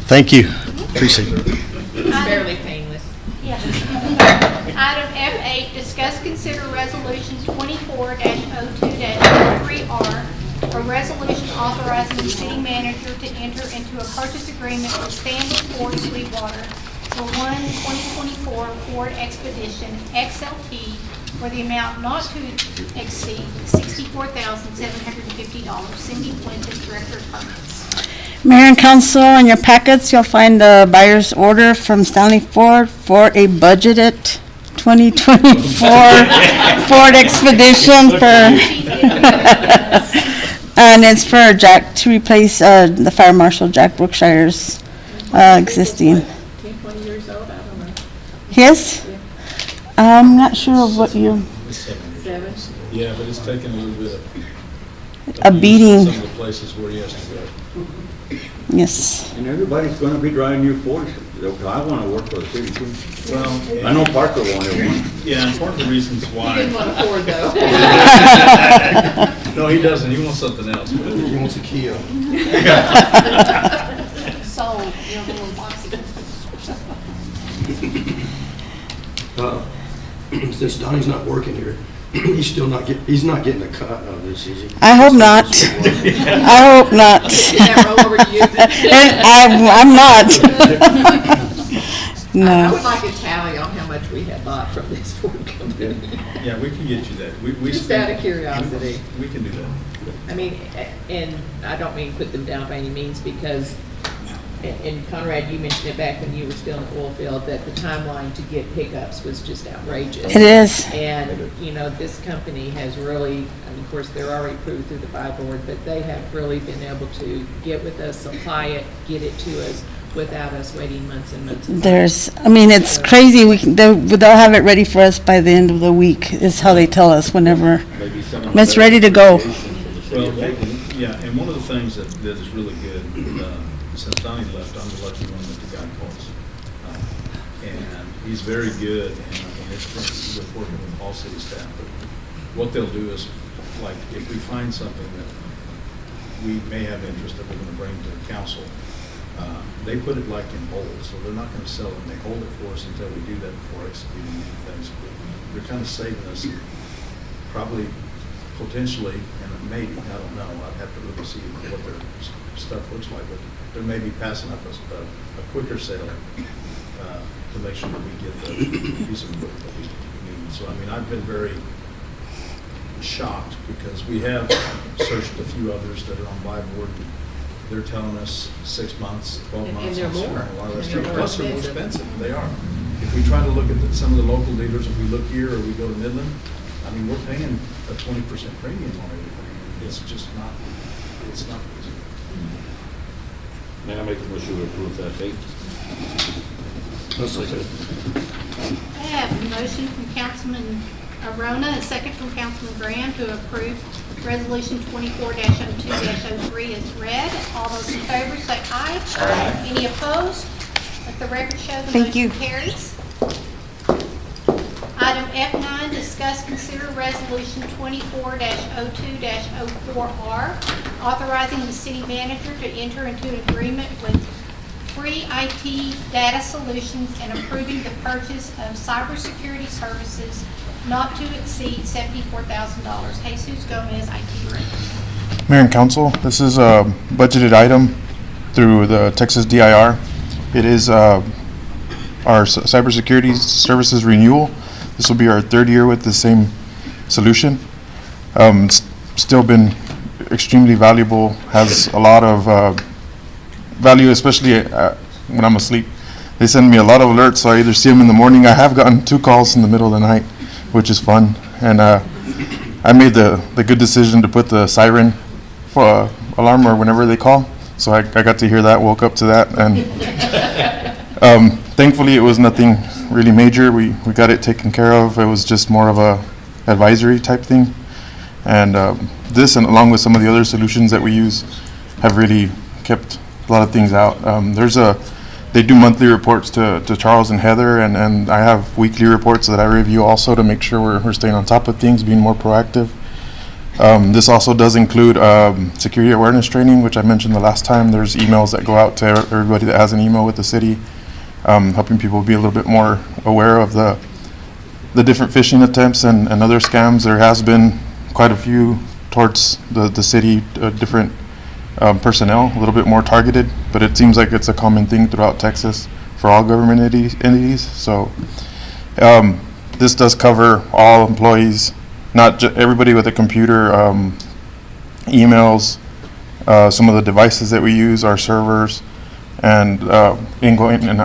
Thank you, appreciate it. It's barely painless. Yeah. Item F8, discuss, consider Resolution 24-02-03R, a resolution authorizing the city manager to enter into a purchase agreement with Stanley Ford Sweetwater for one 2024 Ford Expedition XLT for the amount not to exceed $64,750. Cindy Fuentes, Director of Finance. Mayor and council, in your packets, you'll find the buyer's order from Stanley Ford for a budgeted 2024 Ford Expedition and it's for Jack, to replace the Fire Marshal Jack Brookshire's existing. 10, 20 years old, I don't know. His? I'm not sure of what you, 7? Yeah, but it's taken a little bit of. A beating. Some of the places where he has to go. yes. And everybody's gonna be driving new Fords. I wanna work for the city too. Well, I know Parker wanted one. yeah, and part of the reasons He why. didn't want a Ford though. No, he doesn't. He wants something else. But He wants a Kia. Sold, your little boxy. Since Donnie's not working here, he's still not he's not getting a cut of this, is he? I hope not. I hope not. Did that roll over to you? I'm not. I No. would like a tally on how much we have bought from this Ford company. yeah, we can get you that. We Just out of curiosity. We can do that. I mean, and I don't mean put them down by any means because, and Conrad, you mentioned it back when you were still in the oil field, that the timeline to get pickups was just outrageous. It is. And, you know, this company has really, and of course, they're already approved through the buy board, but they have really been able to get with us, supply it, get it to us without us waiting months and months. And months. It's crazy. They'll have it ready for us by the end of the week, is how they tell us whenever Maybe some of it's the ready to go. Well, yeah, and one of the things that is really good, since Donnie left, I'm the lucky one that the guy calls. And he's very good, and it's with working with all city staff. But what they'll do is, like, if we find something that we may have interest that we're going to bring to the council, They put it like in hold, so they're not gonna sell it, and they hold it for us until we do that before executing anything. So they're kind of saving us, probably, potentially, and maybe, I don't know, I'd have to really see what their stuff looks like, but they may be passing up a quicker sale to make sure that we get the piece of equipment that we need. So, I mean, I've been very shocked because we have searched a few others that are on buy board. They're telling us 6 months, 12 months. they're on some, more. a lot of that And stuff. they're more Plus, they're more expensive. expensive. They are. If we try to look at some of the local dealers, if we look here or we go to Midland, I mean, we're paying a 20% premium on everything. It's just not, it's not feasible. May I make a motion to approve that date? I have a motion from Councilman Arona, a second from Councilman Graham to approve Resolution 24-02-03 is read. All those in favor say aye. Aye. Any opposed? Let the record show the Thank you. motion carries. Item F9, discuss, consider Resolution 24-02-04R, authorizing the city manager to enter into an agreement with Free IT Data Solutions and approving the purchase of cybersecurity services not to exceed $74,000. Jesus Gomez, IT Director. Mayor and Council, this is a budgeted item through the Texas DIR. It is our cybersecurity services renewal. This will be our third year with the same solution. It's still been extremely valuable, has a lot of value, especially when I'm asleep. They send me a lot of alerts, so I either see them in the morning. I have gotten 2 calls in the middle of the night, which is fun. And I made the good decision to put the siren for alarm or whenever they call. So I got to hear that, woke up to that, and thankfully it was nothing really major. We got it taken care of. It was just more of a advisory type thing. And this, and along with some of the other solutions that we use, have really kept a lot of things out. They do monthly reports to Charles and Heather, and I have weekly reports that I review also to make sure we're staying on top of things, being more proactive. This also does include security awareness training, which I mentioned the last time. There's emails that go out to everybody that has an email with the city, helping people be a little bit more aware of the different phishing attempts and other scams. There has been quite a few towards the city, different personnel, a little bit more targeted, but it seems like it's a common thing throughout Texas for all government entities. So this does cover all employees, not everybody with a computer, emails, some of the devices that we use, our servers, and incoming and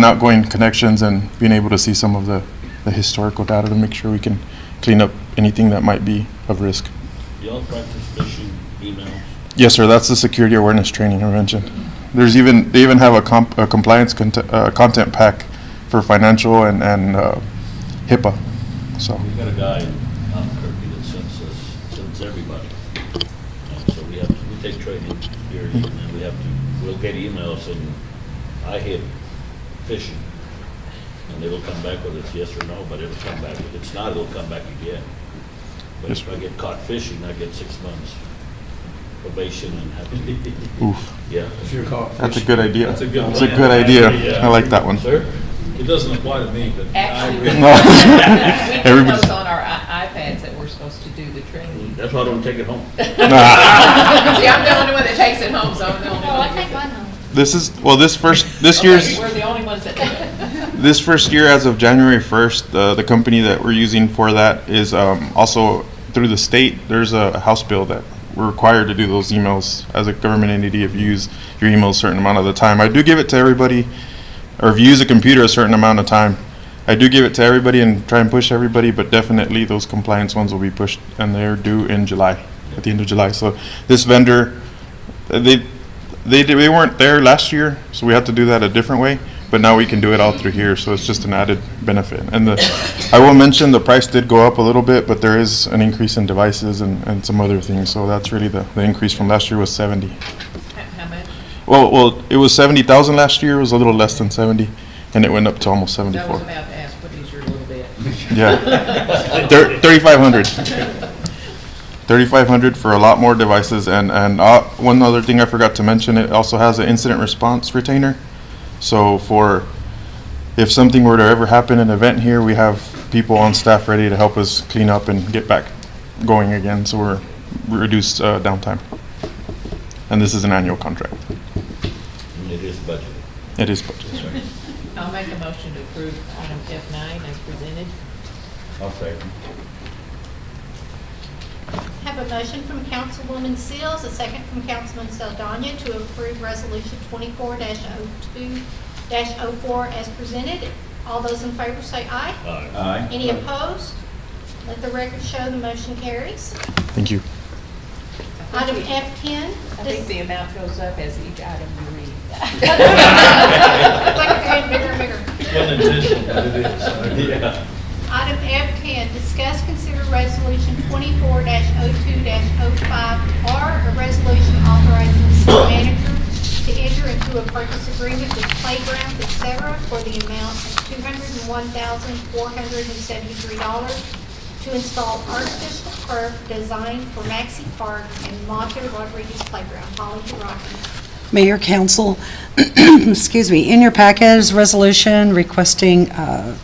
outgoing connections, and being able to see some of the historical data to make sure we can clean up anything that might be of risk. Y'all practice phishing emails? Yes, sir. That's the security awareness training I mentioned. They even have a compliance content pack for financial and HIPAA. So We got a guy in Albuquerque that sends everybody. And so we take training here, and then we'll get emails, and I hit phishing. And it'll come back whether it's yes or no, but it'll come back. If it's not, it'll come back again. But Yes, if I get caught phishing, I get 6 months probation and have to. oof. Yeah. If you're caught That's a fishing. good idea. That's a good That's a plan. good idea. Yeah. I like that one. Sir? It doesn't apply to me, but Actually, we No. do Everybody's- those on our iPads that we're supposed to do the training. That's why I don't take it home. See, I'm the only one that takes it home, so I'm the only Oh, one I that take gets mine it. home. This year's Okay, we're the only ones that do it. this first year, as of January 1st, the company that we're using for that is also through the state. There's a House bill that we're required to do those emails as a government entity if you use your email a certain amount of the time. I do give it to everybody, or if you use a computer a certain amount of time, I do give it to everybody and try and push everybody, but definitely those compliance ones will be pushed, and they're due in July, at the end of July. So this vendor, they weren't there last year, so we had to do that a different way, but now we can do it all through here, so it's just an added benefit. And I will mention the price did go up a little bit, but there is an increase in devices and some other things, so that's really the increase from last year was 70. How much? Well, it was 70,000 last year, it was a little less than 70, and it went up to almost I was 74. about to ask, what is your little bit? Yeah, 3,500. $3,500 for a lot more devices, and one other thing I forgot to mention, it also has an incident response retainer. So for, if something were to ever happen, an event here, we have people on staff ready to help us clean up and get back going again, so we're reduced downtime. And this is an annual contract. And it is budgeted. It is budgeted. I'll make a motion to approve item F9 as presented. I'll second. Have a motion from Councilwoman Seals, a second from Councilman Saldana to approve Resolution 24-02-04 as presented. All those in favor say aye. Aye. Any opposed? Let the record show the motion carries. Thank you. Item F10. I think the amount goes up as each item you read. It's like it's getting bigger and bigger. Wasn't intentional, but it is. Yeah. Item F10, discuss, consider resolution 24-02-05R, a resolution authorizing the city manager to enter into a purchase agreement with Playgrounds, etc., for the amount of $201,473 to install artificial turf designed for Maxie Park and Monte Rodriguez Playground. Holly Rocky. Mayor, Council, excuse me, in your packet is a resolution requesting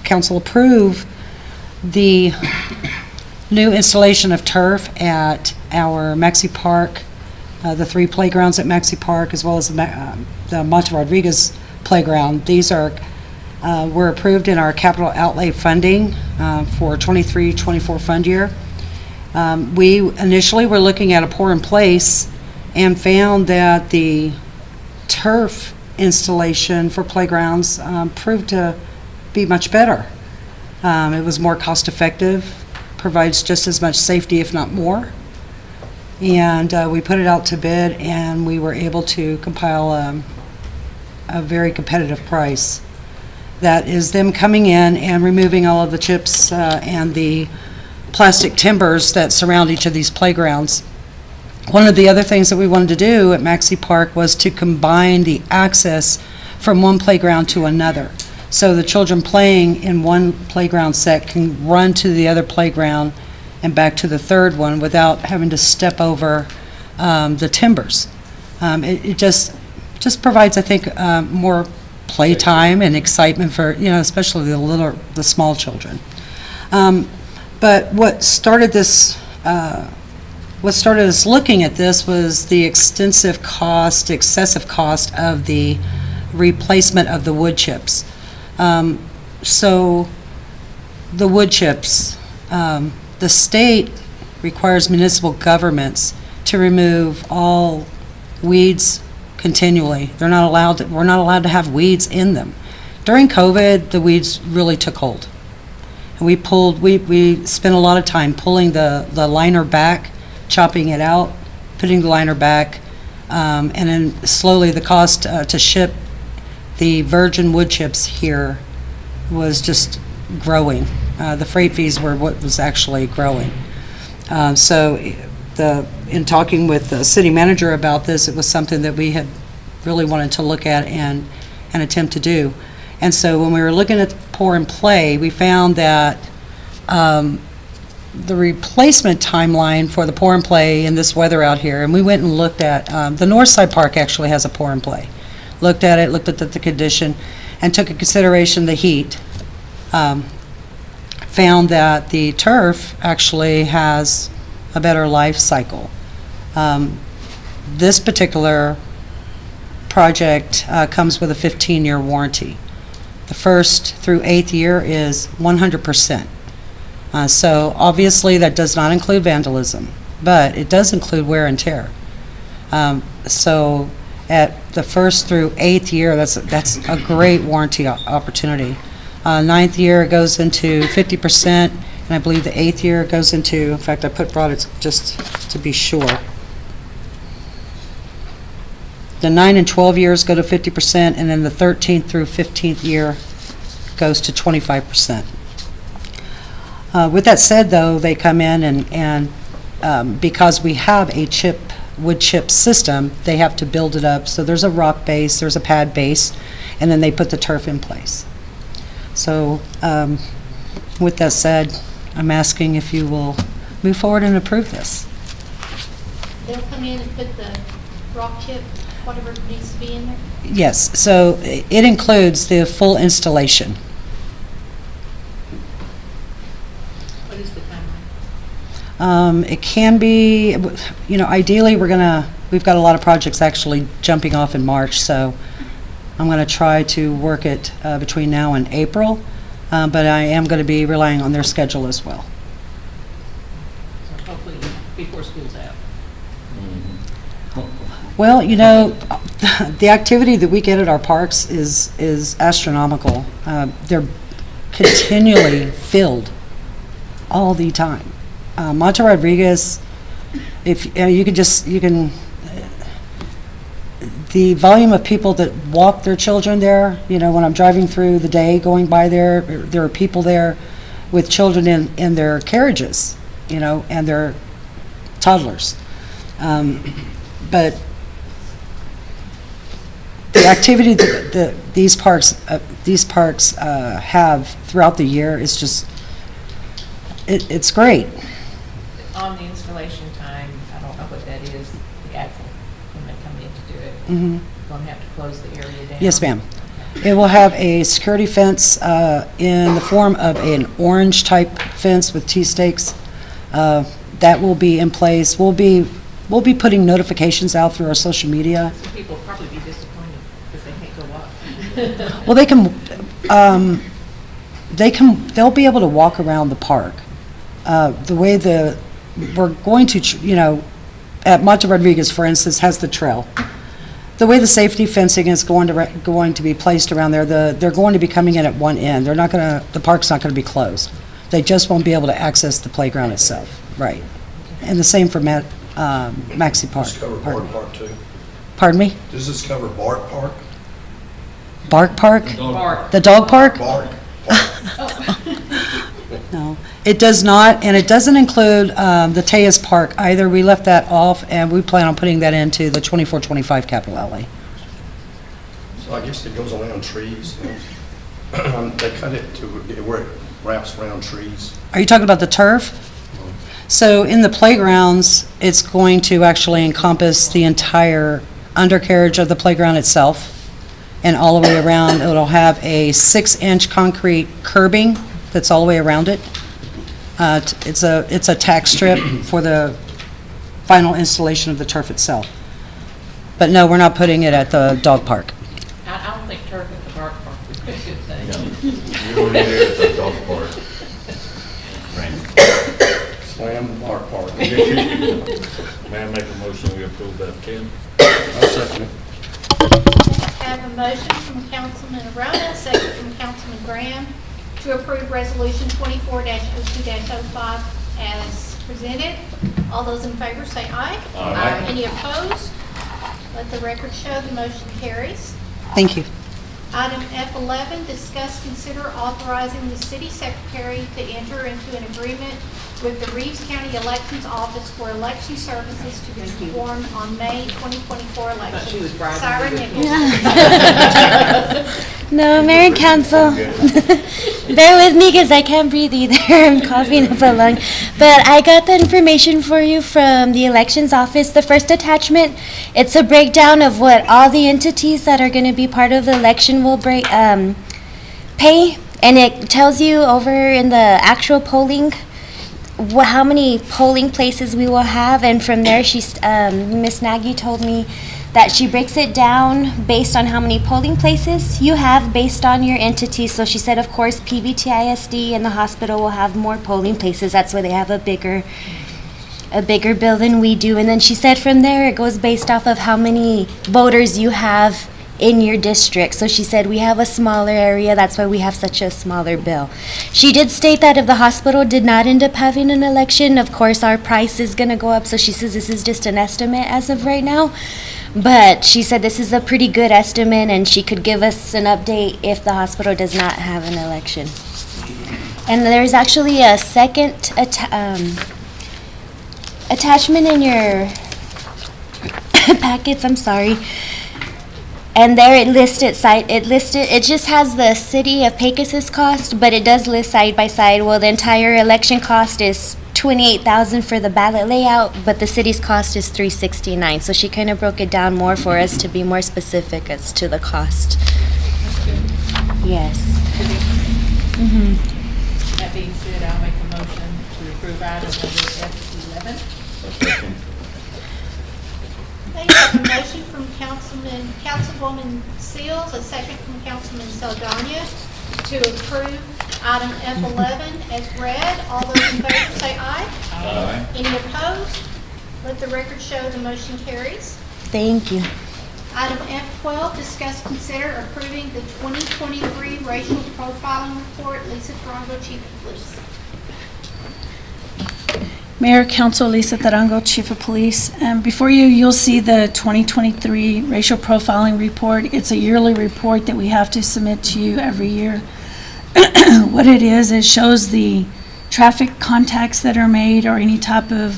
council approve the new installation of turf at our Maxie Park, the 3 playgrounds at Maxie Park, as well as the Monte Rodriguez Playground. These were approved in our capital outlay funding for 23-24 fund year. We initially were looking at a pour in place and found that the turf installation for playgrounds proved to be much better. It was more cost effective, provides just as much safety, if not more. And we put it out to bid, and we were able to compile a very competitive price. That is them coming in and removing all of the chips and the plastic timbers that surround each of these playgrounds. One of the other things that we wanted to do at Maxie Park was to combine the access from one playground to another. So the children playing in one playground set can run to the other playground and back to the third one without having to step over the timbers. It just provides, I think, more playtime and excitement for, especially the small children. But what started us looking at this was the excessive cost of the replacement of the wood chips. So the wood chips, the state requires municipal governments to remove all weeds continually. We're not allowed to have weeds in them. During COVID, the weeds really took hold. And we spent a lot of time pulling the liner back, chopping it out, putting the liner back, and then slowly the cost to ship the virgin wood chips here was just growing. The freight fees were what was actually growing. So in talking with the city manager about this, it was something that we had really wanted to look at and attempt to do. And so when we were looking at pour and play, we found that the replacement timeline for the pour and play in this weather out here, and we went and looked at, the Northside Park actually has a pour and play. Looked at it, looked at the condition, and took into consideration the heat. Found that the turf actually has a better life cycle. This particular project comes with a 15-year warranty. The 1st through 8th year is 100%. So obviously that does not include vandalism, but it does include wear and tear. So at the 1st through 8th year, that's a great warranty opportunity. 9th year it goes into 50%, and I believe the 8th year it goes into, in fact, I brought it just to be sure. The 9 and 12 years go to 50%, and then the 13th through 15th year goes to 25%. With that said, though, they come in and because we have a wood chip system, they have to build it up. So there's a rock base, there's a pad base, and then they put the turf in place. So with that said, I'm asking if you will move forward and approve this. they'll come in and put the rock chip, whatever needs to be in there? Yes, so it includes the full installation. What is the timeline? It can be, ideally, we've got a lot of projects actually jumping off in March, so I'm going to try to work it between now and April, but I am going to be relying on their schedule as well. So hopefully before school's out. Well, the activity that we get at our parks is astronomical. They're continually filled all the time. Monte Rodriguez, the volume of people that walk their children there, when I'm driving through the day, going by there are people there with children in their carriages, and their toddlers. But the activity that these parks have throughout the year is just, it's great. On the installation time, I don't know what that is, the actual, when they come in to do it. Mhm. Going to have to close the area down? Yes, ma'am. It will have a security fence in the form of an orange-type fence with T-stakes. That will be in place. We'll be putting notifications out through our social media. So people will probably be disappointed because they can't go walk. Well, they'll be able to walk around the park. The way we're going to, at Monte Rodriguez, for instance, has the trail. The way the safety fencing is going to be placed around there, they're going to be coming in at one end. The park's not going to be closed. They just won't be able to access the playground itself. Right. And the same for Maxi Park. Does this cover Bart Park too? Pardon me? Does this cover Bart Park? Bark Park? Bark. The dog park? Bark. No, it does not, and it doesn't include the Tejas Park either. We left that off, and we plan on putting that into the 24-25 capital outlay. So I guess it goes around trees. They cut it to where it wraps around trees. Are you talking about the turf? So in the playgrounds, it's going to actually encompass the entire undercarriage of the playground itself, and all the way around. It'll have a 6-inch concrete curbing that's all the way around it. It's a tack strip for the final installation of the turf itself. But no, we're not putting it at the dog park. I don't think turf at the Bark Park would be a good thing. You don't need it at the dog park. Slam Bart Park. May I make a motion, we approve that, Tim? I'll second it. I have a motion from Councilman Arona, second from Councilman Graham, to approve Resolution 24-02-05 as presented. All those in favor say aye. Aye. Any opposed? Let the record show the motion carries. Thank you. Item F11, discuss, consider authorizing the city secretary to enter into an agreement with the Reeves County Elections Office for election services to be performed on May 2024 election. She was bribing Siren you. Nichols. No, Mayor and Council, bear with me because I can't breathe either. I'm coughing up a lung. But I got the information for you from the elections office. The first attachment, it's a breakdown of what all the entities that are going to be part of the election will pay. And it tells you over in the actual polling how many polling places we will have. And from there, Miss Nagy told me that she breaks it down based on how many polling places you have based on your entity. So she said, of course, PVTISD and the hospital will have more polling places. That's why they have a bigger bill than we do. And then she said from there, it goes based off of how many voters you have in your district. So she said we have a smaller area, that's why we have such a smaller bill. She did state that if the hospital did not end up having an election, of course our price is going to go up. So she says this is just an estimate as of right now. But she said this is a pretty good estimate, and she could give us an update if the hospital does not have an election. And there's actually a second attachment in your packets, I'm sorry. And there it it just has the city of Pecos's cost, but it does list side by side. Well, the entire election cost is $28,000 for the ballot layout, but the city's cost is $369. So she kind of broke it down more for us to be more specific as to the cost. Yes. That being said, I'll make a motion to approve item number F11. Okay, you have a motion from Councilwoman Seals, a second from Councilman Saldana to approve item F11 as read. All those in favor say aye. Aye. Any opposed? Let the record show the motion carries. Thank you. Item F12, discuss, consider approving the 2023 racial profiling report. Lisa Tarango, Chief of Police. Mayor, Council, Lisa Tarango, Chief of Police. Before you, you'll see the 2023 racial profiling report. It's a yearly report that we have to submit to you every year. What it is, it shows the traffic contacts that are made or any type of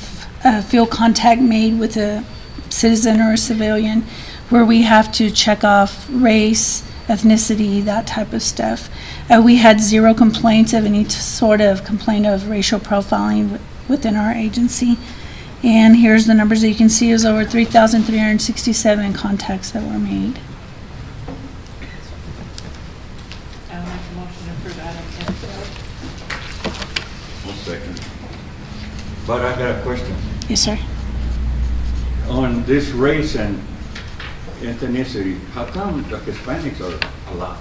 field contact made with a citizen or a civilian, where we have to check off race, ethnicity, that type of stuff. We had 0 complaints of any sort of complaint of racial profiling within our agency. And here's the numbers that you can see is over 3,367 contacts that were made. I'll make a motion to approve item F12. One second. But I got a question. Yes, sir. On this race and ethnicity, how come the Hispanics are a lot?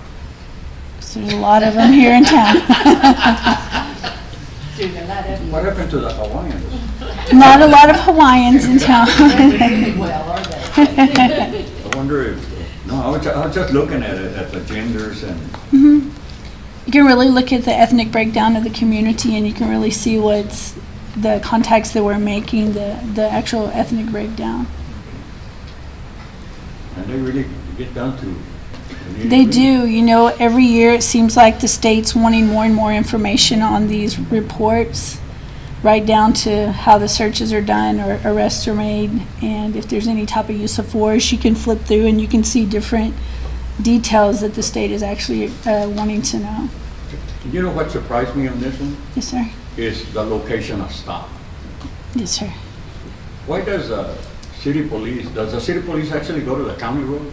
So there's a lot of them here in town. What happened to the Hawaiians? Not a lot of Hawaiians in town. Well, are they? I wonder if, no, I was just looking at it, at the genders and, Mhm. You can really look at the ethnic breakdown of the community, and you can really see what's the contacts that we're making, the actual ethnic breakdown. and they really get down to. They do. You know, every year it seems like the state's wanting more and more information on these reports, right down to how the searches are done or arrests are made. And if there's any type of use of force, you can flip through and you can see different details that the state is actually wanting to know. You know what surprised me on this one? Yes, sir. Is the location of stop. Yes, sir. Why does the city police actually go to the county roads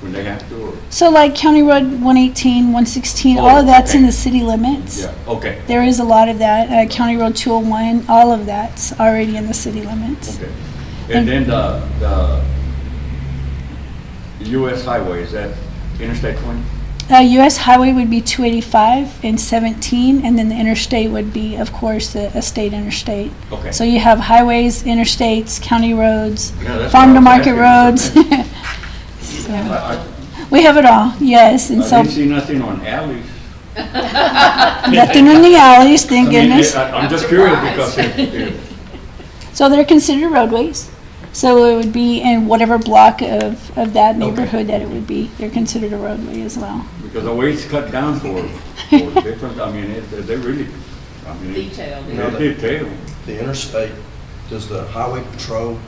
when they have to? Or? So like County Road 118, 116, all of that's in the city limits. Yeah, okay. There is a lot of that. County Road 201, all of that's already in the city limits. Okay. And then the US highway, is that Interstate 20? US Highway would be 285 and 17, and then the interstate would be, of course, a state interstate. Okay. So you have highways, interstates, county roads, Yeah, that's farm to what I market was roads. asking, So, I we have it all, yes, and so didn't see nothing on alleys. nothing in the alleys, thank I mean, goodness. I'm just curious because if So they're considered roadways. So it would be in whatever block of that neighborhood that it would be. They're considered a roadway as well. because the way it's cut down for different, I mean, they really, I mean. Detailed. They're detailed. The interstate, does the highway patrol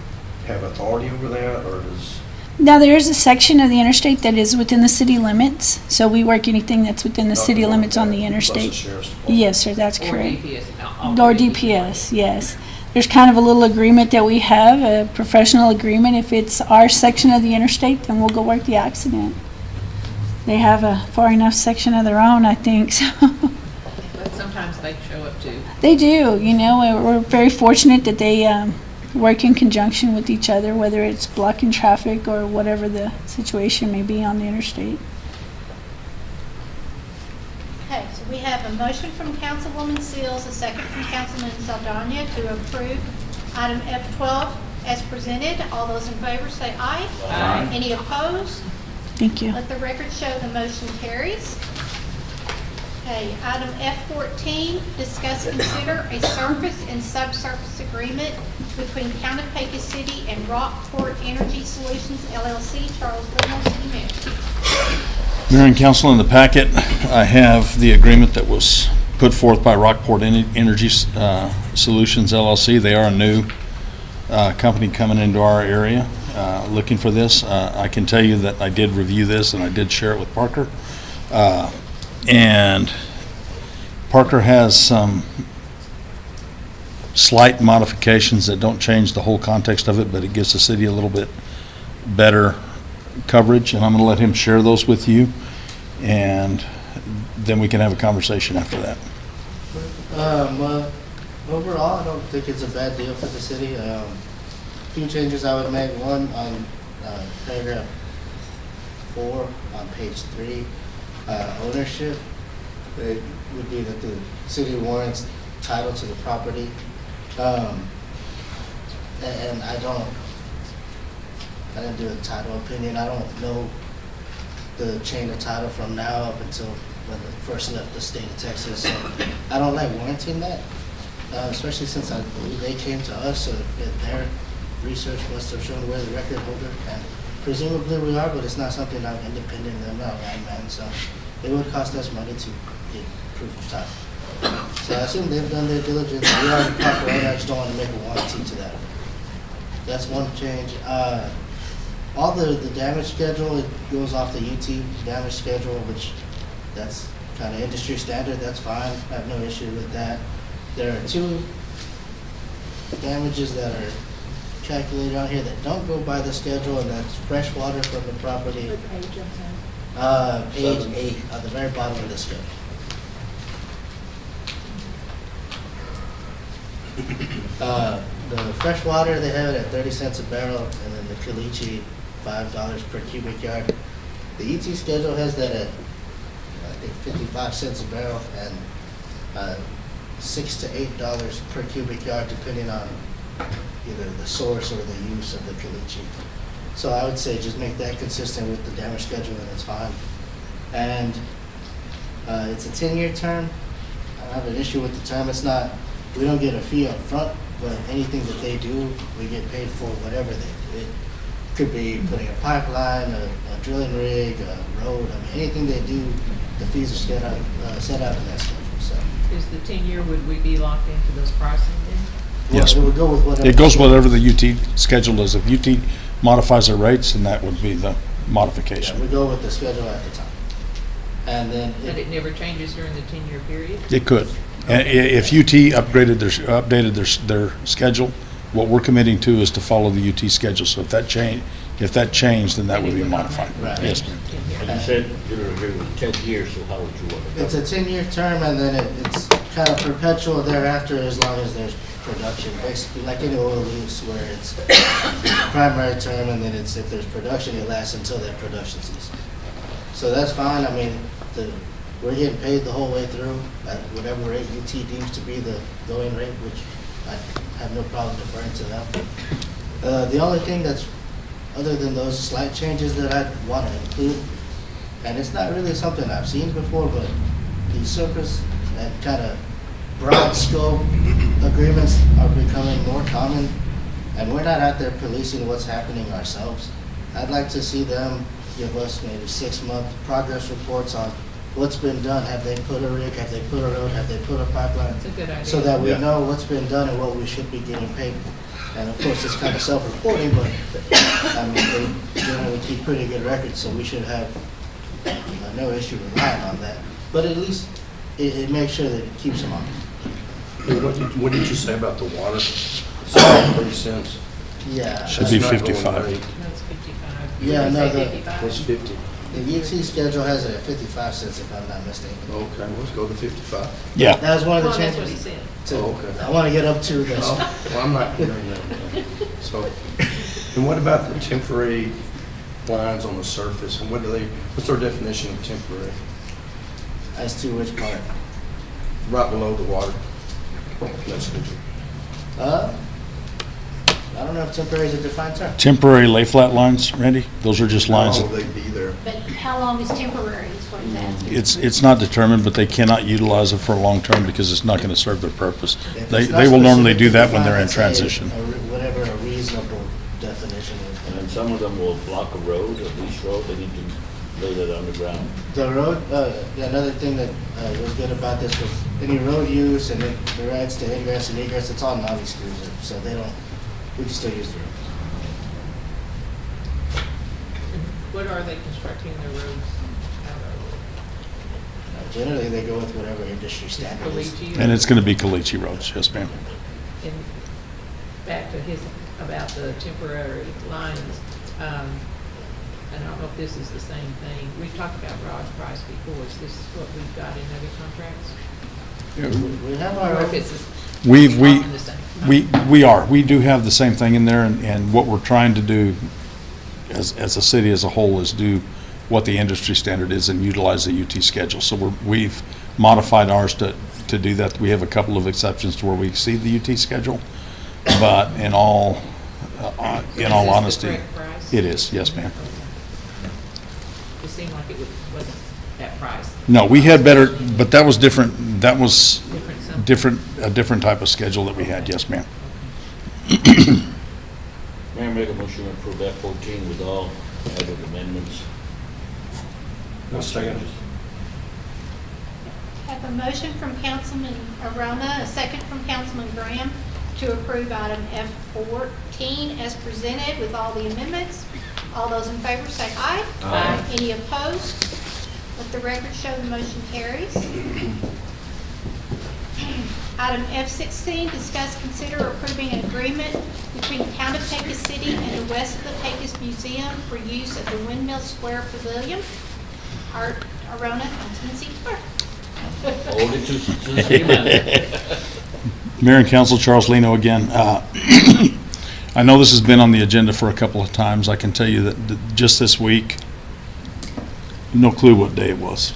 have authority over that, or does? Now, there is a section of the interstate that is within the city limits, so we work anything that's within the city limits on the interstate. Yes, sir, that's Or correct. DPS. Or DPS, yes. There's kind of a little agreement that we have, a professional agreement. If it's our section of the interstate, then we'll go work the accident. They have a far enough section of their own, I think, so. But sometimes they show up too. They do, you know, we're very fortunate that they work in conjunction with each other, whether it's blocking traffic or whatever the situation may be on the interstate. Okay, so we have a motion from Councilwoman Seals, a second from Councilman Saldana to approve item F12 as presented. All those in favor say aye. Aye. Any opposed? Thank you. Let the record show the motion carries. Okay, item F14, discuss, consider a surface and subsurface agreement between County Pecos City and Rockport Energy Solutions LLC. Charles Whitmore, City Manager. Mayor and council, in the packet, I have the agreement that was put forth by Rockport Energy Solutions LLC. They are a new company coming into our area. looking for this. I can tell you that I did review this, and I did share it with Parker. And Parker has some slight modifications that don't change the whole context of it, but it gives the city a little bit better coverage, and I'm going to let him share those with you, and then we can have a conversation after that. Overall, I don't think it's a bad deal for the city. Few changes I would make. One, on paragraph 4 on page 3, ownership. It would be that the city warrants title to the property. And I didn't do a title opinion. I don't know the chain of title from now up until when it first left the state of Texas. So I don't like warranting that, especially since I believe they came to us, so their research must have shown we're the record holder, and presumably we are, but it's not something I'm independent of. I'm not a landman, so it would cost us money to get proof of title. So I assume they've done their diligence. We are the proper owner. I just don't want to make a warranty to that. That's one change. All the damage schedule, it goes off the UT damage schedule, which that's kind of industry standard. That's fine. I have no issue with that. There are 2 damages that are calculated on here that don't go by the schedule, and that's fresh water from the property. Page 8, at the very bottom of the schedule. The fresh water, they have it at 30 cents a barrel, and then the caliche, $5 per cubic yard. The ET schedule has that at, I think, 55 cents a barrel, and $6 to $8 per cubic yard, depending on either the source or the use of the caliche. So I would say just make that consistent with the damage schedule, and it's fine. And it's a 10-year term. I don't have an issue with the term. It's not, we don't get a fee up front, but anything that they do, we get paid for whatever they do. It could be putting a pipeline, a drilling rig, a road. I mean, anything they do, the fees are set out in that schedule. So Is the 10-year, would we be locked into those pricing then? Yes. It would go with whatever. It goes whatever the UT schedule is. If UT modifies their rates, then that would be the modification. Yeah, we go with the schedule at the time. And then But it never changes during the 10-year period? It could. If UT updated their schedule, what we're committing to is to follow the UT schedule. So if that changed, then that would be modified. Right. Yes, ma'am. And you said you're agreeing with 10 years, so how would you want it? It's a 10-year term, and then it's kind of perpetual thereafter as long as there's production. Basically, like any oil lease where it's primary term, and then it's, if there's production, it lasts until that production ceases. So that's fine. I mean, we're getting paid the whole way through at whatever rate UT deems to be the going rate, which I have no problem deferring to them. The only thing that's, other than those slight changes that I want to include, and it's not really something I've seen before, but the surface and kind of broad scope agreements are becoming more common, and we're not out there policing what's happening ourselves. I'd like to see them give us maybe 6-month progress reports on what's been done. Have they put a rig? Have they put a road? Have they put a pipeline? That's a good idea. So that we know what's been done and what we should be getting paid for. And of course, it's kind of self-reporting, but I mean, they generally keep pretty good records, so we should have no issue relying on that. But at least it makes sure that it keeps them on. What did you say about the water? 30 cents? Yeah. Should be That's not going 55. rate. That's 55. Yeah, Did you no, say the- 55? It's 50. The UT schedule has it at 55 cents, if I'm not mistaken. Okay, let's go to 55. Yeah. That was one of the Well, that's what he changes. said. So, Okay. I want to get up to this. Well, I'm not hearing that. So, and what about the temporary lines on the surface? And what's their definition of temporary? As to which part? Right below the water. That's good. I don't know if temporary is a defined term. Temporary lay flat lines, Randy? Those are just lines. How long will they be there? But how long is temporary is what he's asking. It's not determined, but they cannot utilize it for a long term because it's not going to serve their purpose. If They it's not will normally do that specifically when they're in defined, I'd say transition. Whatever a reasonable definition is. And then some of them will block a road, a lease road, they need to lay that underground. The road, another thing that was good about this was any road use and it directs to ingress and egress, it's all non-exclusive, so we can still use the road. What are they constructing their roads out of? Generally, they go with whatever industry standard is. Caliche? And it's going to be Caliche roads, yes, ma'am. And back to his, about the temporary lines, and I don't know if this is the same thing. We've talked about rod price before. Is this what we've got in other contracts? We have our Or if own. it's We the same? we are. We do have the same thing in there, and what we're trying to do as a city as a whole is do what the industry standard is and utilize the UT schedule. So we've modified ours to do that. We have a couple of exceptions to where we exceed the UT schedule, but in all honesty, correct price? it is. Yes, ma'am. It seemed like it wasn't that price. No, we had better, but that was different. That was Different a different type of schedule that we had. Yes, ma'am. Mayor, make a motion to approve F-14 with all added amendments. I'll second it. Have a motion from Councilman Arona, a second from Councilman Graham to approve item F14 as presented with all the amendments. All those in favor say aye. Aye. Any opposed? Let the record show the motion carries. Item F16, discuss, consider approving an agreement between the Town of Pecos City and the West of the Pecos Museum for use of the Windmill Square Pavilion. Art Arona, Councilman Ziegler. Hold it to the city. Mayor and Council, Charles Lino again. I know this has been on the agenda for a couple of times. I can tell you that just this week, no clue what day it was.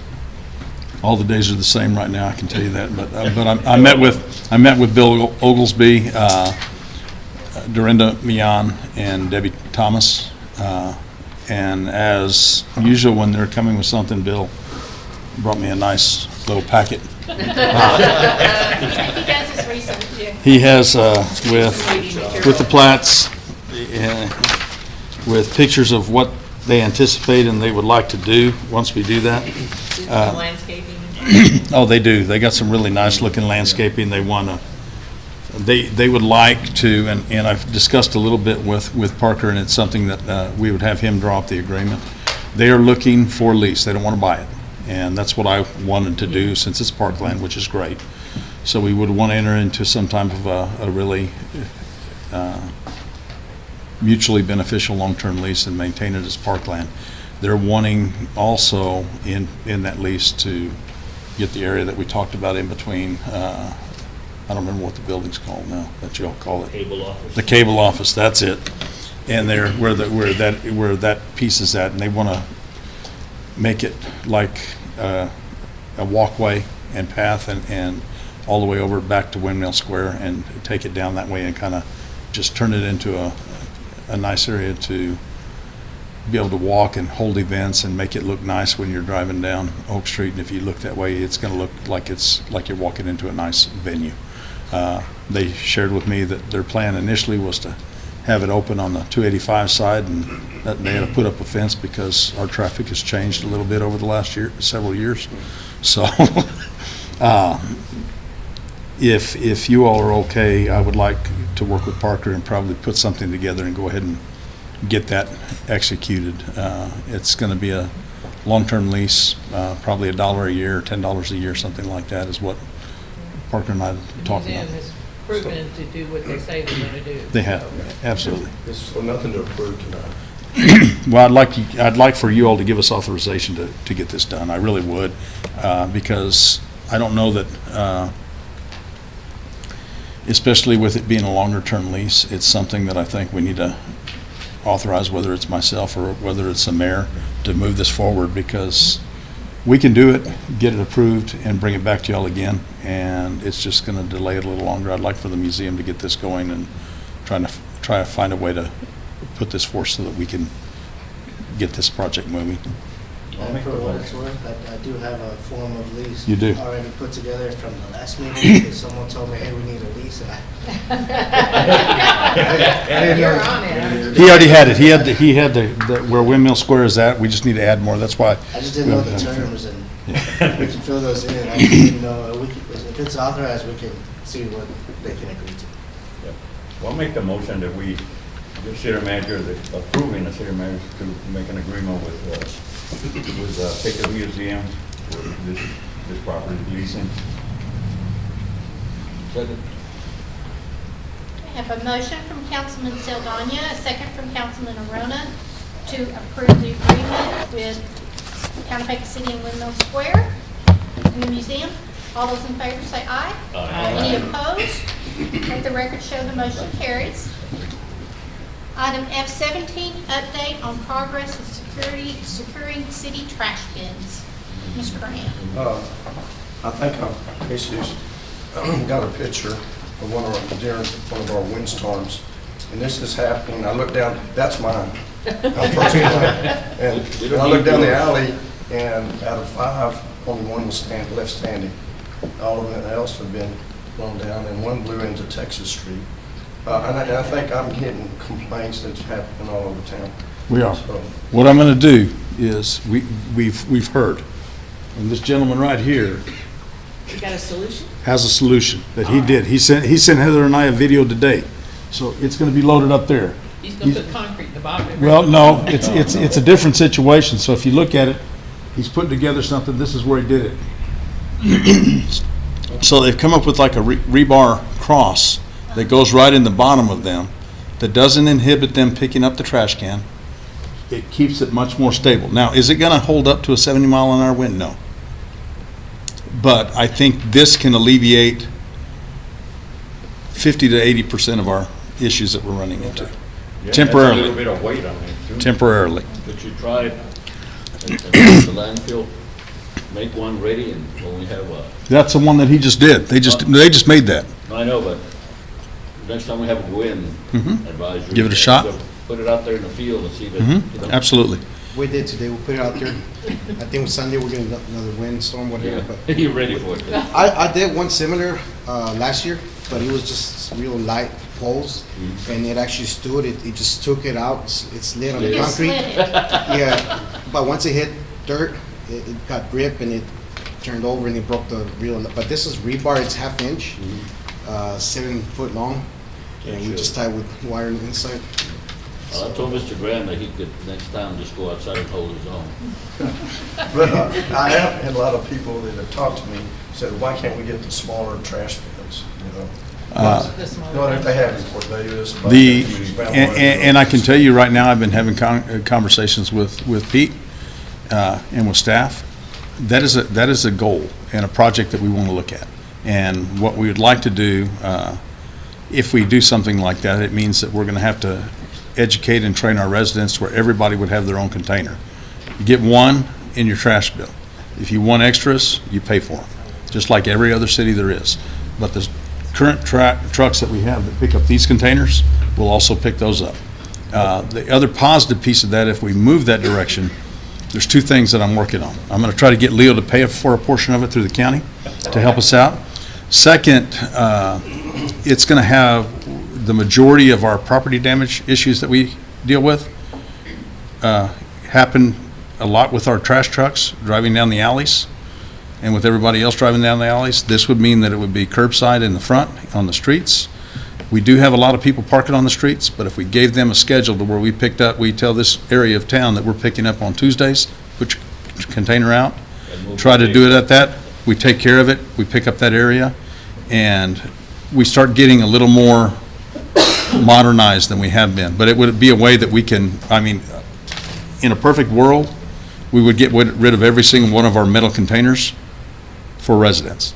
All the days are the same right now, I can tell you that. But I met with Bill Oglesby, Dorinda Mian, and Debbie Thomas. And as usual, when they're coming with something, Bill brought me a nice little packet. He does his research, yeah. He has, with the plats, with pictures of what they anticipate and they would like to do once we do that. Landscaping? Oh, they do. They got some really nice looking landscaping. They want to, they would like to, and I've discussed a little bit with Parker, and it's something that we would have him draw up the agreement. They are looking for lease. They don't want to buy it. And that's what I wanted to do since it's parkland, which is great. So we would want to enter into some type of a really mutually beneficial long-term lease and maintain it as parkland. They're wanting also in that lease to get the area that we talked about in between, I don't remember what the building's called now, that you all call it. Cable office. The cable office, that's it. And they're where that piece is at, and they want to make it like a walkway and path and all the way over back to Windmill Square and take it down that way and kind of just turn it into a nice area to be able to walk and hold events and make it look nice when you're driving down Oak Street. And if you look that way, it's going to look like you're walking into a nice venue. They shared with me that their plan initially was to have it open on the 285 side, and that they had to put up a fence because our traffic has changed a little bit over the last several years. So if you all are okay, I would like to work with Parker and probably put something together and go ahead and get that executed. It's going to be a long-term lease, probably $1 a year, $10 a year, something like that is what Parker and I talked about. The museum has proven to do what they say they're going to do. They have, absolutely. So nothing to approve tonight. Well, I'd like for you all to give us authorization to get this done. I really would, because I don't know that, especially with it being a longer-term lease, it's something that I think we need to authorize, whether it's myself or whether it's the mayor, to move this forward, because we can do it, get it approved, and bring it back to y'all again, and it's just going to delay it a little longer. I'd like for the museum to get this going and try to find a way to put this forth so that we can get this project moving. And for what it's worth, I do have a form of lease. You do? Already put together from the last meeting, because someone told me, hey, we need a lease, and I didn't You're know. on it. He already had it. He had the where Windmill Square is at. We just need to add more. That's why. I just didn't know the terms, and we can fill those in. I just didn't know, if it's authorized, we can see what they can agree to. Well, I'll make the motion that we the city manager, approving the city manager to make an agreement with Pecos Museum for this property leasing. Second. I have a motion from Councilman Saldana, a second from Councilman Arona to approve the agreement with Town of Pecos City and Windmill Square in the museum. All those in favor say aye. Aye. Any opposed? Let the record show the motion carries. Item F17, update on progress of securing city trash bins. Mr. Graham. I think I basically got a picture of during one of our windstorms, and this is happening. I look down, that's mine. I'm personally, and I look down the alley, and out of 5, only one was left standing. All of them else have been blown down, and one blew into Texas Street. And I think I'm getting complaints that's happening all over town. We are. So, What I'm going to do is, we've heard, and this gentleman right here You got a solution? has a solution that he did. He sent Heather and I a video today. So it's going to be loaded up there. He's gonna put concrete in the bottom. Well, no, it's a different situation. So if you look at it, he's putting together something. This is where he did it. So they've come up with like a rebar cross that goes right in the bottom of them that doesn't inhibit them picking up the trash can. It keeps it much more stable. Now, is it going to hold up to a 70-mile-an-hour wind? No. But I think this can alleviate 50 to 80% of our issues that we're running into. Yeah, Temporarily. that's a little bit of weight on it, too. Temporarily. Could you try at the landfill, make one ready and when we have a, That's the one that he just did. They just made that. I know, but next time we have a wind advisory. Give it a shot. Put it out there in the field and see that, you know. Absolutely. We did today, we put it out there. I think Sunday we're getting another windstorm, whatever, but. You're ready for it. I did one similar last year, but it was just real light poles, and it actually stood. It just took it out. It slid on the You just concrete. slid it. Yeah, but once it hit dirt, it got grip and it turned over and it broke the real. But this is rebar. It's half-inch, 7 foot long, and we just tied with wire inside. Well, I told Mr. Graham that he could next time just go outside and hold his own. But I have had a lot of people that have talked to me, said, why can't we get the smaller trash bins, you know? No, they have in Fort Davis. And I can tell you right now, I've been having conversations with Pete and with staff. That is a goal and a project that we want to look at. And what we would like to do, if we do something like that, it means that we're going to have to educate and train our residents where everybody would have their own container. You get one in your trash bill. If you want extras, you pay for them, just like every other city there is. But the current trucks that we have that pick up these containers will also pick those up. The other positive piece of that, if we move that direction, there's 2 things that I'm working on. I'm going to try to get Leo to pay for a portion of it through the county to help us out. Second, it's going to have the majority of our property damage issues that we deal with happen a lot with our trash trucks driving down the alleys and with everybody else driving down the alleys. This would mean that it would be curbside in the front on the streets. We do have a lot of people parking on the streets, but if we gave them a schedule to where we tell this area of town that we're picking up on Tuesdays, put your container out, try to do it at that, we take care of it, we pick up that area, and we start getting a little more modernized than we have been. But it would be a way that we can, in a perfect world, we would get rid of every single one of our metal containers for residents.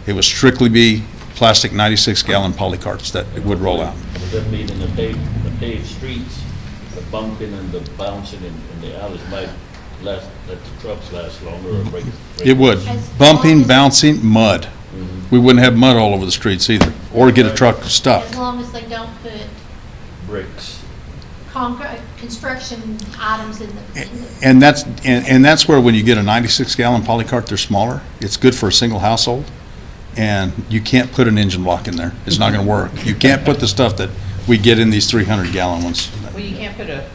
It would strictly be plastic 96-gallon poly carts that would roll out. Does that mean in the paved streets, the bumping and the bouncing in the alleys might let the trucks last longer or break? It would. Bumping, bouncing, mud. We wouldn't have mud all over the streets either, or get a truck stuck. As long as they don't put Bricks. construction items in the. And that's where when you get a 96-gallon poly cart, they're smaller. It's good for a single household, and you can't put an engine block in there. It's not going to work. You can't put the stuff that we get in these 300-gallon ones. Well, you can't put a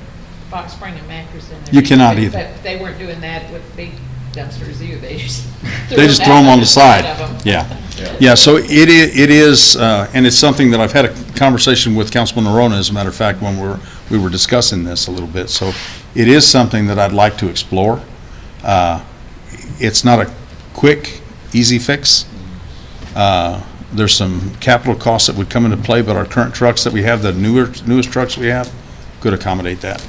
box spring and mattress in there. You cannot either. They weren't doing that with big dumpsters either. They just throw them on the side. of them. Yeah. So it is, and it's something that I've had a conversation with Councilman Arona, as a matter of fact, when we were discussing this a little bit. So it is something that I'd like to explore. It's not a quick, easy fix. There's some capital costs that would come into play, but our current trucks that we have, the newest trucks we have, could accommodate that.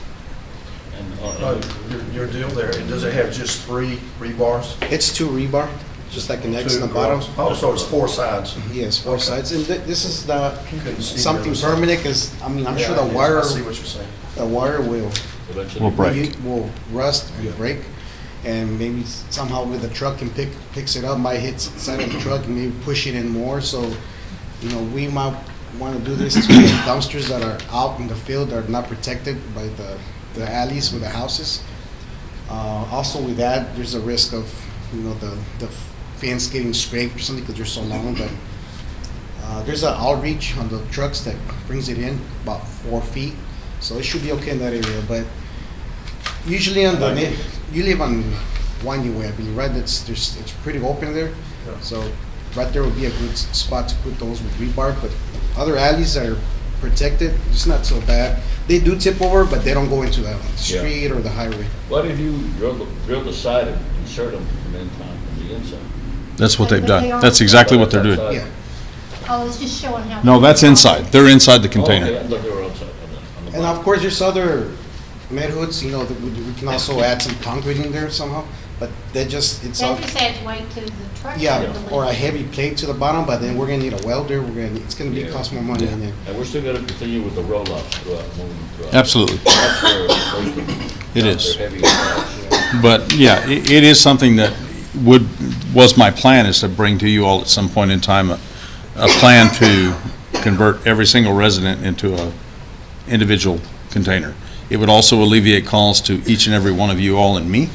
Your deal there, does it have just 3 rebars? It's 2 rebar, just like an X in the bottom. Oh, so it's 4 sides. Yes, 4 sides. And this is Couldn't see something the other permanent, because, I mean, I'm Yeah, sure the it is. wire, I see what you're saying. the wire will Eventually. Will break. will rust and break, and maybe somehow with the truck and picks it up, might hit the side of the truck and maybe push it in more. So, you know, we might want to do this to the dumpsters that are out in the field that are not protected by the alleys with the houses. Also with that, there's a risk of, you know, the fence getting scraped or something because they're so long. But there's an outreach on the trucks that brings it in about 4 feet, so it should be okay in that area. But usually you live on Wanya Way, I believe, right? It's pretty open there, so right there would be a good spot to put those with rebar. But other alleys that are protected, it's not so bad. They do tip over, but they don't go into the street or the highway. What if you drill the side and insert them and then on the inside? That's what they've But done. they are- That's exactly what they're doing. Yeah. Oh, it's just showing how. No, that's inside. They're inside the Okay, container. I thought they were outside on the And bottom. of course, there's other med hoods, you know, that we can also add some concrete in there somehow, but it's That all, just adds weight to the truck. I yeah, believe. or a heavy plate to the bottom, but then we're gonna need a welder, it's gonna Yeah. cost more money, and then, And we're still gonna continue with the roll-offs throughout, moving throughout. Absolutely. That's where It they're is. heavy trucks. But, yeah, it is something that was my plan, is to bring to you all at some point in time a plan to convert every single resident into a individual container. It would also alleviate calls to each and every one of you all and me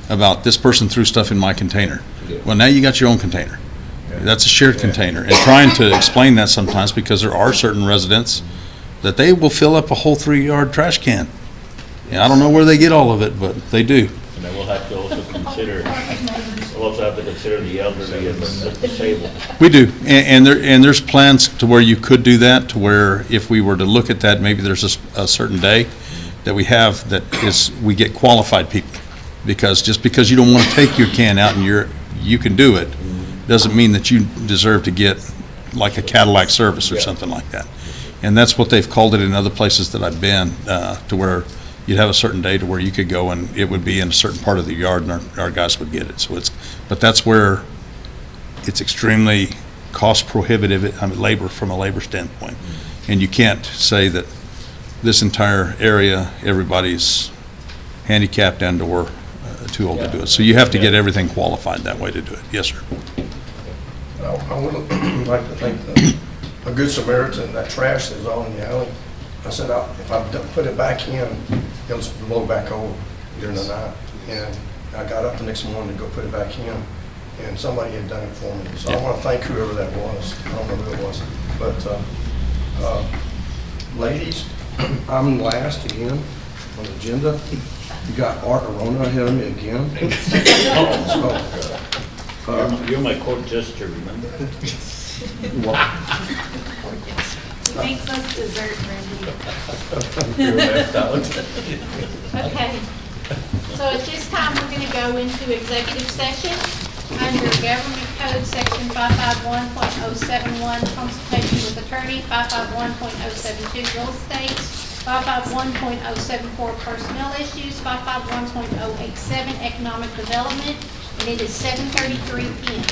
about this person threw stuff in my container. Yeah. Well, now you got your own container. That's a shared container. And trying to explain that sometimes, because there are certain residents that they will fill up a whole 3-yard trash can. And I don't know where they get all of it, but they do. And then we'll have to also consider the elderly and the disabled. We do, and there's plans to where you could do that, to where if we were to look at that, maybe there's a certain day that we have that we get qualified people. Because just because you don't want to take your can out and you can do it, doesn't mean that you deserve to get like a Cadillac service or something like that. And that's what they've called it in other places that I've been, to where you'd have a certain day to where you could go and it would be in a certain part of the yard and our guys would get it. So but that's where it's extremely cost prohibitive, I mean, from a labor standpoint. And you can't say that this entire area, everybody's handicapped and or too old to do it. So you have to get everything qualified that way to do it. Yes, sir. I would like to thank a good Samaritan, that trash that was all in the alley. I said, if I don't put it back in, it'll blow back over during the night. And I got up the next morning to go put it back in, and somebody had done it for me. So I want to thank whoever that was. I don't know who it was. But ladies, I'm last again on the agenda. You got Art Arona ahead of me again. You're my court jester, remember? He makes us dessert, Randy. You're left out. Okay. So at this time, we're going to go into executive session under Government Code Section 551.071, consultation with attorney, 551.072, real estate, 551.074, personnel issues, 551.087, economic development, and it is 7:33 p.m.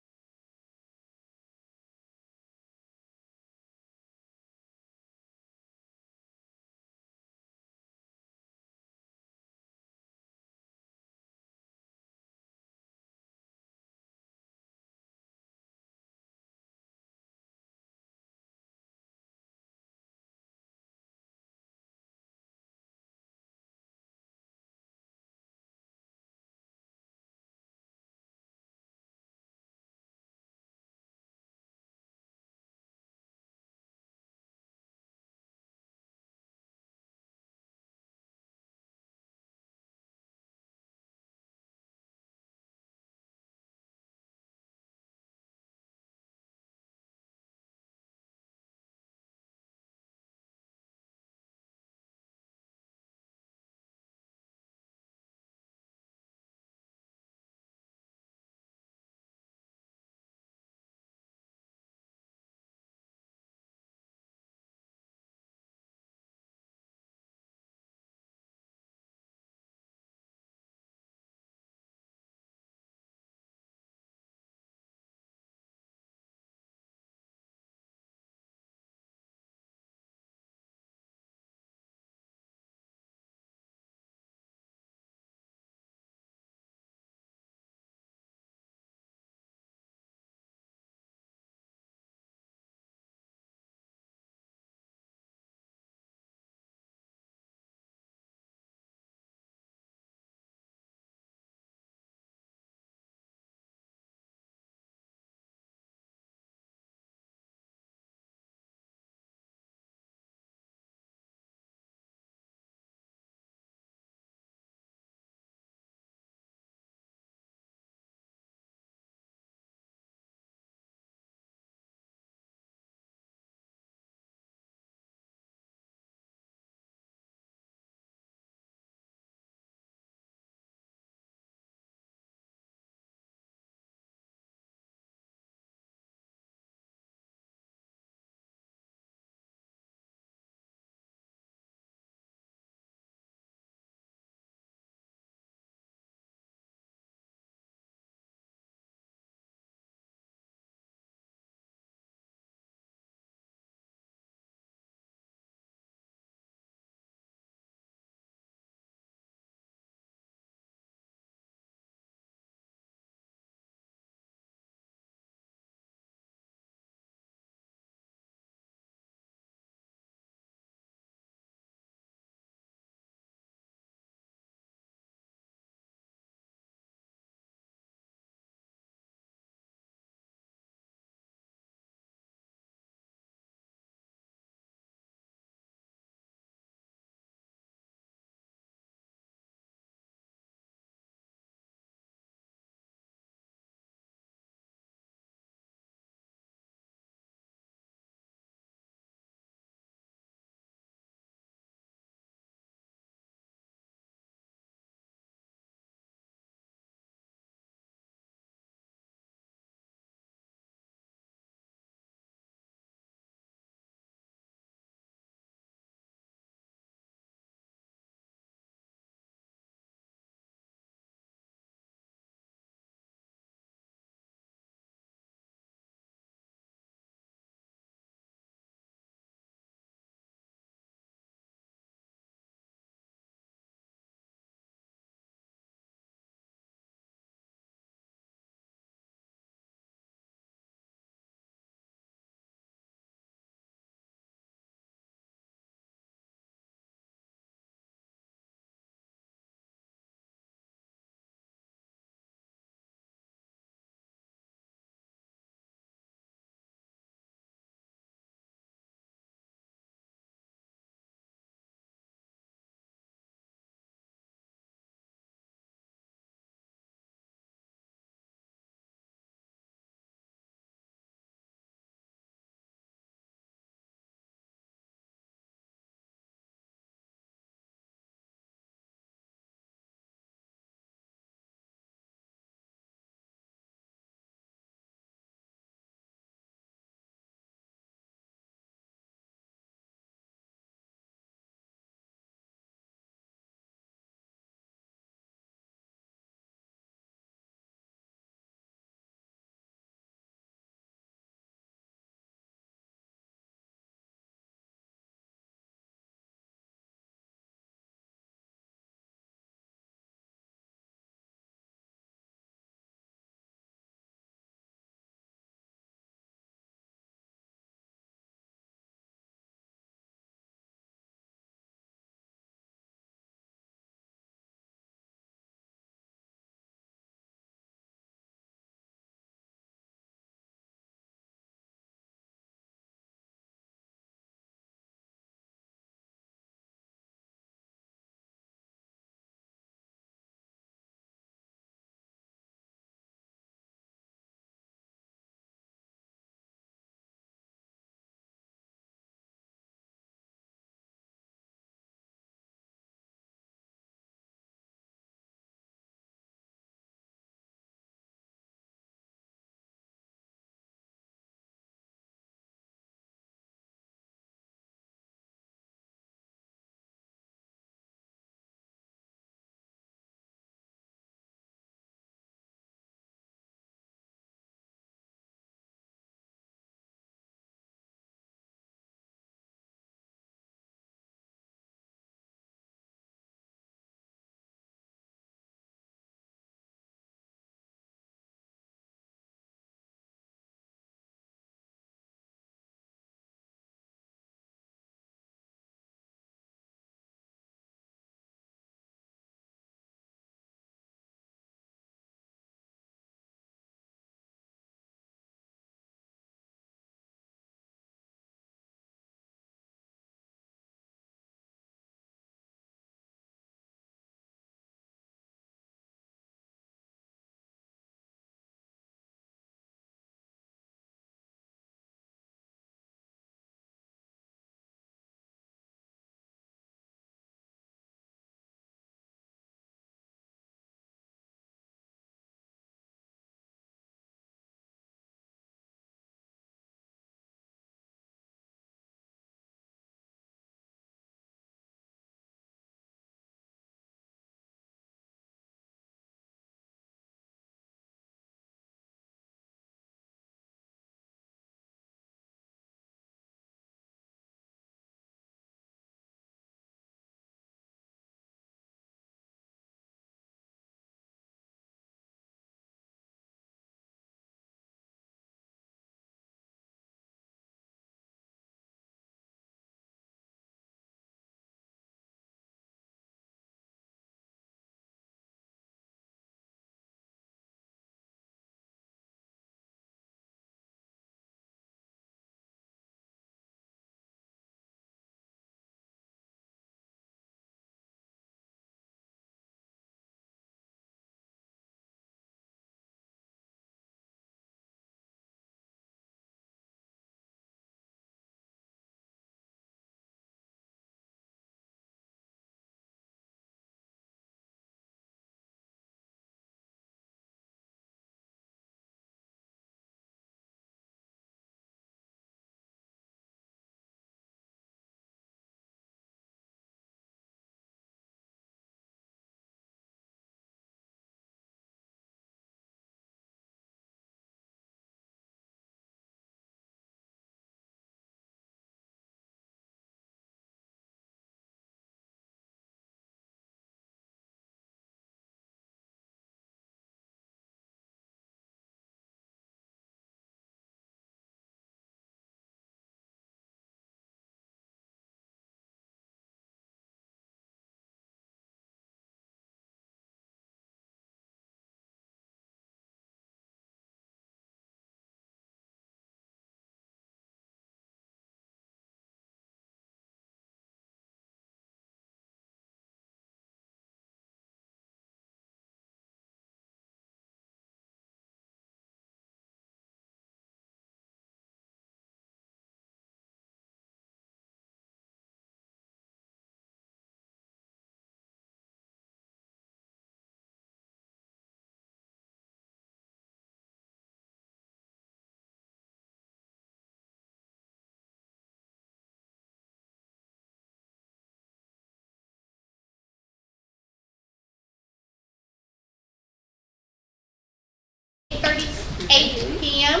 8 p.m.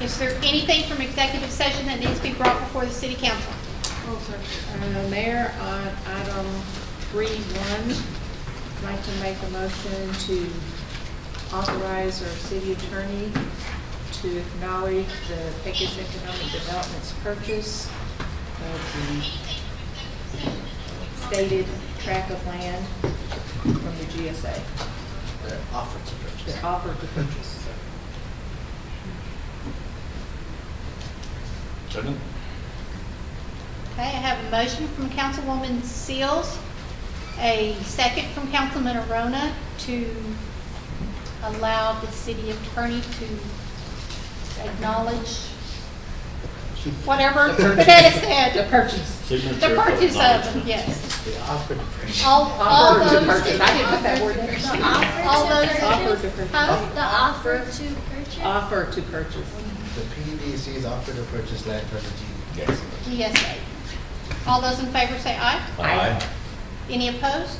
Is there anything from executive session that needs to be brought before the city council? Mayor, on item 3.1, I'd like to make a motion to authorize our city attorney to acknowledge the Pecos Economic Development's purchase of the stated tract of land from the GSA. They're offered to purchase. They're offered to purchase. Second? Okay, I have a motion from Councilwoman Seals, a second from Councilman Arona to allow the city attorney to acknowledge whatever Vanetta said. The purchase. The purchase of them, yes. They offered to purchase. All Offered to those. purchase. I didn't put that word there. All those. Offered to purchase. Huh? The offer to purchase? Offer to purchase. The PDC is offered to purchase land from the GSA. GSA. All those in favor say aye. Aye. Any opposed?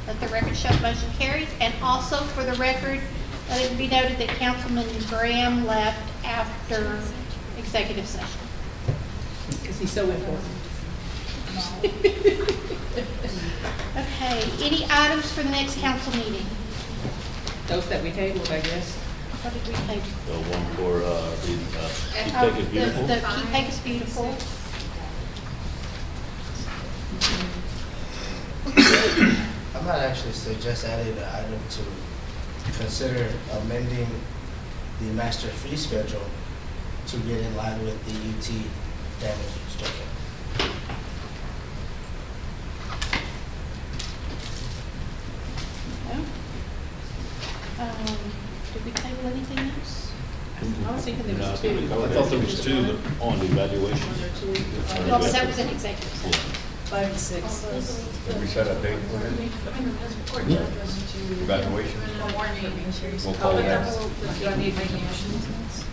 Let the record show motion carries. And also for the record, let it be noted that Councilman Graham left after executive session. Is he so important? Okay, any items for the next council meeting? Those that we tabled, I guess. What did we take? The one for, Keep Pecos Beautiful? The Keep Pecos Beautiful. I might actually suggest adding an item to consider amending the master fee schedule to get in line with the UT damage schedule. Did we table anything else? I was thinking there No, I was think we two. covered that. I thought there was two, but on the evaluation. Well, that was an executive session. 5 and 6. Did we set a date for it? Evaluation? We'll call it that. Do I need to make any motions?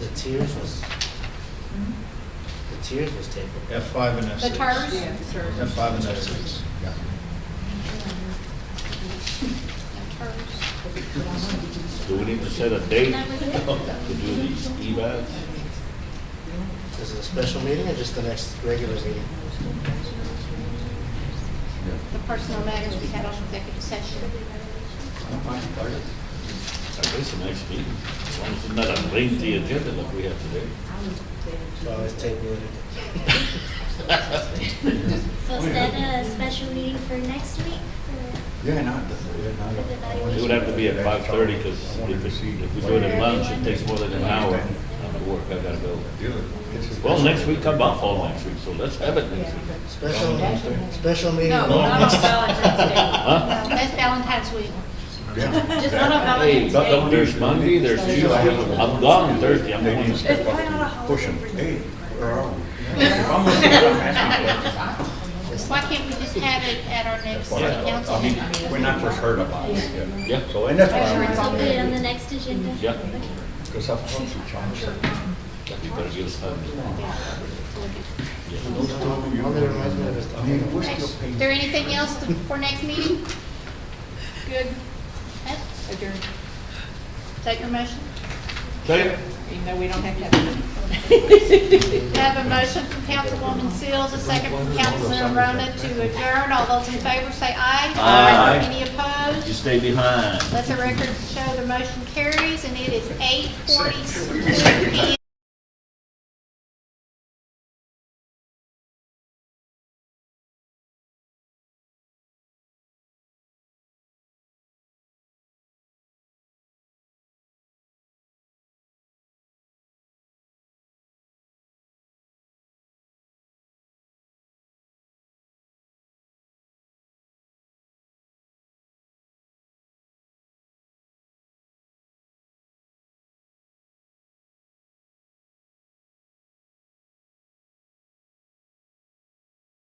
The tiers was, tabled. F5 and The F6. TERS? Yeah, sir. F5 and F6. Yeah. Do we need to set a date to do these evals? Is it a special meeting or just the next regular meeting? The personal matters we had on executive session. I guess the next meeting, as long as it's not a lengthy agenda like we have today. So always table it. So set a special meeting for next week? Yeah, not. It would have to be at 5:30, because if we do it at lunch, it takes more than an hour to work. I gotta go. Well, next week, come on, fall next week, so let's have it next week. Special meeting. No, not on Valentine's Day. Huh? No, that's Valentine's week. Just not on Hey, Valentine's Day. there's Monday, there's Tuesday, I'm gone Thursday, I'm They going need to to step up and push them. Hey, where are we? If I'm listening, I'm asking questions. Why can't we just have it at our next city council I mean, meeting? when I first heard about it. Yeah. So, and that's why So I'm. put it on the next agenda? Yeah. Because I've talked to John. You better give us time. Only reminds me of his. I mean, we're still Is paying. there anything else for next meeting? Good. Okay. Adjourn. Is that your motion? Okay. Even though we don't have to have We have a motion from Councilwoman Seals, a second from Councilman Rona to adjourn. All those in favor say aye. Aye. Any opposed? You stay behind. Let the record show the motion carries, and it is 8:42 p.m.